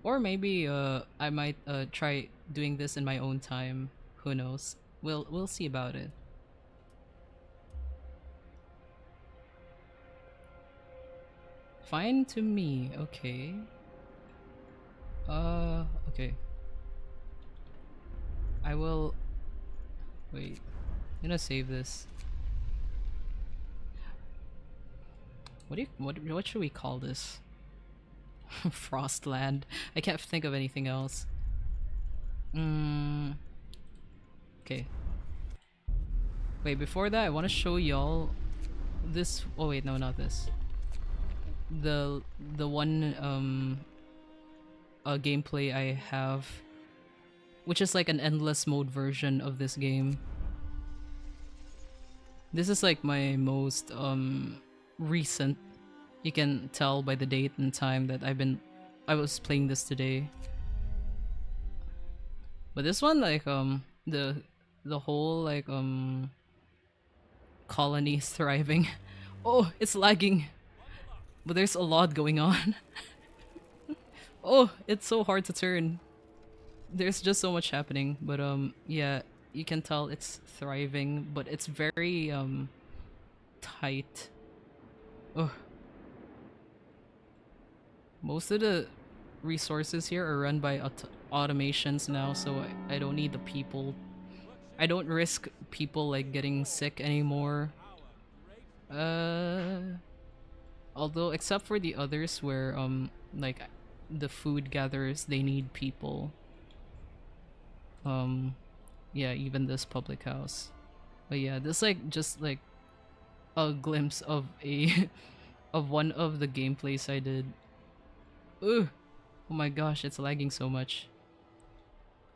Or maybe I might try doing this in my own time. Who knows? We'll see about it. Fine to me. Okay. Okay. I will... Wait. I'm gonna save this. What should we call this? Frostland. I can't think of anything else. Okay. Wait, before that I want to show y'all this... Oh wait, no, not this. The one gameplay I have, which is like an endless mode version of this game. This is like my most recent. You can tell by the date and time that I was playing this today. But this one, like the whole like colony is thriving. Oh, it's lagging. But there's a lot going on. Oh, it's so hard to turn. There's just so much happening. But yeah, you can tell it's thriving, but it's very tight. Oh. Most of the resources here are run by automations now, so I don't need the people. I don't risk people like getting sick anymore. Although except for the others where like the food gatherers, they need people. Yeah, even this public house. But yeah, this like just like a glimpse of a of one of the gameplays I did. Ugh. Oh my gosh, it's lagging so much.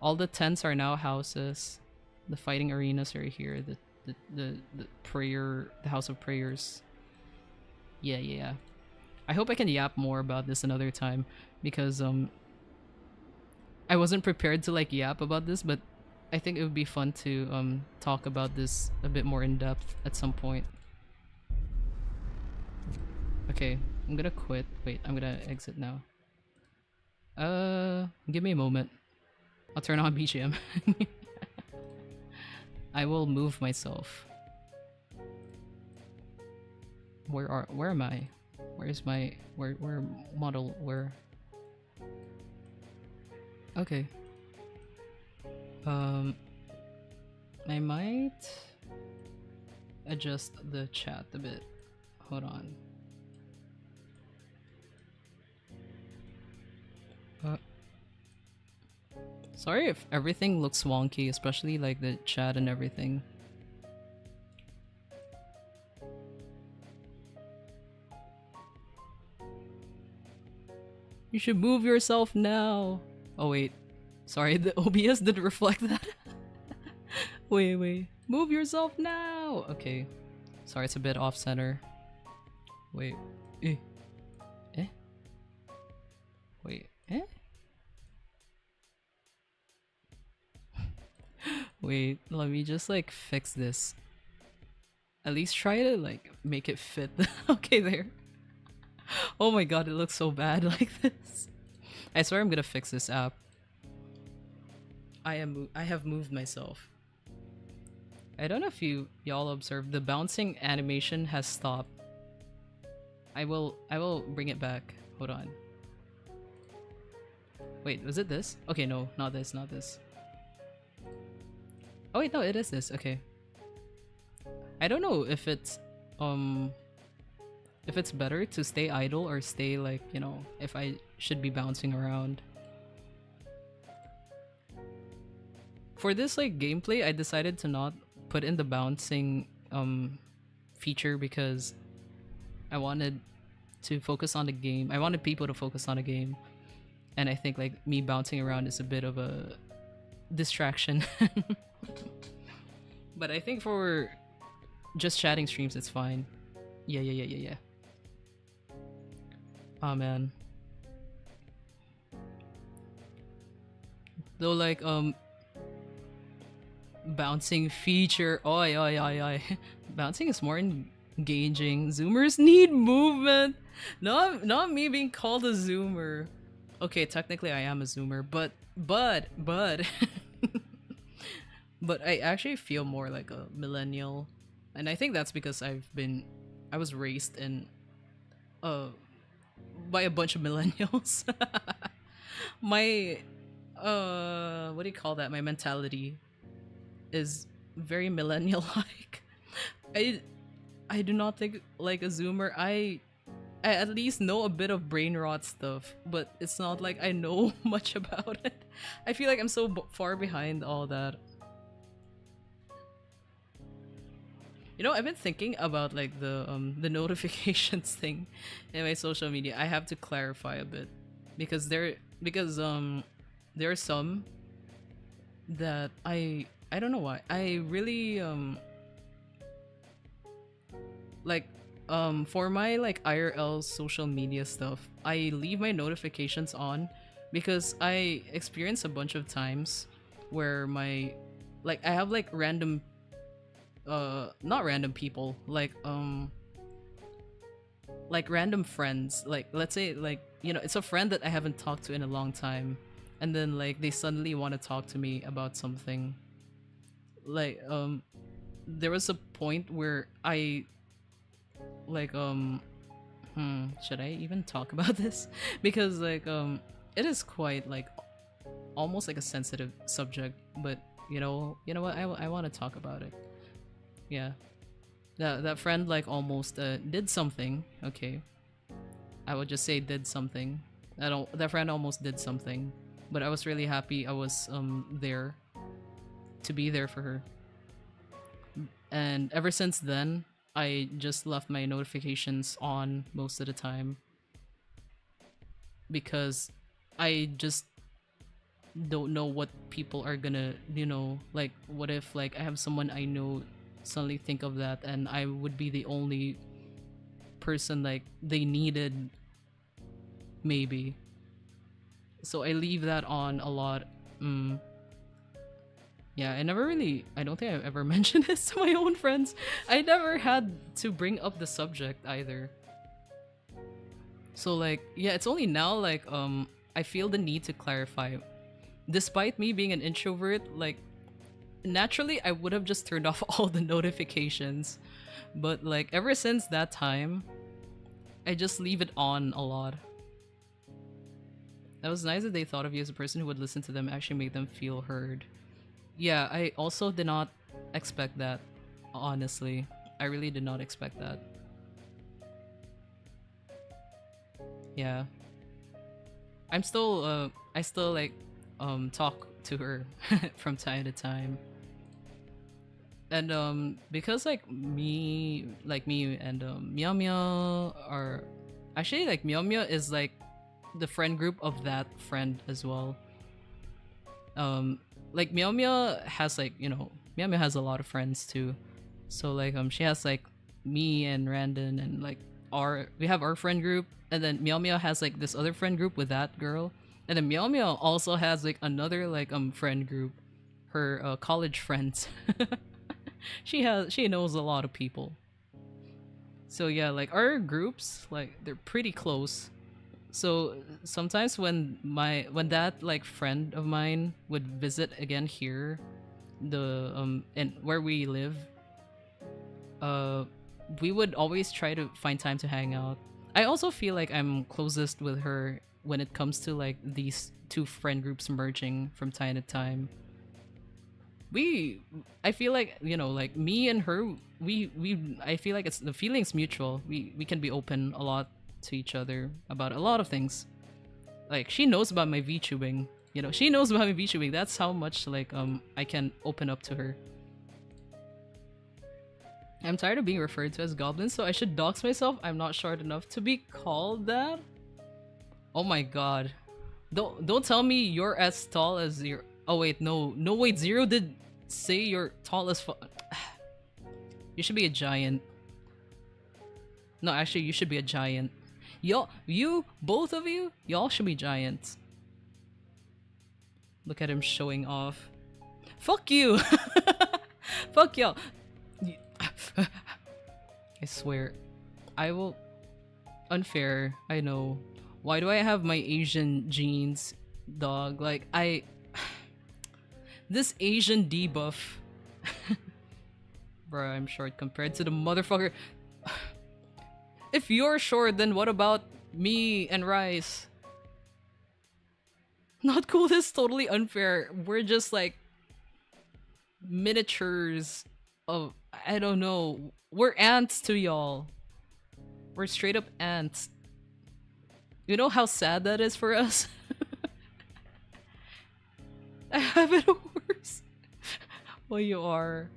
All the tents are now houses. The fighting arenas are here. The prayer, the house of prayers. Yeah. I hope I can yap more about this another time, because I wasn't prepared to like yap about this, but I think it would be fun to talk about this a bit more in depth at some point. Okay, I'm gonna quit. Wait, I'm gonna exit now. Give me a moment. I'll turn on BGM. I will move myself. Where am I? Where's my where model where? Okay. I might adjust the chat a bit. Hold on. Sorry if everything looks wonky, especially like the chat and everything. You should move yourself now. Oh wait. Sorry, the OBS didn't reflect that. Wait. Move yourself now! Okay. Sorry, it's a bit off-center. Wait. Eh? Wait. Wait, let me just like fix this. At least try to like make it fit. Okay, there. Oh my god, it looks so bad like this. I swear I'm gonna fix this app. I have moved myself. I don't know if y'all observed, the bouncing animation has stopped. I will bring it back. Hold on. Wait, was it this? Okay, no, not this. Oh wait, no, it is this. Okay. I don't know if it's better to stay idle or stay like, you know, if I should be bouncing around. For this like gameplay, I decided to not put in the bouncing feature because I wanted to focus on the game. I wanted people to focus on the game. And I think like me bouncing around is a bit of a distraction. But I think for just chatting streams, it's fine. Yeah. Oh man. Though like bouncing feature. Oi. Bouncing is more engaging. Zoomers need movement. Not me being called a zoomer. Okay, technically I am a zoomer, but but I actually feel more like a millennial. And I think that's because I was raised in by a bunch of millennials. My what do you call that? My mentality is very millennial like. I do not think like a zoomer. I at least know a bit of brain rot stuff, but it's not like I know much about it. I feel like I'm so far behind all that. You know, I've been thinking about like the notifications thing in my social media. I have to clarify a bit because there are some that I don't know why. I really like for my like IRL social media stuff, I leave my notifications on because I experience a bunch of times where my like I have like random not random people, like random friends, like let's say like, you know, it's a friend that I haven't talked to in a long time, and then like they suddenly want to talk to me about something. Like there was a point where I like should I even talk about this? Because like it is quite like almost like a sensitive subject, but you know what, I want to talk about it. Yeah, that friend like almost did something. Okay, I would just say did something. That friend almost did something, but I was really happy I was there to be there for her. And ever since then, I just left my notifications on most of the time because I just don't know what people are gonna, you know, like what if like I have someone I know suddenly think of that and I would be the only person like they needed, maybe. So I leave that on a lot. Yeah, I don't think I've ever mentioned this to my own friends. I never had to bring up the subject either. So like, yeah, it's only now like I feel the need to clarify. Despite me being an introvert, like naturally I would have just turned off all the notifications. But like ever since that time, I just leave it on a lot. That was nice that they thought of you as a person who would listen to them, actually make them feel heard. Yeah, I also did not expect that, honestly. I really did not expect that. Yeah. I still like talk to her from time to time. And because me and Meow Meow are actually like Meow Meow is like the friend group of that friend as well. Like Meow Meow has like, you know, Meow Meow has a lot of friends too. So like she has like me and Randon and like we have our friend group, and then Meow Meow has like this other friend group with that girl. And then Meow Meow also has like another like friend group, her college friends. She knows a lot of people. So yeah, like our groups, like they're pretty close. So sometimes when that like friend of mine would visit again here, the and where we live, we would always try to find time to hang out. I also feel like I'm closest with her when it comes to like these two friend groups merging from time to time. I feel like, you know, like me and her, I feel like it's the feeling's mutual. We can be open a lot to each other about a lot of things. Like she knows about my VTubing, you know, she knows about my VTubing. That's how much like I can open up to her. I'm tired of being referred to as goblin, so I should dox myself. I'm not short enough to be called that. Oh my god. Don't tell me you're as tall as your. Oh wait, no wait, Zero did say you're tall as fuck. You should be a giant. No, actually, you should be a giant. Both of you, y'all should be giants. Look at him showing off. Fuck you! Fuck y'all! I swear. I will... Unfair, I know. Why do I have my Asian genes, dog? Like, this Asian debuff. Bruh, I'm short compared to the motherfucker. If you're short, then what about me and Rice? Not cool, this is totally unfair. We're just like miniatures of, I don't know. We're ants to y'all. We're straight up ants. You know how sad that is for us? I have it worse. Well, you are.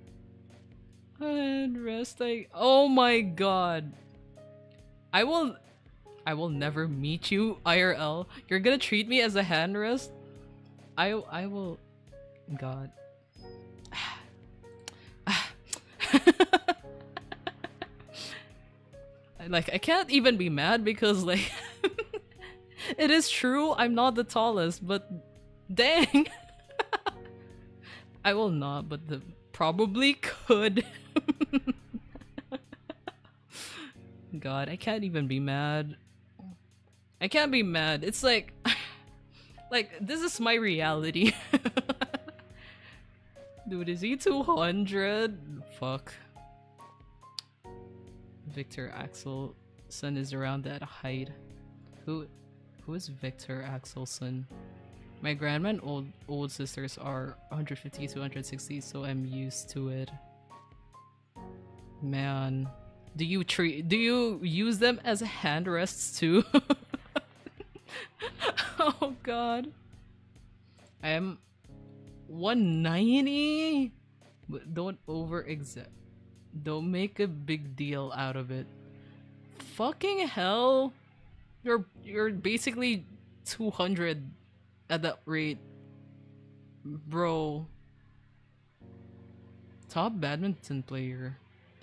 And rest like, oh my god. I will never meet you IRL. You're gonna treat me as a hand rest? I will... God. Like, I can't even be mad because, like... It is true, I'm not the tallest, but... Dang! I will not, but probably could. God, I can't even be mad. I can't be mad. It's like... like, this is my reality. Dude, is he 200? Fuck. Victor Axelson is around that height. Who is Victor Axelson? My grandma and old sisters are 150 to 160, so I'm used to it. Man, do you use them as hand rests too? Oh god. I am 190. But don't don't make a big deal out of it. Fucking hell. You're basically 200 at that rate. Bro. Top badminton player.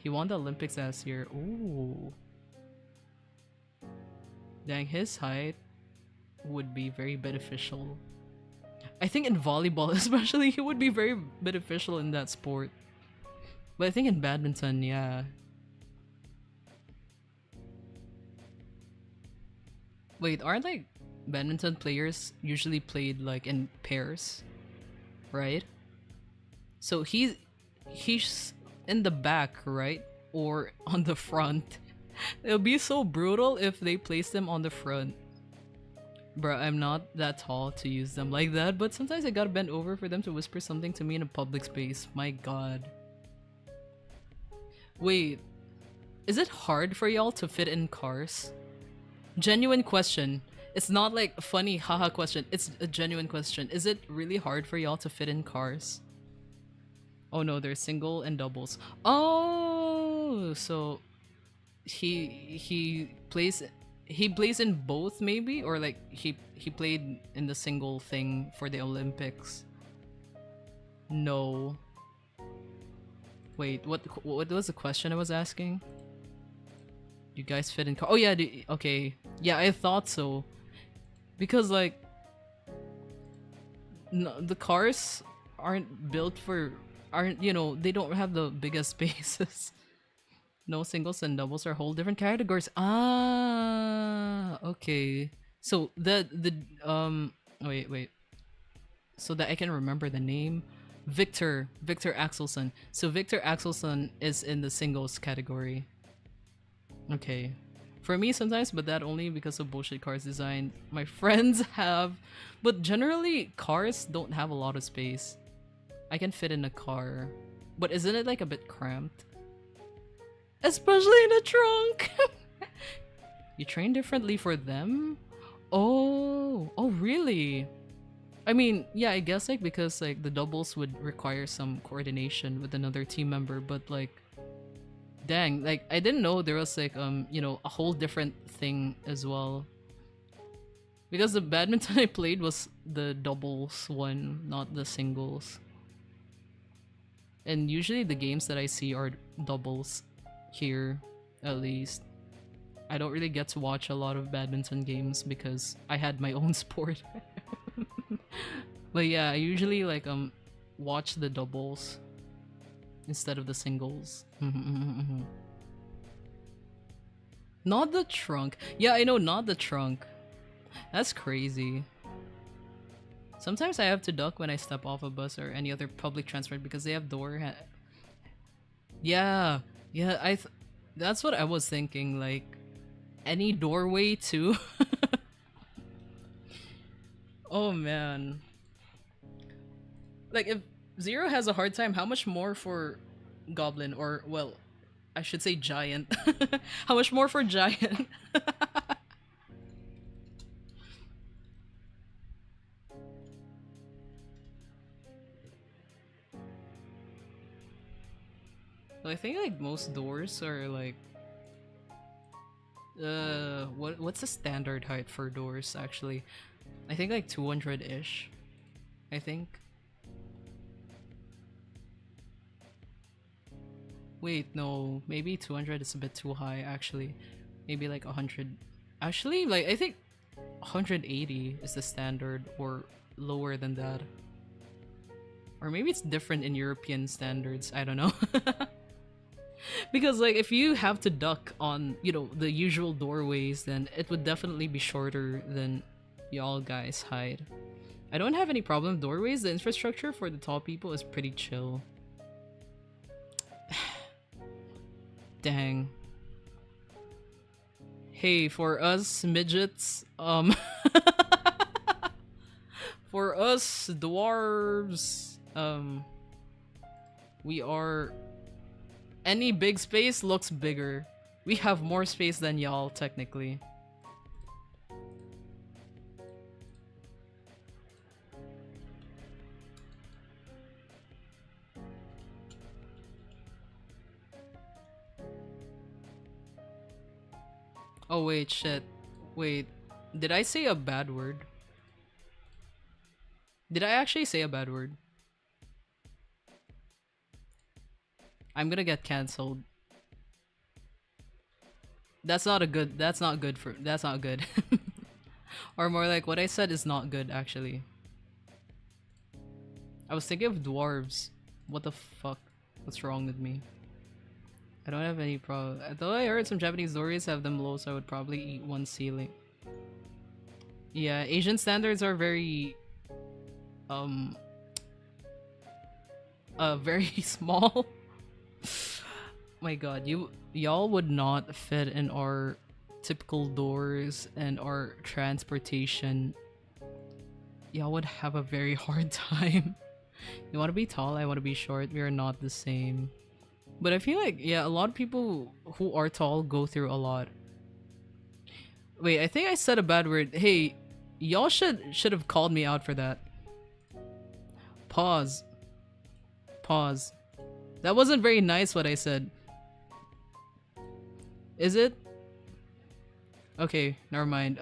He won the Olympics last year. Ooh. Dang, his height. would be very beneficial. I think in volleyball especially, he would be very beneficial in that sport. But I think in badminton, yeah. Wait, aren't like badminton players usually played like in pairs, right? So he's in the back, right? Or on the front. It'll be so brutal if they place them on the front. Bruh, I'm not that tall to use them like that, but sometimes I gotta bend over for them to whisper something to me in a public space. My god. Wait, is it hard for y'all to fit in cars? Genuine question. It's not like a funny haha question, it's a genuine question. Is it really hard for y'all to fit in cars? Oh no, there's single and doubles. Oh, so he plays in both maybe, or like he played in the single thing for the Olympics. No. Wait, what was the question I was asking? You guys fit in car? Oh yeah, okay. Yeah, I thought so. Because like no, the cars aren't built for you know, they don't have the biggest spaces. No, singles and doubles are whole different categories. Ah, okay. So the wait. So that I can remember the name. Victor Axelson. So Victor Axelson is in the singles category. Okay. For me sometimes, but that only because of bullshit cars design my friends have. But generally cars don't have a lot of space. I can fit in a car. But isn't it like a bit cramped? Especially in a trunk! You train differently for them? Oh really? I mean, yeah, I guess like because like the doubles would require some coordination with another team member, but like dang, like I didn't know there was like you know, a whole different thing as well. Because the badminton I played was the doubles one, not the singles. And usually the games that I see are doubles here, at least. I don't really get to watch a lot of badminton games because I had my own sport. But yeah, I usually like watch the doubles instead of the singles. Not the trunk. Yeah, I know, not the trunk. That's crazy. Sometimes I have to duck when I step off a bus or any other public transport because they have yeah, that's what I was thinking, like any doorway too. Oh man. Like if Zero has a hard time, how much more for Goblin, or well, I should say Giant. How much more for Giant? I think like most doors are like what's the standard height for doors actually? I think like 200-ish. I think. Wait, no, maybe 200 is a bit too high actually. Maybe like 100. Actually, like I think 180 is the standard, or lower than that. Or maybe it's different in European standards, I don't know. Because like if you have to duck on, you know, the usual doorways, then it would definitely be shorter than y'all guys' height. I don't have any problem with doorways. The infrastructure for the tall people is pretty chill. Dang. Hey, for us midgets, for us dwarves, we are, any big space looks bigger. We have more space than y'all, technically. Oh wait, shit. Wait, did I say a bad word? Did I actually say a bad word? I'm gonna get cancelled. That's not good. That's not good. Or more like, what I said is not good, actually. I was thinking of dwarves. What the fuck? What's wrong with me? I don't have any problem. Though I heard some Japanese stories have them low, so I would probably eat one ceiling. Yeah, Asian standards are very... very small. My god, y'all would not fit in our typical doors and our transportation. Y'all would have a very hard time. You want to be tall, I want to be short. We are not the same. But I feel like, yeah, a lot of people who are tall go through a lot. Wait, I think I said a bad word. Hey, y'all should have called me out for that. Pause. Pause. That wasn't very nice what I said. Is it? Okay, never mind.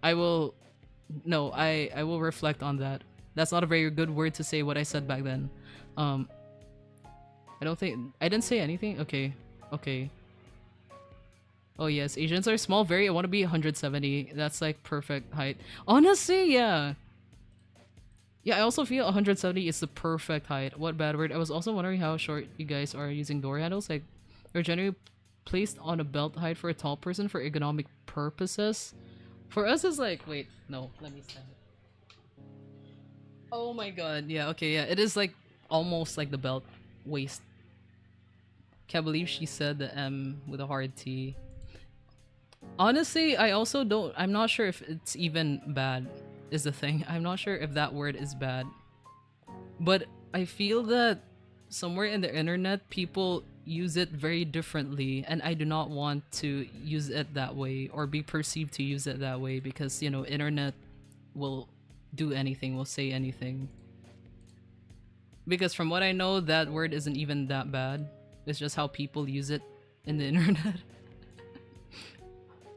I will... No, I will reflect on that. That's not a very good word to say what I said back then. I don't think... I didn't say anything? Okay. Okay. Oh yes, Asians are small, very... I want to be 170. That's like perfect height. Honestly, yeah. Yeah, I also feel 170 is the perfect height. What bad word. I was also wondering how short you guys are using door handles. Like, they're generally placed on a belt height for a tall person for ergonomic purposes. For us, it's like... Wait, no. Let me stand it. Oh my god. Yeah, okay, yeah. It is like almost like the belt waist. Can't believe she said the M with a hard T. Honestly, I also don't... I'm not sure if it's even bad, is the thing. I'm not sure if that word is bad. But I feel that somewhere in the internet, people use it very differently, and I do not want to use it that way or be perceived to use it that way because, you know, internet will do anything, will say anything. Because from what I know, that word isn't even that bad. It's just how people use it in the internet.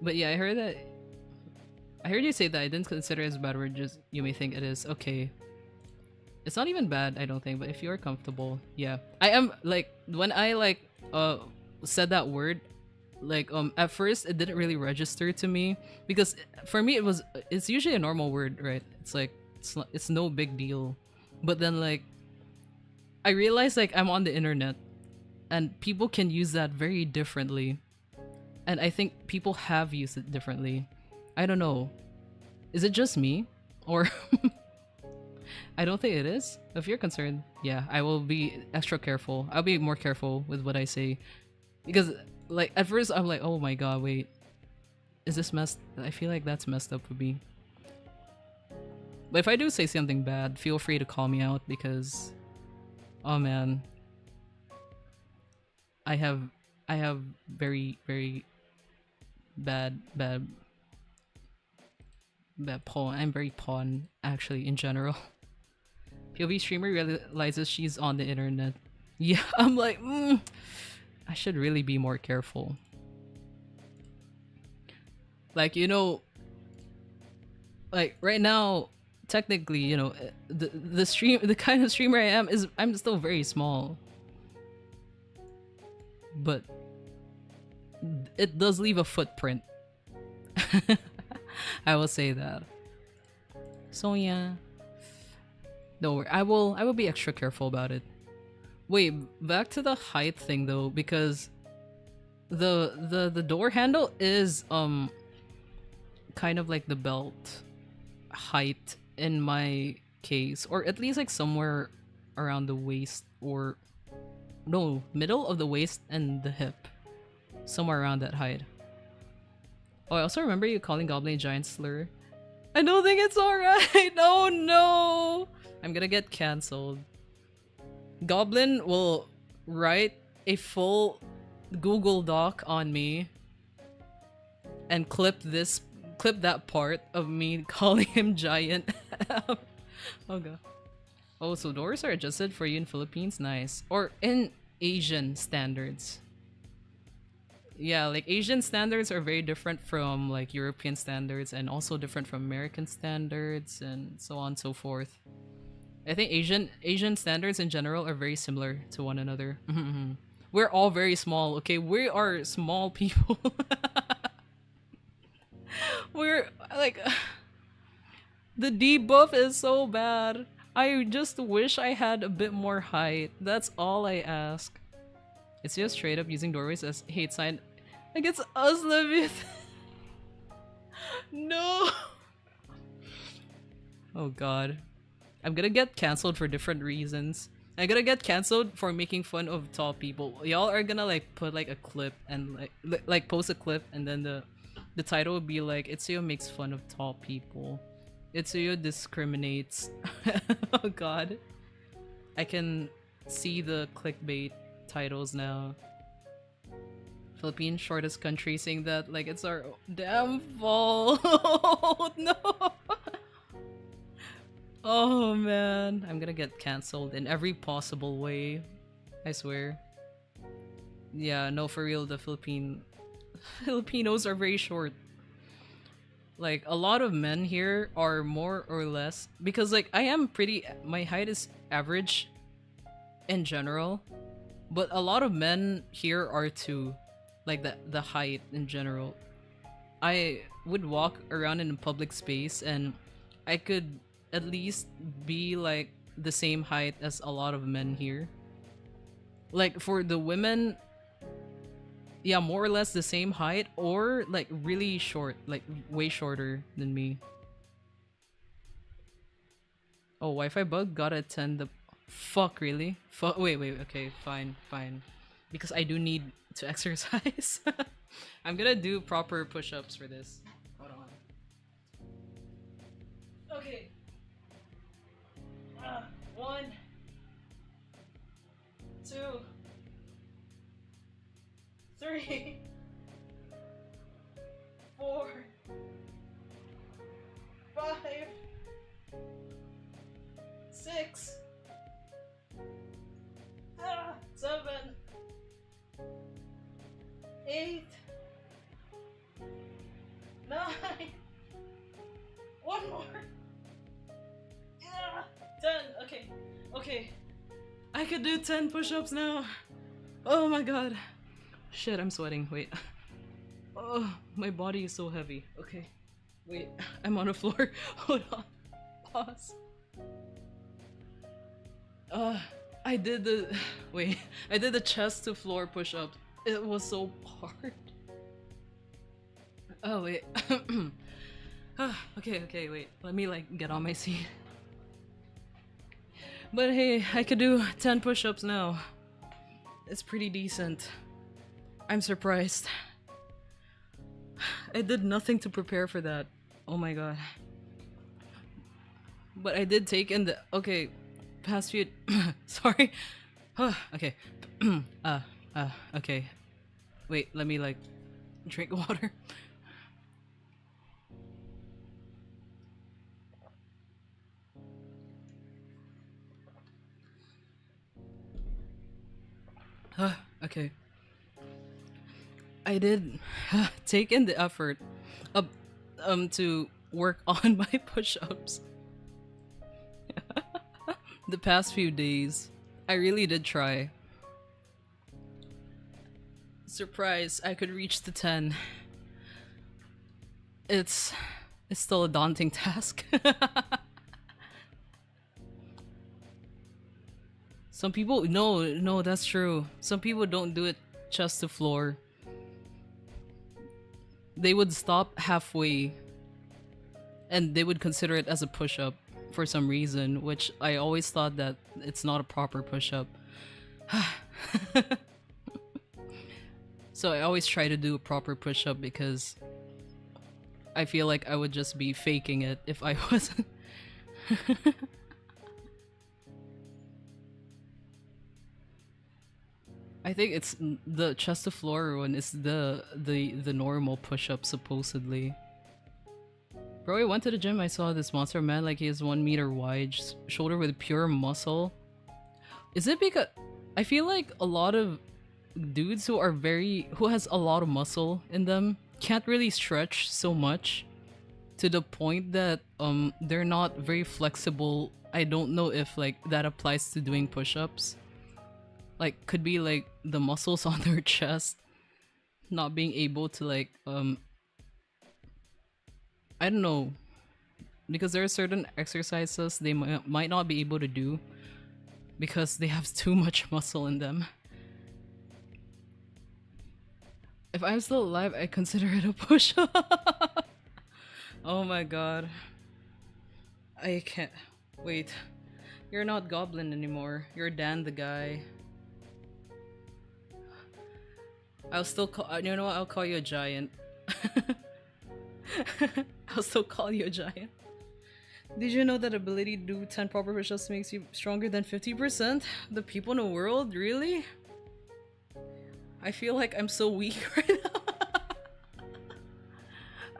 But yeah, I heard you say that. I didn't consider it as a bad word, just you may think it is. Okay. It's not even bad, I don't think, but if you're comfortable, yeah. I am, like, when I, like, said that word, like, at first it didn't really register to me, because for me it's usually a normal word, right? It's like, it's no big deal. But then, like, I realized, like, I'm on the internet, and people can use that very differently. And I think people have used it differently. I don't know. Is it just me? Or... I don't think it is. If you're concerned, yeah, I will be extra careful. I'll be more careful with what I say. Because, like, at first I'm like, oh my god, wait. Is this messed... I feel like that's messed up with me. But if I do say something bad, feel free to call me out because... Oh man. I have very, very bad pawn. I'm very pawn, actually, in general. POV streamer realizes she's on the internet. Yeah, I'm like, I should really be more careful. Like, you know, like right now, technically, you know, the kind of streamer I am is I'm still very small. But it does leave a footprint. I will say that. So yeah. Don't worry, I will be extra careful about it. Wait, back to the height thing though, because the door handle is kind of like the belt height in my case, or at least like somewhere around the waist, or no, middle of the waist and the hip, somewhere around that height. Oh, I also remember you calling Goblin a giant slur. I don't think it's alright. Oh no, I'm gonna get cancelled. Goblin will write a full Google Doc on me and clip that part of me calling him giant. Oh god. Oh, so doors are adjusted for you in Philippines? Nice. Or in Asian standards. Yeah, like Asian standards are very different from like European standards, and also different from American standards, and so on and so forth. I think Asian standards in general are very similar to one another. We're all very small, okay? We are small people. We're like the debuff is so bad. I just wish I had a bit more height. That's all I ask. It's just straight up using doorways as hate sign against us, Levith. No. Oh god. I'm gonna get cancelled for different reasons. I'm gonna get cancelled for making fun of tall people. Y'all are gonna like put like a clip and like post a clip and then the title would be like Itsuyo makes fun of tall people. Itsuyo discriminates. Oh god. I can see the clickbait titles now. Philippines shortest country saying that like it's our damn fault. No. Oh man, I'm gonna get cancelled in every possible way. I swear. Yeah, no, for real, the Filipinos are very short. Like a lot of men here are more or less because like I am my height is average in general, but a lot of men here are too, like the height in general. I would walk around in a public space and I could at least be like the same height as a lot of men here. Like for the women, yeah, more or less the same height or like really short, like way shorter than me. Oh, Wi-Fi bug, gotta attend the fuck, really? Wait, okay, fine. Because I do need to exercise. I'm gonna do proper push-ups for this. Hold on. Okay. 1, 2, 3, 4, 5, 6, 7, 8, 9. One more. 10. Okay. I could do 10 push-ups now. Oh my god. Shit, I'm sweating. Wait. Oh, my body is so heavy. Okay. Wait, I'm on the floor. Hold on. Pause. I did the chest to floor push-ups. It was so hard. Oh wait. Okay, wait. Let me like get on my seat. But hey, I could do 10 push-ups now. It's pretty decent. I'm surprised. I did nothing to prepare for that. Oh my god. But I did take in the past few sorry. Okay. Okay. Wait, let me like drink water. Okay. I did take in the effort to work on my push-ups. The past few days. I really did try. Surprise, I could reach the 10. It's still a daunting task. Some people, no, that's true. Some people don't do it chest to floor. They would stop halfway and they would consider it as a push-up for some reason, which I always thought that it's not a proper push-up. So I always try to do a proper push-up because I feel like I would just be faking it if I wasn't. I think it's the chest to floor one is the normal push-up supposedly. Bro, I went to the gym, I saw this monster man like he is 1 meter wide, shoulder with pure muscle. Is it because I feel like a lot of dudes who has a lot of muscle in them can't really stretch so much to the point that they're not very flexible. I don't know if like that applies to doing push-ups. Like could be like the muscles on their chest not being able to like I don't know, because there are certain exercises they might not be able to do because they have too much muscle in them. If I'm still alive, I consider it a push-up. Oh my god. I can't. Wait. You're not Goblin anymore. You're Dan the guy. I'll still call. You know what? I'll call you a giant. I'll still call you a giant. Did you know that ability to do 10 proper push-ups makes you stronger than 50%? The people in the world? Really? I feel like I'm so weak right now.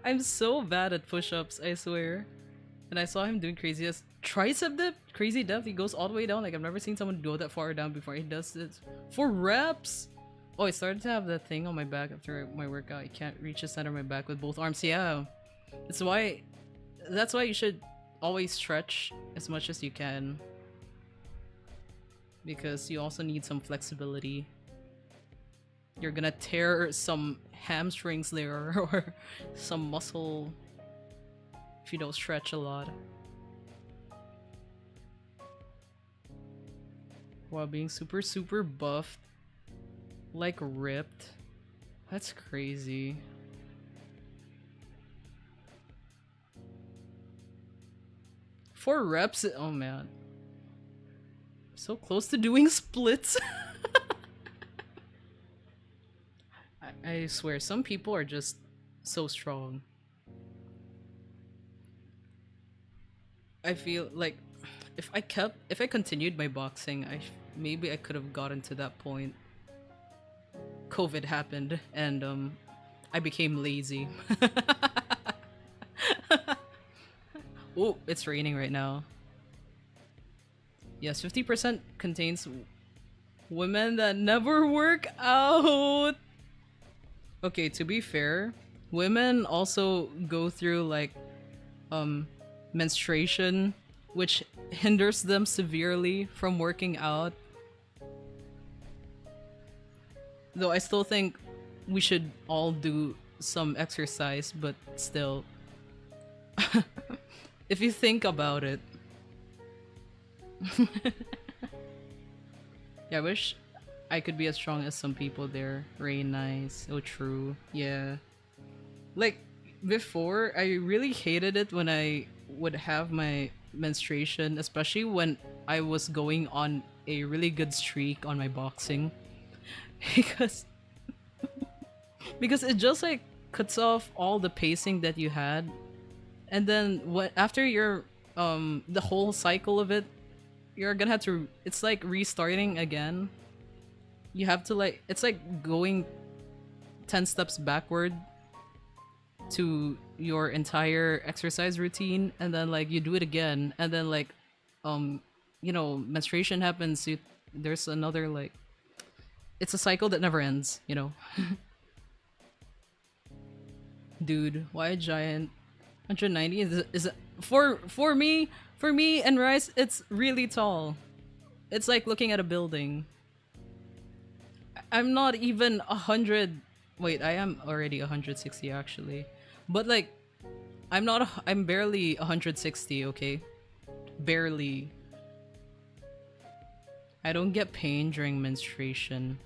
I'm so bad at push-ups, I swear. And I saw him doing craziest tricep dip, crazy depth. He goes all the way down. Like, I've never seen someone go that far down before. He does this 4 reps. Oh, I started to have that thing on my back after my workout. I can't reach the center of my back with both arms. Yeah, that's why you should always stretch as much as you can, because you also need some flexibility. You're gonna tear some hamstrings there or some muscle if you don't stretch a lot while being super buffed, like ripped. That's crazy. Four reps. Oh man, so close to doing splits. I swear, some people are just so strong. I feel like if I continued my boxing, maybe I could have gotten to that point. COVID happened and I became lazy. Oh, it's raining right now. Yes, 50% contains women that never work out. Okay, to be fair, women also go through like menstruation, which hinders them severely from working out. Though I still think we should all do some exercise, but still, if you think about it. Yeah, I wish I could be as strong as some people there. Very nice. Oh, true. Yeah. Like, before, I really hated it when I would have my menstruation, especially when I was going on a really good streak on my boxing. because because it just like cuts off all the pacing that you had, and then after your the whole cycle of it, you're gonna have to, it's like restarting again. You have to like, it's like going 10 steps backward to your entire exercise routine, and then like you do it again, and then like you know, menstruation happens, there's another like, it's a cycle that never ends, you know. Dude, why a giant? 190 is for me and Rice, it's really tall. It's like looking at a building. I'm not even 100. Wait, I am already 160 actually, but like I'm barely 160. Okay, barely. I don't get pain during menstruation.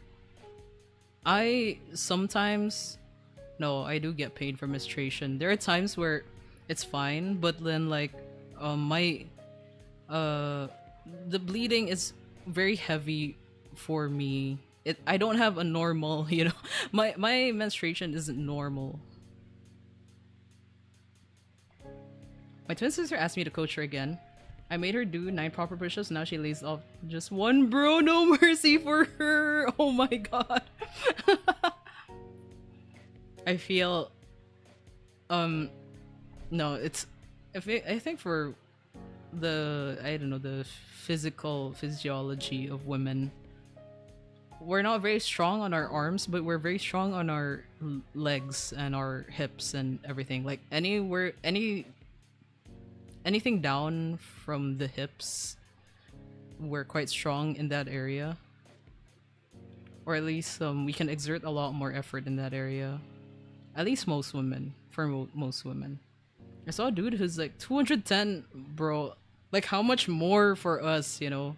I sometimes, no, I do get pain from menstruation. There are times where it's fine, but then like the bleeding is very heavy for me. I don't have a normal, you know, my menstruation isn't normal. My twin sister asked me to coach her again. I made her do 9 proper push-ups. Now she lays off just 1, bro. No mercy for her. Oh my god. I feel no, it's I think for the, I don't know, the physiology of women, we're not very strong on our arms, but we're very strong on our legs and our hips and everything. Like anything down from the hips, we're quite strong in that area, or at least we can exert a lot more effort in that area. At least most women, for most women. I saw a dude who's like 210, bro. Like, how much more for us, you know?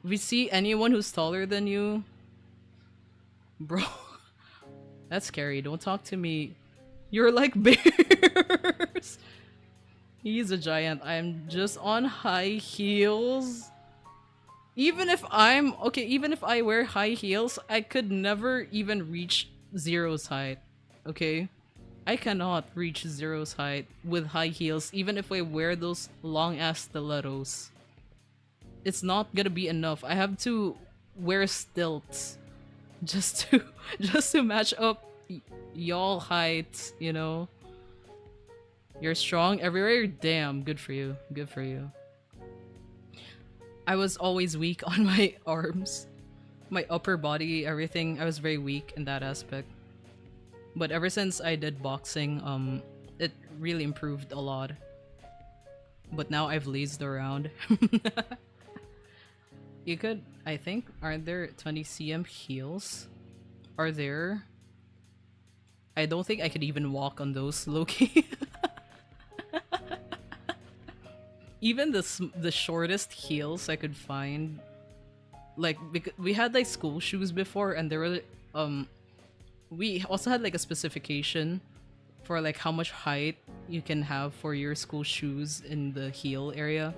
If we see anyone who's taller than you, bro, that's scary. Don't talk to me. You're like bears. He's a giant. I'm just on high heels. Even if even if I wear high heels, I could never even reach Zero's height. Okay? I cannot reach Zero's height with high heels, even if I wear those long ass stilettos. It's not gonna be enough. I have to wear stilts just to just to match up y'all heights, you know. You're strong everywhere. Damn, good for you. Good for you. I was always weak on my arms, my upper body, everything. I was very weak in that aspect. But ever since I did boxing, it really improved a lot. But now I've lazed around. You could, I think, aren't there 20 cm heels? Are there? I don't think I could even walk on those, low-key. Even the shortest heels I could find, like, we had like school shoes before, and there were we also had like a specification for like how much height you can have for your school shoes in the heel area.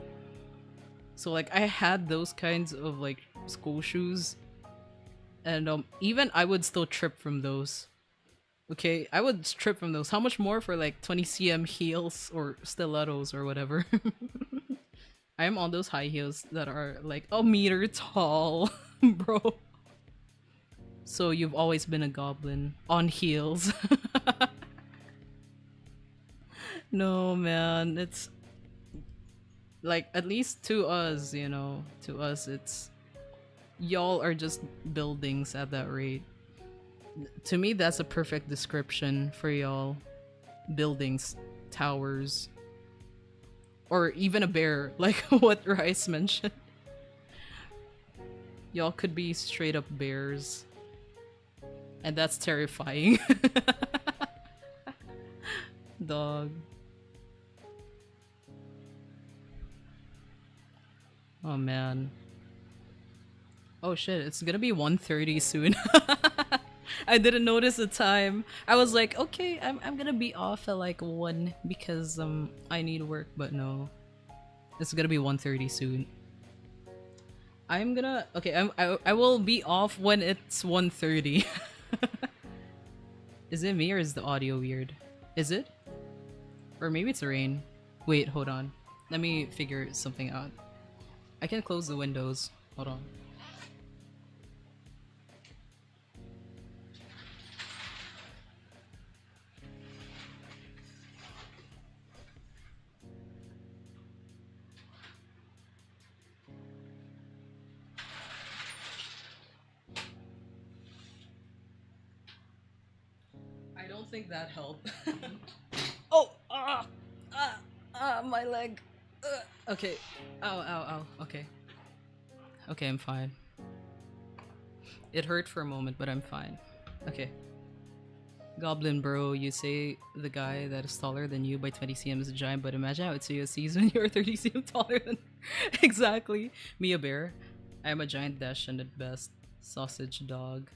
So like I had those kinds of like school shoes, and even I would still trip from those. Okay, I would trip from those. How much more for like 20 cm heels or stilettos or whatever? I am on those high heels that are like a meter tall, bro. So you've always been a goblin on heels. No, man, it's like, at least to us, you know, to us, it's y'all are just buildings at that rate. To me, that's a perfect description for y'all. Buildings, towers, or even a bear, like what Rice mentioned. Y'all could be straight up bears. And that's terrifying. Dog. Oh man. Oh shit, it's gonna be 1:30 soon. I didn't notice the time. I was like, okay, I'm gonna be off at like 1 because I need work, but no. It's gonna be 1:30 soon. I'm gonna I will be off when it's 1:30. Is it me or is the audio weird? Is it? Or maybe it's rain. Wait, hold on. Let me figure something out. I can close the windows. Hold on. I don't think that helped. Oh! My leg. Okay. Ow, ow, ow. Okay. Okay, I'm fine. It hurt for a moment, but I'm fine. Okay. Goblin bro, you say the guy that is taller than you by 20 cm is a giant, but imagine how itsuyo sees when you're 30 cm taller than her. Exactly. Me a bear. I'm a giant dash and at best. Sausage dog.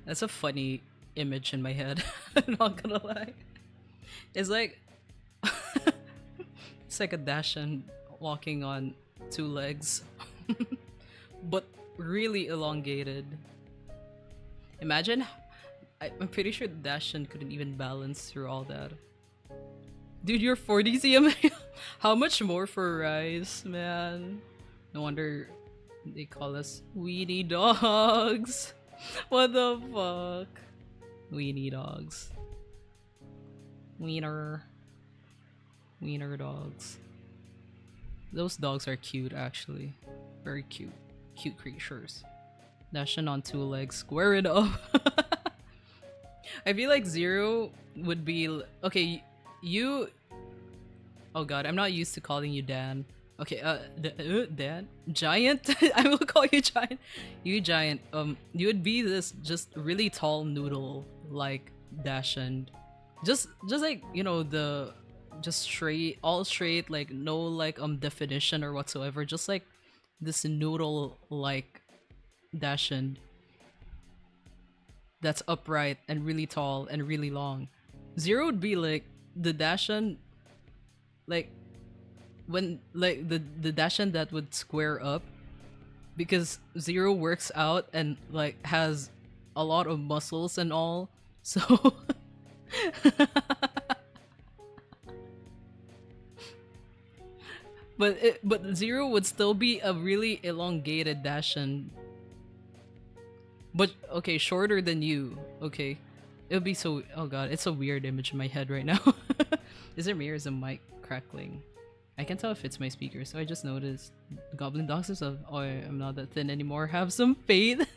That's a funny image in my head. I'm not gonna lie. It's like it's like a Dashan walking on 2 legs. But really elongated. Imagine, I'm pretty sure Dashan couldn't even balance through all that. Dude, you're 40 cm. How much more for Rice, man? No wonder they call us weenie dogs. What the fuck? Weenie dogs. Wiener dogs. Those dogs are cute, actually. Very cute. Cute creatures. Dashing on 2 legs. Square it up. I feel like Zero would be... Okay, you... Oh god, I'm not used to calling you Dan. Okay, Dan? Giant? I will call you Giant. You Giant. You would be this just really tall noodle like Dashend. Just like, you know, the just straight, all straight, like no like definition or whatsoever, just like this noodle like Dashin that's upright and really tall and really long. Zero would be like the Dashin, like when like the Dashin that would square up, because Zero works out and like has a lot of muscles and all, so but Zero would still be a really elongated Dashin. But okay, shorter than you. Okay. It would be so, oh god, it's a weird image in my head right now. Is it me or is the mic crackling? I can tell if it's my speaker, so I just noticed. Goblin Doctors of oh I'm not that thin anymore. Have some faith.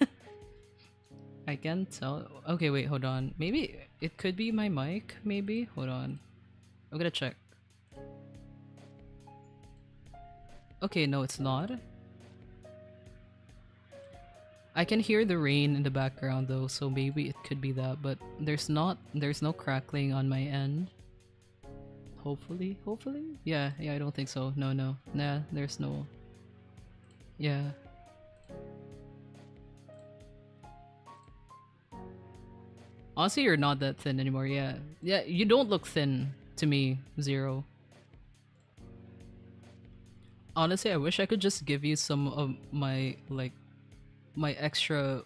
I can tell. Okay, wait, hold on. Maybe it could be my mic, maybe? Hold on. I'm gonna check. Okay, no, it's not. I can hear the rain in the background though, so maybe it could be that, but there's no crackling on my end. Hopefully? Yeah, I don't think so. No. Nah, there's no. Yeah. Honestly, you're not that thin anymore, yeah. Yeah, you don't look thin to me, Zero. Honestly, I wish I could just give you some of my, like, my extra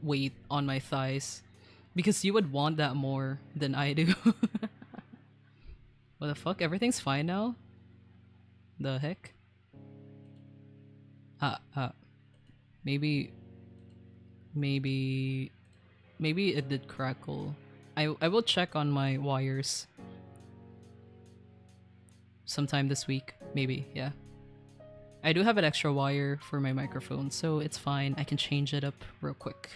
weight on my thighs, because you would want that more than I do. What the fuck? Everything's fine now? The heck? Maybe it did crackle. I will check on my wires sometime this week, maybe. Yeah, I do have an extra wire for my microphone, so it's fine. I can change it up real quick.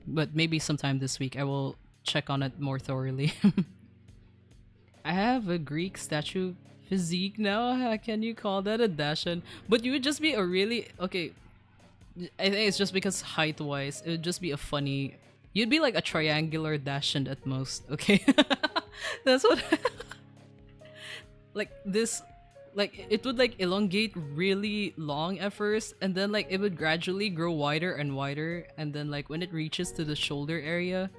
But maybe sometime this week I will check on it more thoroughly. I have a Greek statue physique now. How can you call that a Dashin? But you would just be a really okay. I think it's just because height wise, it would just be a funny. You'd be like a triangular Dashin at most. Okay, that's what. Like this, like it would like elongate really long at first, and then like it would gradually grow wider and wider, and then like when it reaches to the shoulder area,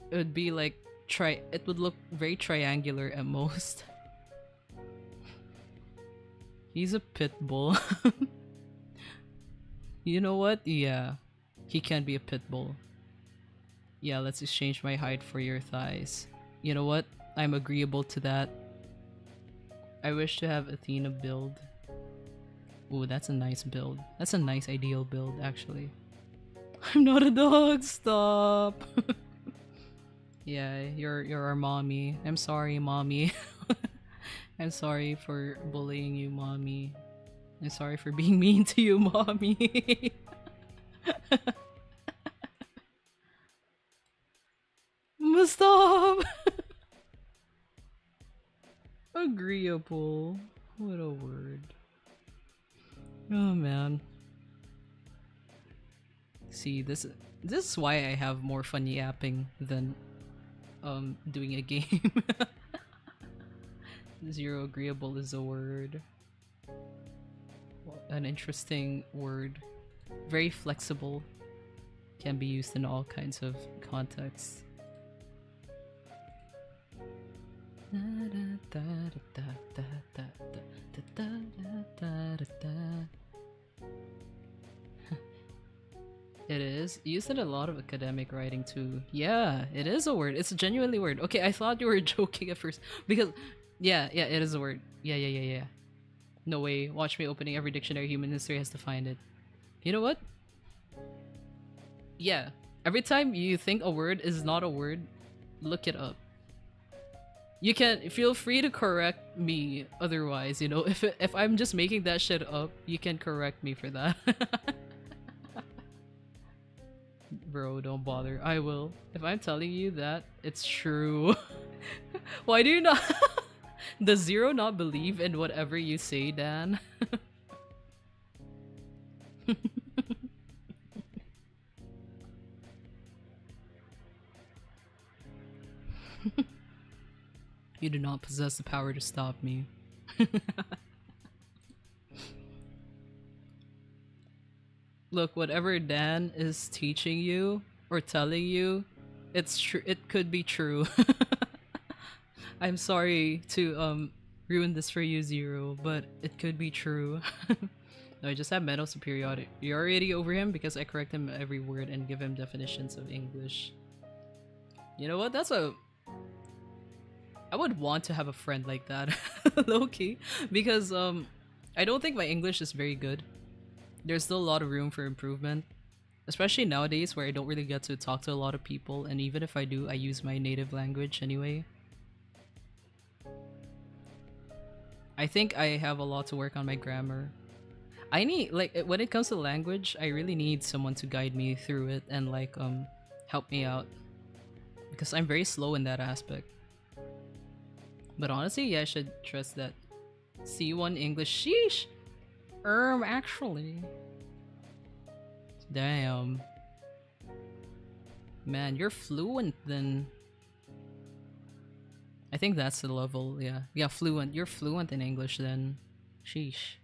it would be like it would look very triangular at most. He's a pit bull. You know what? Yeah, he can be a pit bull. Yeah, let's exchange my height for your thighs. You know what? I'm agreeable to that. I wish to have Athena build. Ooh, that's a nice build. That's a nice ideal build, actually. I'm not a dog. Stop. Yeah, you're our mommy. I'm sorry, mommy. I'm sorry for bullying you, mommy. I'm sorry for being mean to you, mommy. Stop. Agreeable. What a word. Oh man. See, this is why I have more fun yapping than doing a game. Zero agreeable is a word. An interesting word. Very flexible. Can be used in all kinds of contexts. It is used in a lot of academic writing too. Yeah, it is a word. It's a genuinely word. Okay, I thought you were joking at first because yeah, it is a word. Yeah. No way. Watch me opening every dictionary human history has to find it. You know what? Yeah. Every time you think a word is not a word, look it up. You can feel free to correct me otherwise, you know. If I'm just making that shit up, you can correct me for that. Bro, don't bother. I will. If I'm telling you that, it's true. Why do you not... Does Zero not believe in whatever you say, Dan? You do not possess the power to stop me. Look, whatever Dan is teaching you or telling you, it's true. It could be true. I'm sorry to ruin this for you, Zero, but it could be true. No, I just have mental superiority over him because I correct him every word and give him definitions of English. You know what? That's a... I would want to have a friend like that, low-key, because I don't think my English is very good. There's still a lot of room for improvement, especially nowadays where I don't really get to talk to a lot of people, and even if I do, I use my native language anyway. I think I have a lot to work on my grammar. I need, like, when it comes to language, I really need someone to guide me through it and like help me out, because I'm very slow in that aspect. But honestly, yeah, I should trust that. C1 English, sheesh. Actually. Damn. Man, you're fluent then. I think that's the level, yeah. Yeah, fluent. You're fluent in English then. Sheesh.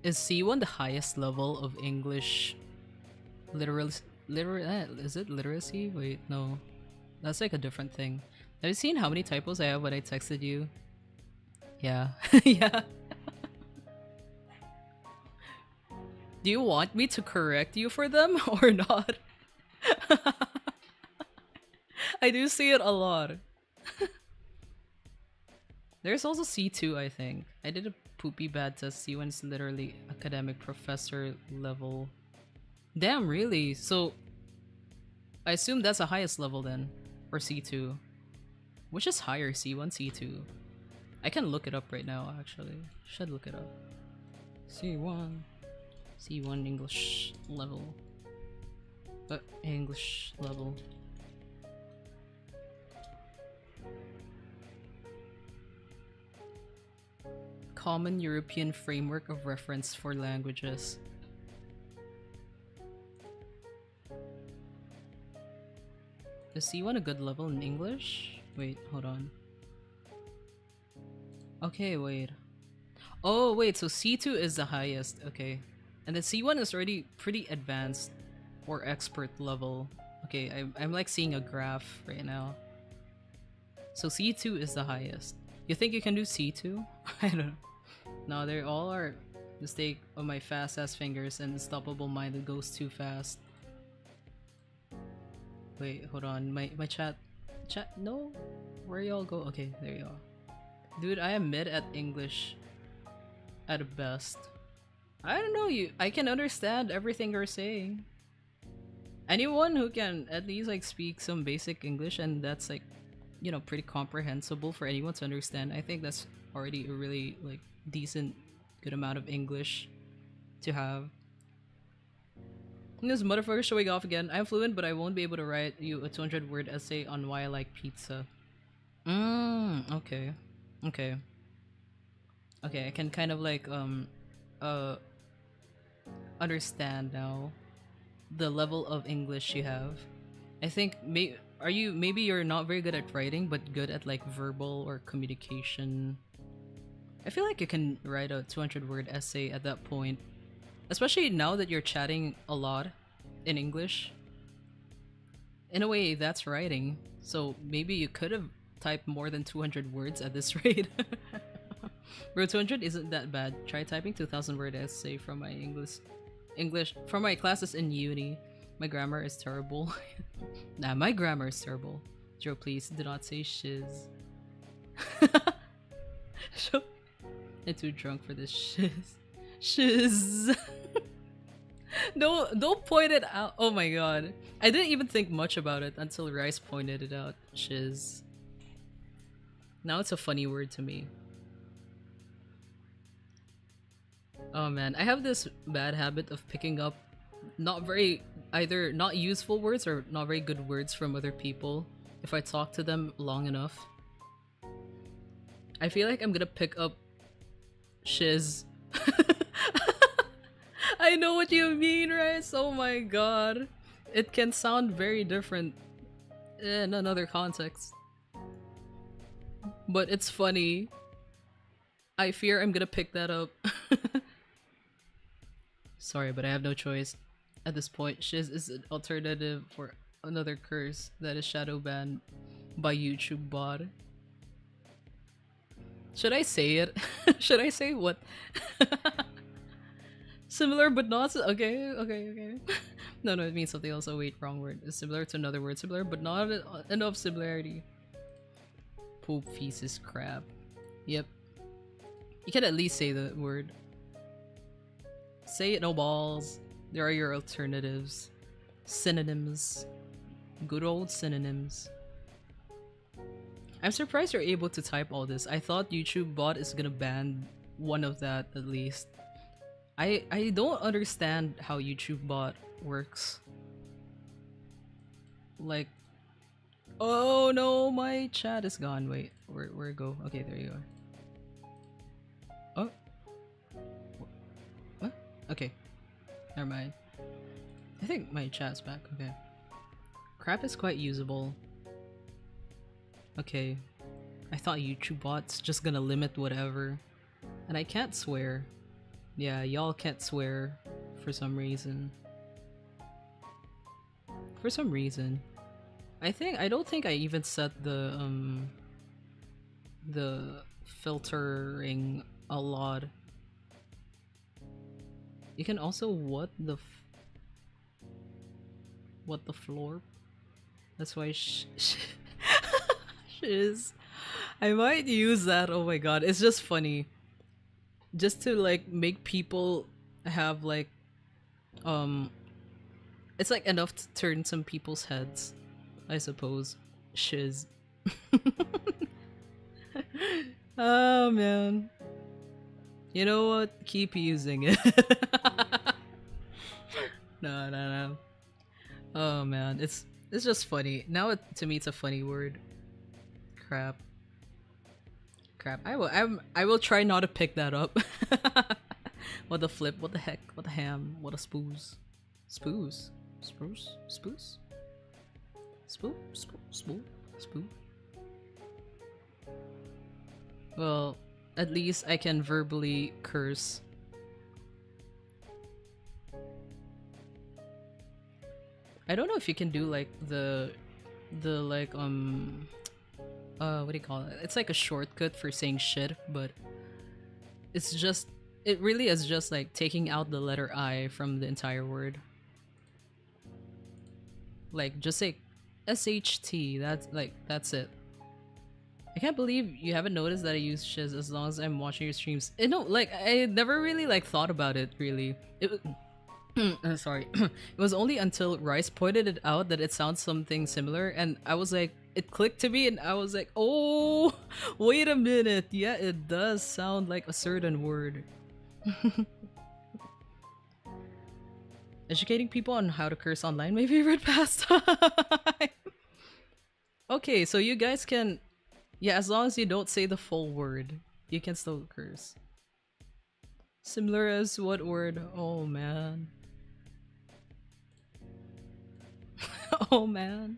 Is C1 the highest level of English is it literacy? Wait, no. That's like a different thing. Have you seen how many typos I have when I texted you? Yeah. Yeah. Do you want me to correct you for them or not? I do see it a lot. There's also C2, I think. I did a poopy bad test. C1 is literally academic professor level. Damn, really? So I assume that's the highest level then, or C2. Which is higher, C1, C2? I can look it up right now, actually. Should look it up. C1 English level. English level. Common European Framework of Reference for Languages. Is C1 a good level in English? Wait, hold on. Okay, wait. Oh, wait, so C2 is the highest. Okay. And then C1 is already pretty advanced or expert level. Okay, I'm like seeing a graph right now. So C2 is the highest. You think you can do C2? I don't know. No, they all are mistake of my fast ass fingers and unstoppable mind that goes too fast. Wait, hold on. My chat, no? Where y'all go? Okay, there you are. Dude, I am mid at English at best. I don't know, I can understand everything you're saying. Anyone who can at least like speak some basic English and that's like, you know, pretty comprehensible for anyone to understand, I think that's already a really like decent good amount of English to have. This motherfucker showing off again. I'm fluent, but I won't be able to write you a 200-word essay on why I like pizza. Okay. Okay. Okay, I can kind of like understand now the level of English you have. I think maybe you're not very good at writing but good at like verbal or communication. I feel like you can write a 200-word essay at that point, especially now that you're chatting a lot in English. In a way, that's writing, so maybe you could have typed more than 200 words at this rate. Bro, 200 isn't that bad. Try typing 2,000-word essay from my English from my classes in uni. My grammar is terrible. Nah, my grammar is terrible. Joe, please do not say shiz. I'm too drunk for this shiz. Shiz. Don't point it out. Oh my god. I didn't even think much about it until Rice pointed it out. Shiz. Now it's a funny word to me. Oh man, I have this bad habit of picking up either not useful words or not very good words from other people if I talk to them long enough. I feel like I'm gonna pick up shiz. I I know what you mean, right? Oh my god. It can sound very different in another context. But it's funny. I fear I'm gonna pick that up. Sorry, but I have no choice. At this point, Shiz is an alternative for another curse that is shadow banned by YouTube bot. Should I say it? Should I say what? Similar but not okay. No, it means something else. Oh wait, wrong word. It's similar to another word. Similar but not enough similarity. Poop feces crab. Yep. You can at least say the word. Say it, no balls. There are your alternatives. Synonyms. Good old synonyms. I'm surprised you're able to type all this. I thought YouTube bot is gonna ban one of that at least. I don't understand how YouTube bot works. Like, oh no, my chat is gone. Wait, where it go? Okay, there you are. Oh, what? Okay, never mind. I think my chat's back. Okay, crap is quite usable. Okay, I thought YouTube bot's just gonna limit whatever, and I can't swear. Yeah, y'all can't swear for some reason. For some reason. I don't think I even set the filtering a lot. You can also what the floor? That's why shiz. I might use that. Oh my god, it's just funny. Just to like make people have like it's like enough to turn some people's heads, I suppose. Shiz. Oh man. You know what? Keep using it. No. Oh man, it's just funny. Now to me it's a funny word. Crap. I will try not to pick that up. What the flip? What the heck? What the ham? What a spoos? Spoos? Spruce? Spoos? Spoo? Spoo? Well, at least I can verbally curse. I don't know if you can do like the like what do you call it? It's like a shortcut for saying shit, but it really is just like taking out the letter I from the entire word. Like just say SHT, that's it. I can't believe you haven't noticed that I use shiz as long as I'm watching your streams. No, like I never really like thought about it really. Sorry. It was only until Rice pointed it out that it sounds something similar, and I was like, it clicked to me, and I was like, oh, wait a minute. Yeah, it does sound like a certain word. Educating people on how to curse online, my favorite pastime. Okay, so you guys can, yeah, as long as you don't say the full word, you can still curse. Similar as what word? Oh man. Oh man.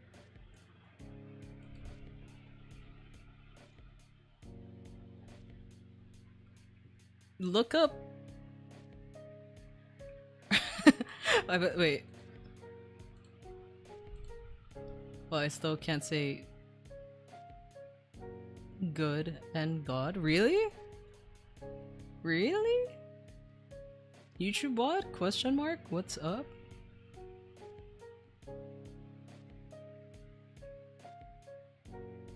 Look up. Wait. Well, I still can't say good and God. Really? Really? YouTube bot? Question mark? What's up?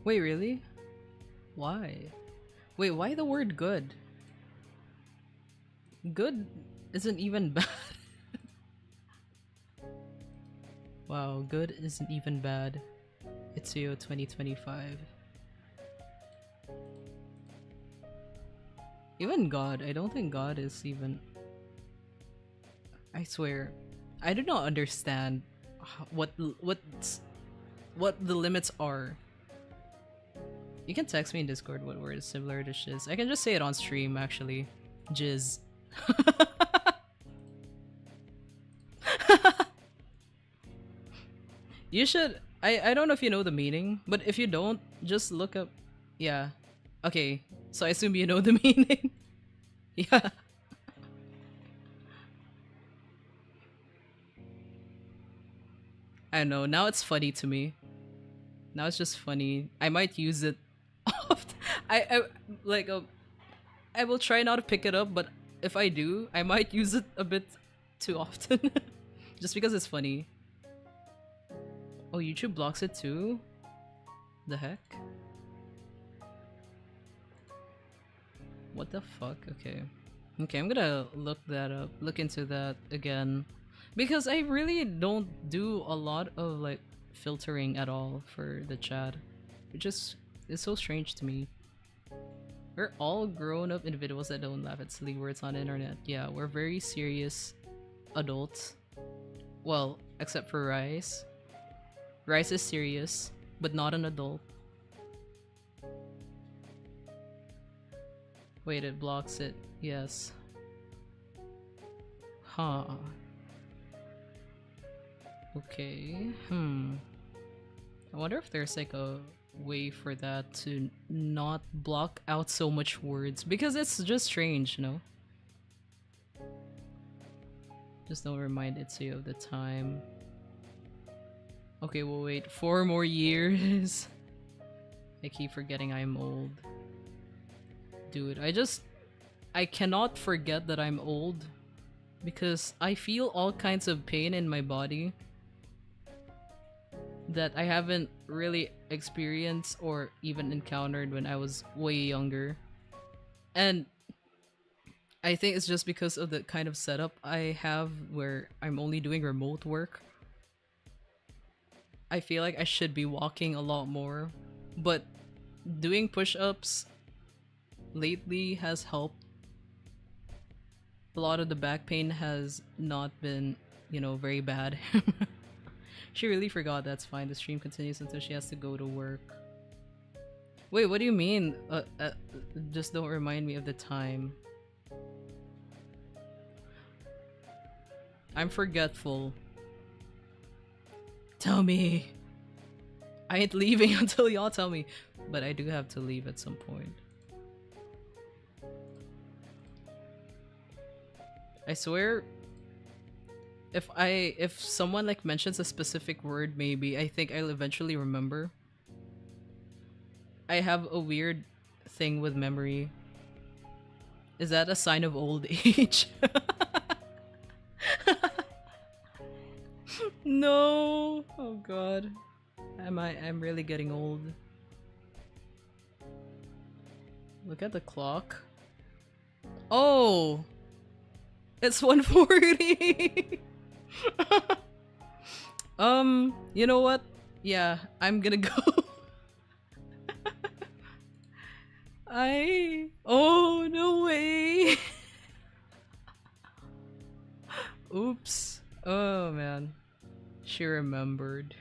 Wait, really? Why? Wait, why the word good? Good isn't even bad. Wow, good isn't even bad. Itsuyo 2025. Even God, I don't think God is even... I swear, I do not understand what the limits are. You can text me in Discord what word is similar to shiz. I can just say it on stream actually. Jizz. You should. I don't know if you know the meaning, but if you don't, just look up. Yeah. Okay. So I assume you know the meaning. Yeah. I know. Now it's funny to me. Now it's just funny. I might use it. Often. I like. I will try not to pick it up, but if I do, I might use it a bit too often, just because it's funny. Oh, YouTube blocks it too? The heck? What the fuck? Okay. Okay, I'm gonna look that up. Look into that again. Because I really don't do a lot of like filtering at all for the chat. It just is so strange to me. We're all grown-up individuals that don't laugh at silly words on the internet. Yeah, we're very serious adults. Well, except for Rice. Rice is serious, but not an adult. Wait, it blocks it. Yes. Huh. Okay. I wonder if there's like a way for that to not block out so much words, because it's just strange, you know? Just don't remind Itsuyo of the time. Okay, we'll wait 4 more years. I keep forgetting I'm old. Dude, I cannot forget that I'm old because I feel all kinds of pain in my body that I haven't really experienced or even encountered when I was way younger. And I think it's just because of the kind of setup I have where I'm only doing remote work. I feel like I should be walking a lot more, but doing push-ups lately has helped. A lot of the back pain has not been, you know, very bad. She really forgot. That's fine. The stream continues until she has to go to work. Wait, what do you mean? Just don't remind me of the time. I'm forgetful. Tell me. I ain't leaving until y'all tell me. But I do have to leave at some point. I swear, if someone like mentions a specific word, maybe I think I'll eventually remember. I have a weird thing with memory. Is that a sign of old age? No. Oh god. I'm really getting old. Look at the clock. Oh. It's 1:40. You know what? Yeah, I'm gonna go. Oh, no way. Oops. Oh man. She remembered.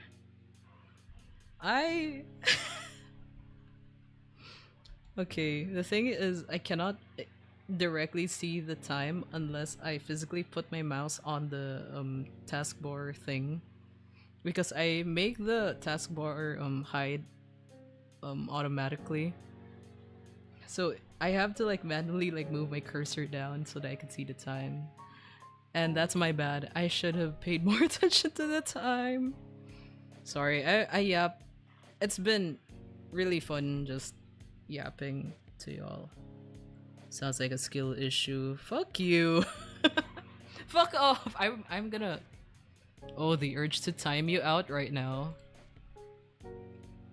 Okay, the thing is I cannot directly see the time unless I physically put my mouse on the taskbar thing, because I make the taskbar hide automatically, so I have to like manually like move my cursor down so that I can see the time, and that's my bad. I should have paid more attention to the time. Sorry, I yap. It's been really fun just yapping to y'all. Sounds like a skill issue. Fuck you. Fuck off. I'm gonna. Oh, the urge to time you out right now.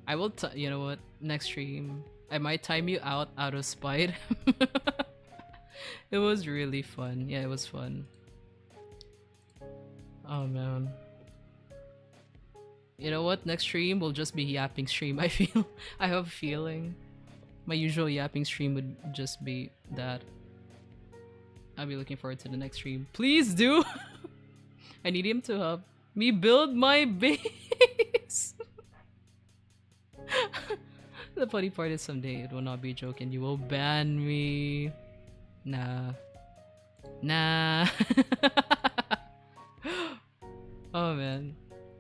I will. You know what? Next stream, I might time you out of spite. It was really fun. Yeah, it was fun. Oh man. You know what? Next stream will just be yapping stream. I have a feeling. My usual yapping stream would just be that. I'll be looking forward to the next stream. Please do! I need him to help me build my base! The funny part is someday it will not be a joke and you will ban me. Nah. Nah. Oh man.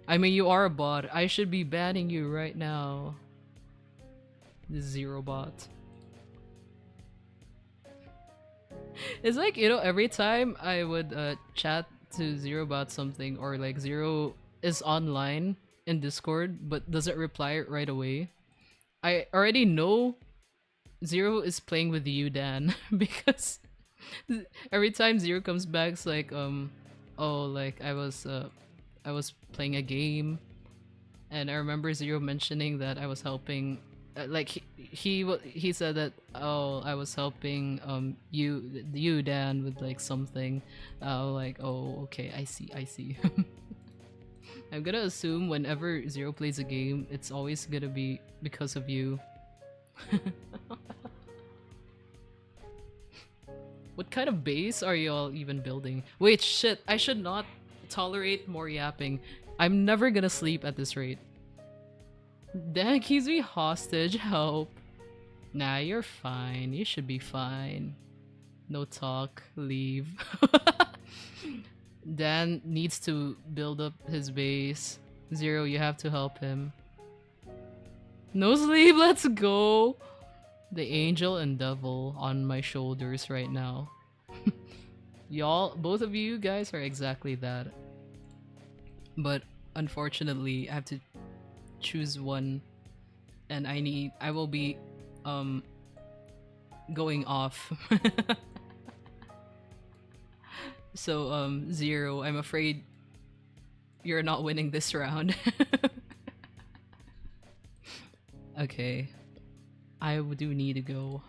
I mean, you are a bot. I should be banning you right now. The Zero bot. It's like, you know, every time I would chat to Zero about something, or like Zero is online in Discord but doesn't reply right away, I already know Zero is playing with you, Dan, because every time Zero comes back, it's like, oh, like I was playing a game, and I remember Zero mentioning that I was helping. Like he said that, oh, I was helping you Dan with like something. Like, oh, okay, I see. I'm gonna assume whenever Zero plays a game, it's always gonna be because of you. What kind of base are y'all even building? Wait, shit, I should not tolerate more yapping. I'm never gonna sleep at this rate. Dan keeps me hostage, help. Nah, you're fine. You should be fine. No talk, leave. Dan needs to build up his base. Zero, you have to help him. No sleep, let's go! The angel and devil on my shoulders right now. Y'all, both of you guys are exactly that. But unfortunately, I have to choose one, and I will be going off. So Zero, I'm afraid you're not winning this round. Okay, I do need to go.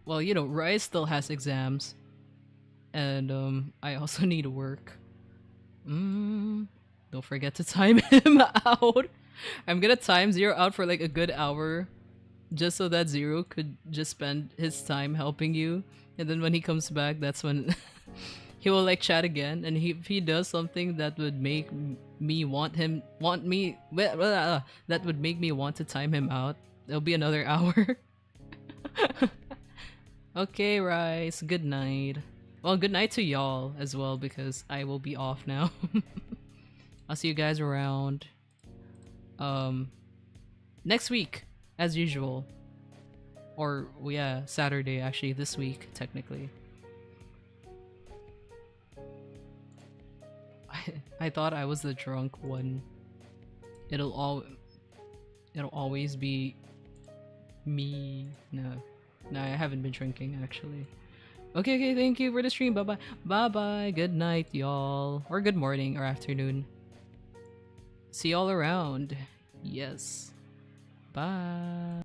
Well, you know, Rai still has exams, and I also need to work. Don't forget to time him out. I'm gonna time Zero out for like a good hour, just so that Zero could just spend his time helping you, and then when he comes back, that's when he will like chat again. And if he does something that would make me that would make me want to time him out, it'll be another hour. Okay, Rice. Good night. Well, good night to y'all as well, because I will be off now. I'll see you guys around next week as usual. Or yeah, Saturday actually, this week technically. I thought I was the drunk one. It'll always be me. No, I haven't been drinking actually. Okay, thank you for the stream. Bye-bye. Good night, y'all. Or good morning or afternoon. See y'all around. Yes. Bye.